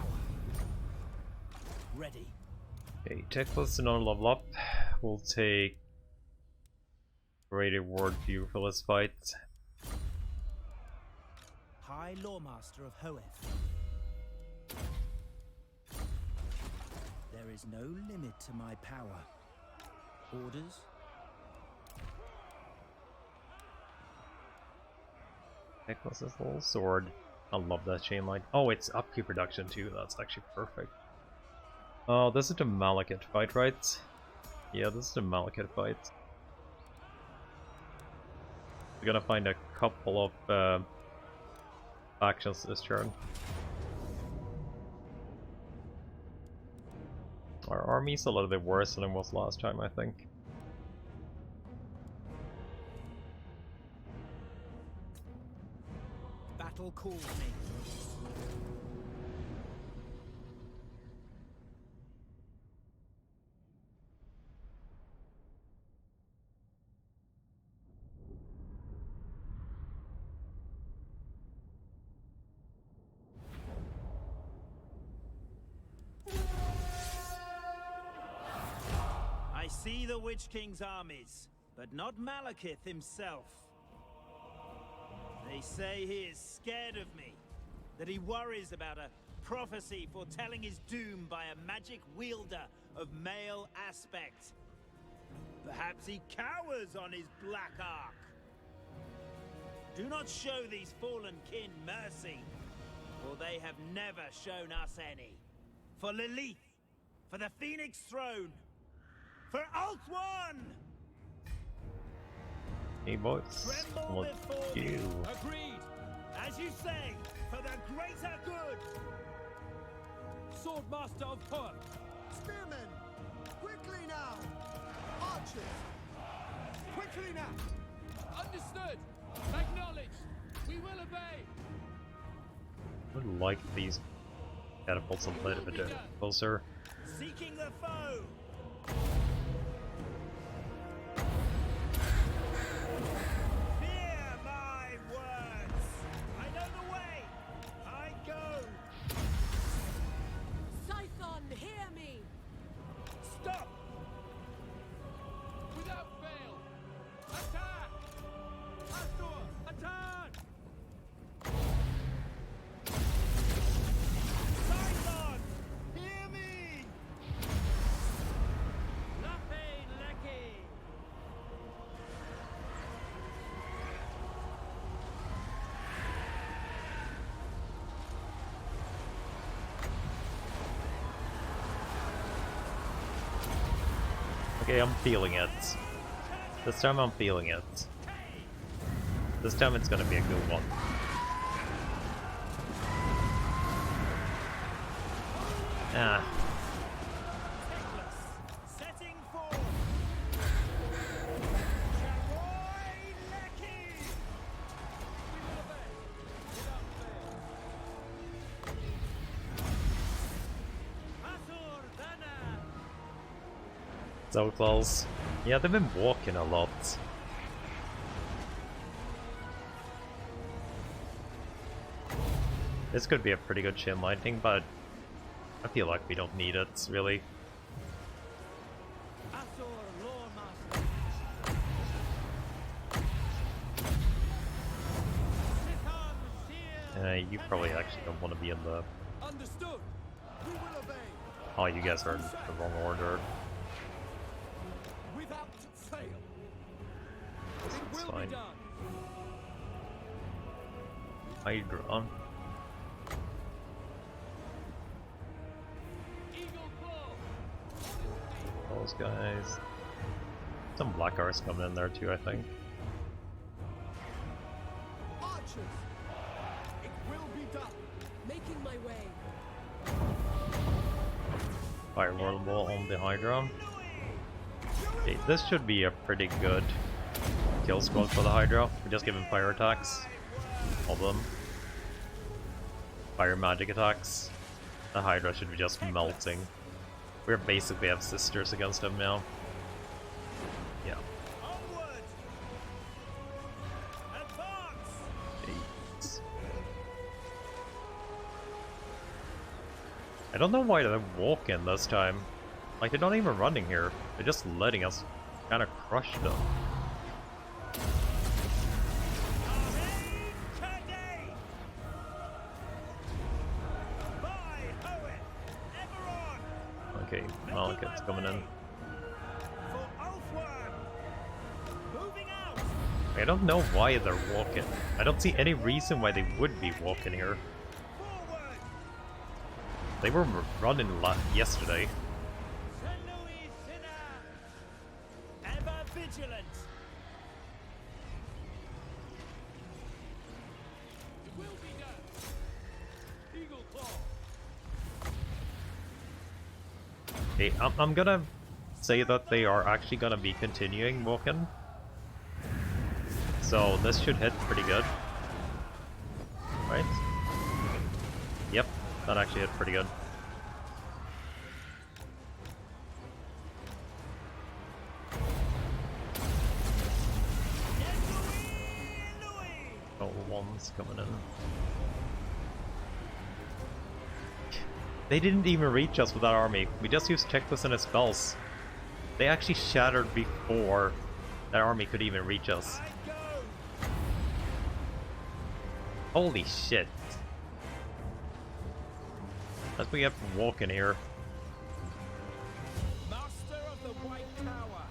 Ready. Okay, Teclis another level up. We'll take Greater Ward View for this fight. High Lawmaster of Hoeth. There is no limit to my power. Orders? Teclis' little sword. I love that chain line. Oh, it's upkeep reduction too. That's actually perfect. Oh, this is the Malekith fight, right? Yeah, this is the Malekith fight. We're gonna find a couple of factions this turn. Our army's a little bit worse than it was last time, I think. Battle calls me. I see the Witch King's armies, but not Malekith himself. They say he is scared of me, that he worries about a prophecy foretelling his doom by a magic wielder of male aspect. Perhaps he cowers on his black ark. Do not show these fallen kin mercy, for they have never shown us any. For Lilith, for the Phoenix Throne, for Alt-One! Hey boys, Tremble look before at you. Agreed. As you say, for the greater good. Swordmaster of Hoeth. Spearmen! Quickly now! Archers! Quickly now! Understood. Acknowledged. We will obey. I would like these catapults a little bit closer. Seeking the foe. Fear my words. I know the way. I go. Scython, hear me! Stop. Without fail. Attack! Astor, attack! Scython, hear me. Lapine Lecky! Okay, I'm feeling it. This time I'm feeling it. This time it's gonna be a good one. Ah, Teclis, setting forth. Charoy Lecky. Asur Dana! so close. Yeah, they've been walking a lot. This could be a pretty good chain lightning, but I feel like we don't need it, really. You probably actually don't want to be in the... Understood. We will obey. Oh, you guys are in the wrong order. Without fail. This It is will fine. be done. Hydra. Eagle claw. Those guys. Some black arts coming in there too, I think. Archers. It will be done. Making my way. Fire whirlpool on the Hydra. Okay, this should be a pretty good kill squad for the Hydra. We just give him fire attacks. All of them. Fire magic attacks. The Hydra should be just melting. We're basically have sisters against him now. Yeah. Onward! Advance! Jeez. I don't know why they're walking this time. Like, they're not even running here. They're just letting us kind of crush them. Okay, Malekith's coming in. I don't know why they're walking. I don't see any reason why they would be walking here. They were running yesterday. Ever vigilant. It will be done. Eagle claw. Okay, I'm gonna say that they are actually gonna be continuing walking. So this should hit pretty good. Right? Yep, that actually hit pretty good. Oh, one's coming in. They didn't even reach us with that army. We just used Teclis and his spells. They actually shattered before that army could even reach us. Holy shit. That's what we have to walk in here. Master of the White Tower.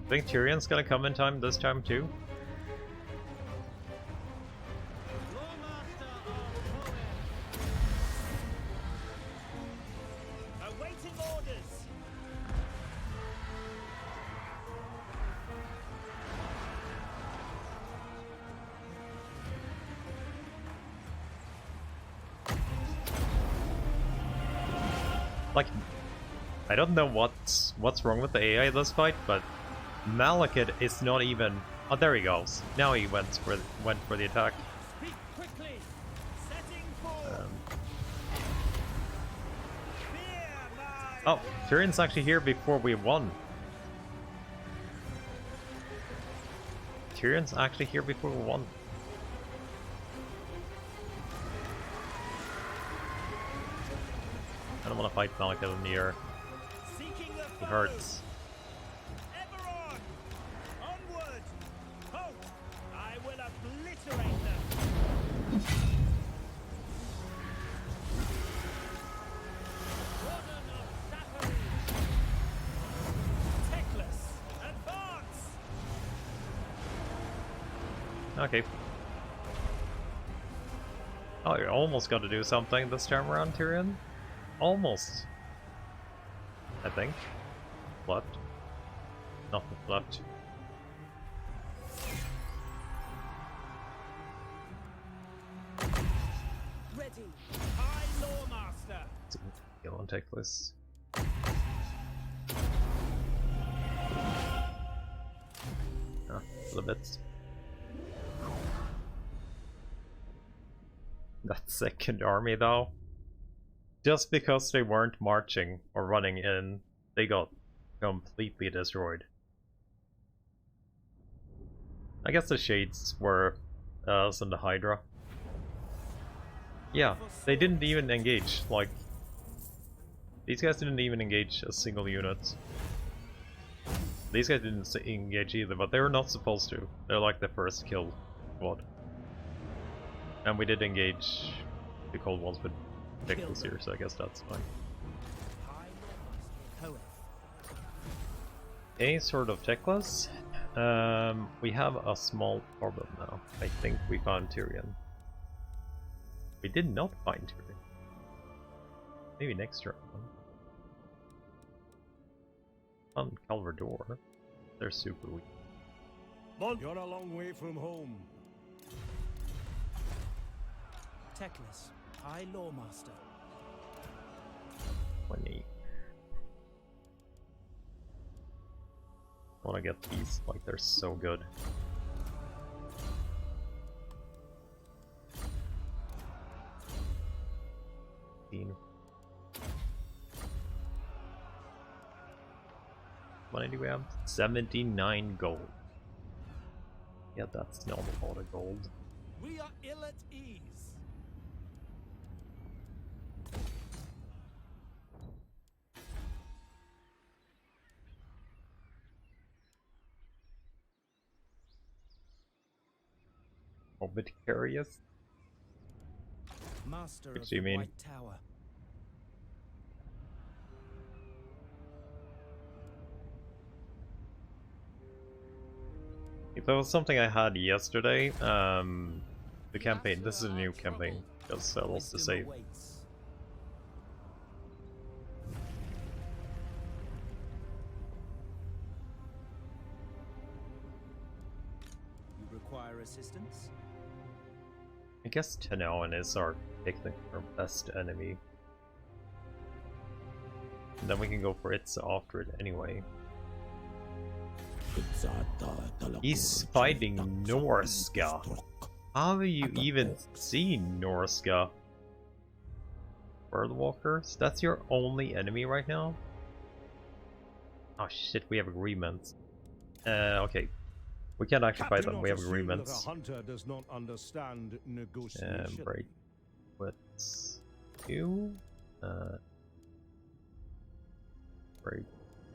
I think Tyrion's gonna come in time this time too. Lawmaster of Moab. Awaiting orders. Like, I don't know what's wrong with the AI this fight, but Malekith is not even... Oh, there he goes. Now he went for the attack. Speak quickly. Setting forward. Fear my Oh, Tyrion's actually here before we won. Tyrion's actually here before we won. I don't want to fight Malekith in the air. seeking the He foe. hurts. Ever on. Onward. Halt. I will obliterate them. Warden of Sapphire. Teclis. Advance. Okay. Oh, you almost got to do something this time around, Tyrion. Almost. I think. Left. Nothing left. Ready. High Lawmaster. Kill and take this. Ah, a little bit. That second army though. Just because they weren't marching or running in, they got completely destroyed. I guess the Shades were us and the Hydra. Yeah, they didn't even engage, like... These guys didn't even engage a single unit. These guys didn't engage either, but they were not supposed to. They're like the first kill squad. And we did engage the cold ones with Teclis here, so I guess that's fine. A sort of Teclis. We have a small problem now. I think we found Tyrion. We did not find Tyrion. Maybe next turn. On Calvador. They're super weak. You're a long way from home. Teclis, High Lawmaster. 20. I wanna get these, like they're so good. What money do we have? 79 gold. Yeah, that's not a lot of gold. We are ill at ease. Obitcarius? Master What of do you the mean? White Tower. If that was something I had yesterday, the campaign, this is a new campaign, because I lost the save. You require assistance? I guess Tanawan is our technically our best enemy. And then we can go for Itza after it anyway. He's fighting Norska. How have you even seen Norska? Birdwalkers? That's your only enemy right now? Oh shit, we have agreements. Okay. We can't actually fight them, we have agreements. A hunter does not understand negotiation. Break with you. Break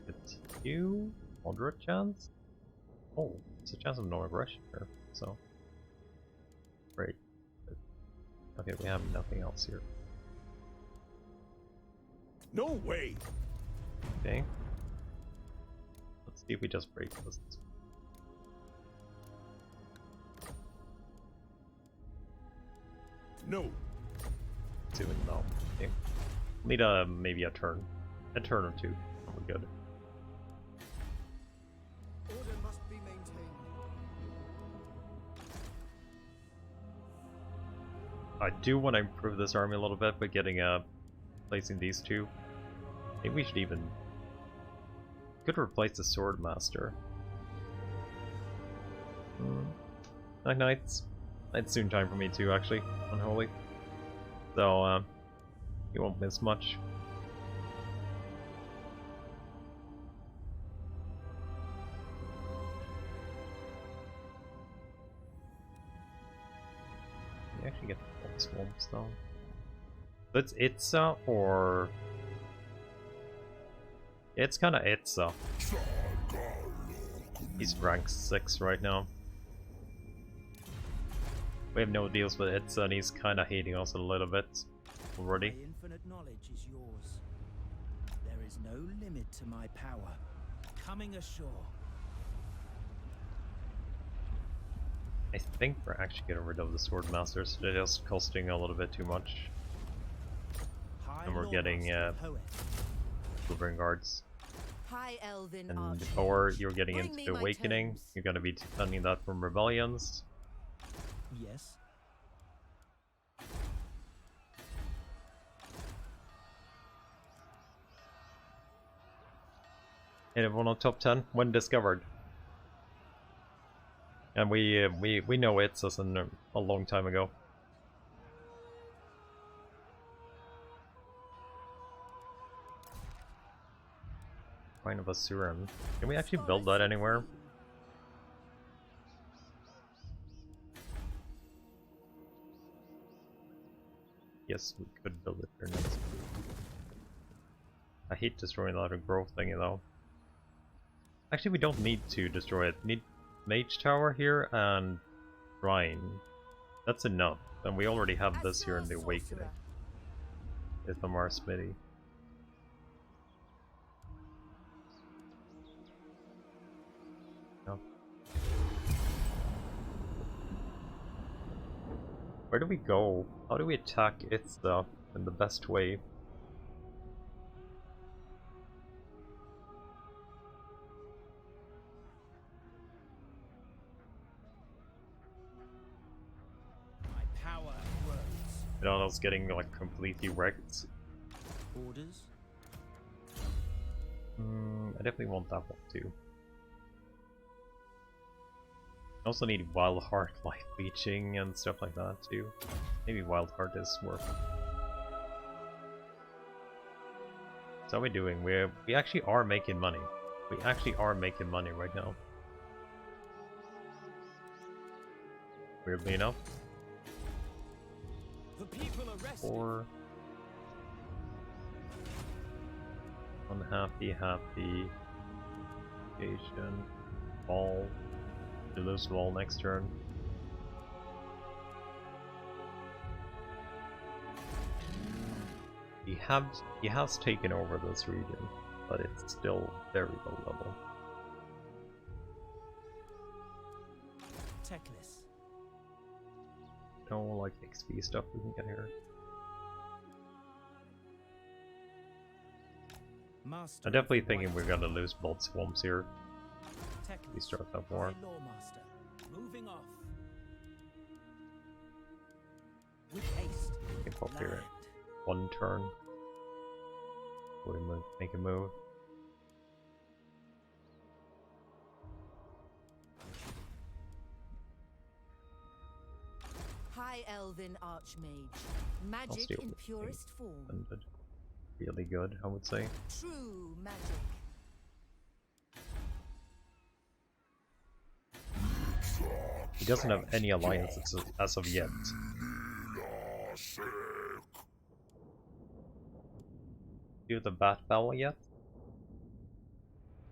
with you. Moderate chance? Oh, it's a chance of no aggression here, so. Great. Okay, we have nothing else here. No way! Okay. Let's see if we just break this. No. Doing no. Okay. Need maybe a turn or two, and we're good. Order must be maintained. I do want to improve this army a little bit by getting placing these two. Maybe we should even could replace the sword master. Night Knights. It's soon time for me too, actually. Unholy. So you won't miss much. You actually get the swamps though. But it's Itza or it's kind of Itza. He's rank 6 right now. We have no deals with Itza and he's kind of hating us a little bit already. My infinite knowledge is yours. There is no limit to my power. Coming ashore. I think we're actually getting rid of the sword masters. They're just costing a little bit too much. And we're getting Quivering Guards. High Elven And Archer. before you're getting Bring into me the my Awakening, tomes. you're gonna be defending that from rebellions. Yes. Hit everyone on top 10 when discovered. And we know it's us in a long time ago. Point of Asuran. Can we actually build that anywhere? Yes, we could build it here next. I hate destroying that growth thingy though. Actually, we don't need to destroy it. We need Mage Tower here and Shrine. That's enough. And we already have this here in the Awakening. It's the Mars Smithy. No. Where do we go? How do we attack its stuff in the best way? My power grows. Without us getting like completely wrecked. Orders? I definitely want that one too. I also need Wild Heart life leeching and stuff like that too. Maybe Wild Heart is worth it. So how are we doing? We actually are making money. We actually are making money right now. Weirdly enough. The people are resting. Or unhappy, happy, Asian, ball. You lose ball next turn. He has taken over this region, but it's still very low level. Teclis. No like XP stuff we can get here. Master I'm definitely thinking we're gonna lose both swamps here. Teclis. We start that war. Lawmaster. Moving off. With haste. We can pop here. Land. One turn. Would make a move. High Elven Archmage. Magic steal in this thing. purest form. And really good, I would say. True magic. He doesn't have any alliances as of yet. Do the bat battle yet?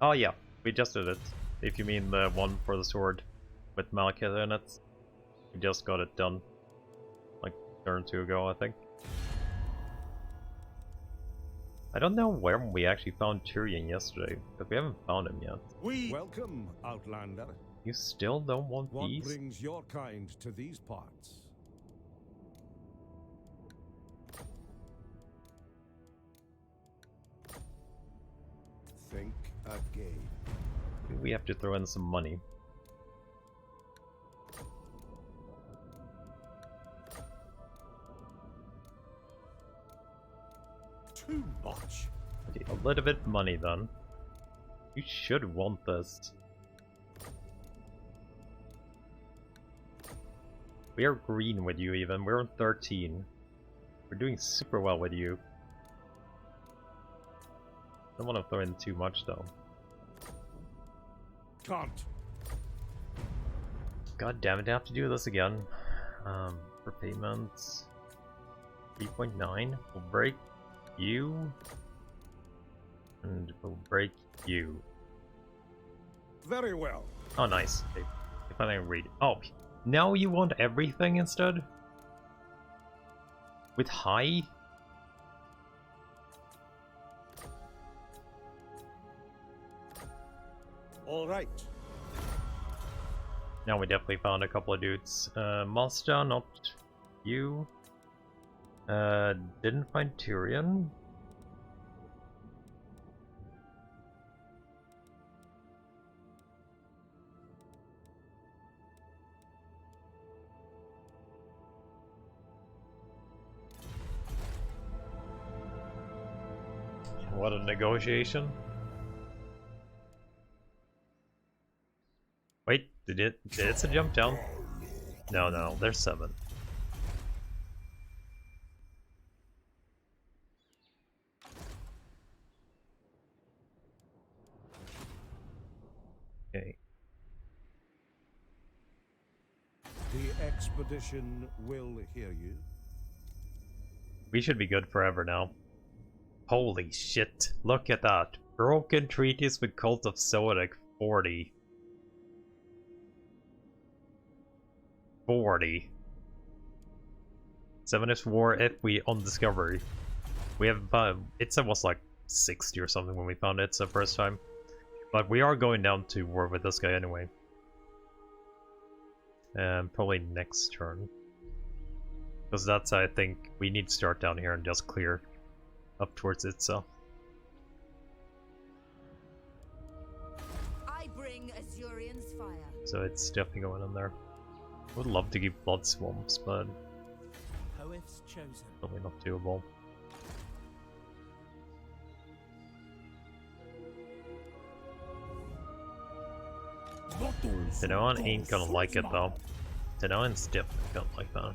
Oh yeah, we just did it. If you mean the one for the sword with Malekith in it. We just got it done. Like turn 2 ago, I think. I don't know where we actually found Tyrion yesterday, but we haven't found him yet. Welcome, Outlander. You still don't want What peace? brings your kind to these parts? Think again. We have to throw in some money. Too much. Okay, a little bit of money then. You should want this. We are green with you even, we're on 13. We're doing super well with you. Don't want to throw in too much though. Can't. God damn it, I have to do this again. For payments... 3.9 will break you. And will break you. Very well. Oh nice. Okay. If I can read it. Oh, now you want everything instead? With high? All right. Now we definitely found a couple of dudes. Mazda, not you. Didn't find Tyrion. What a negotiation. Wait, did it jump down? No, there's 7. The expedition will hear you. We should be good forever now. Holy shit, look at that. Broken treaties with Cult of Zodiac 40. 40. 7th war if we on discovery. We have it was like 60 or something when we found it the first time. But we are going down to war with this guy anyway. Probably next turn. Because that's, I think, we need to start down here and just clear up towards it, so. I bring Azurian's fire. So it's definitely going in there. I would love to keep blood swamps, but Poets chosen. probably not doable. Tanoan ain't gonna like it though. Tanoan's definitely gonna like that.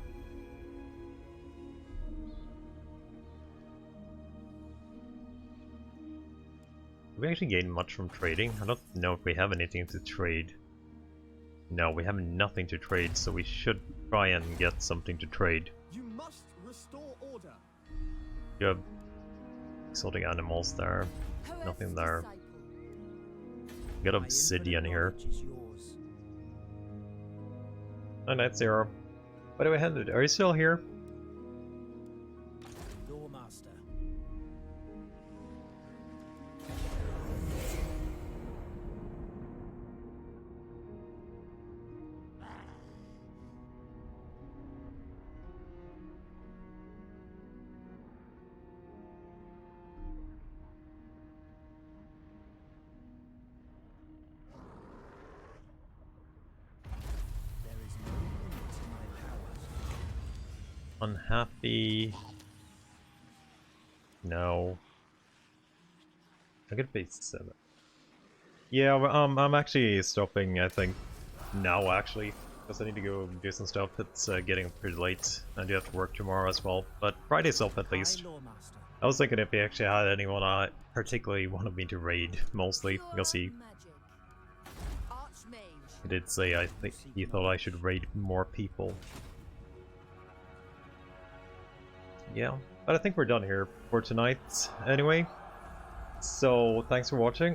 Do we actually gain much from trading? I don't know if we have anything to trade. No, we have nothing to trade, so we should try and get something to trade. You must restore order. You have exotic animals there. Nothing there. We got obsidian here. Oh, Night Zero. By the way, Hendred, are you still here? Your master. There is no limit to my powers. Unhappy. No. I could be 7. Yeah, well, I'm actually stopping, I think, now actually. Because I need to go do some stuff. It's getting pretty late. I do have to work tomorrow as well. But Friday's off at least. I was thinking if he actually had anyone I particularly wanted me to raid, mostly. You'll see. He did say I think he thought I should raid more people. Yeah, but I think we're done here for tonight anyway. So, thanks for watching.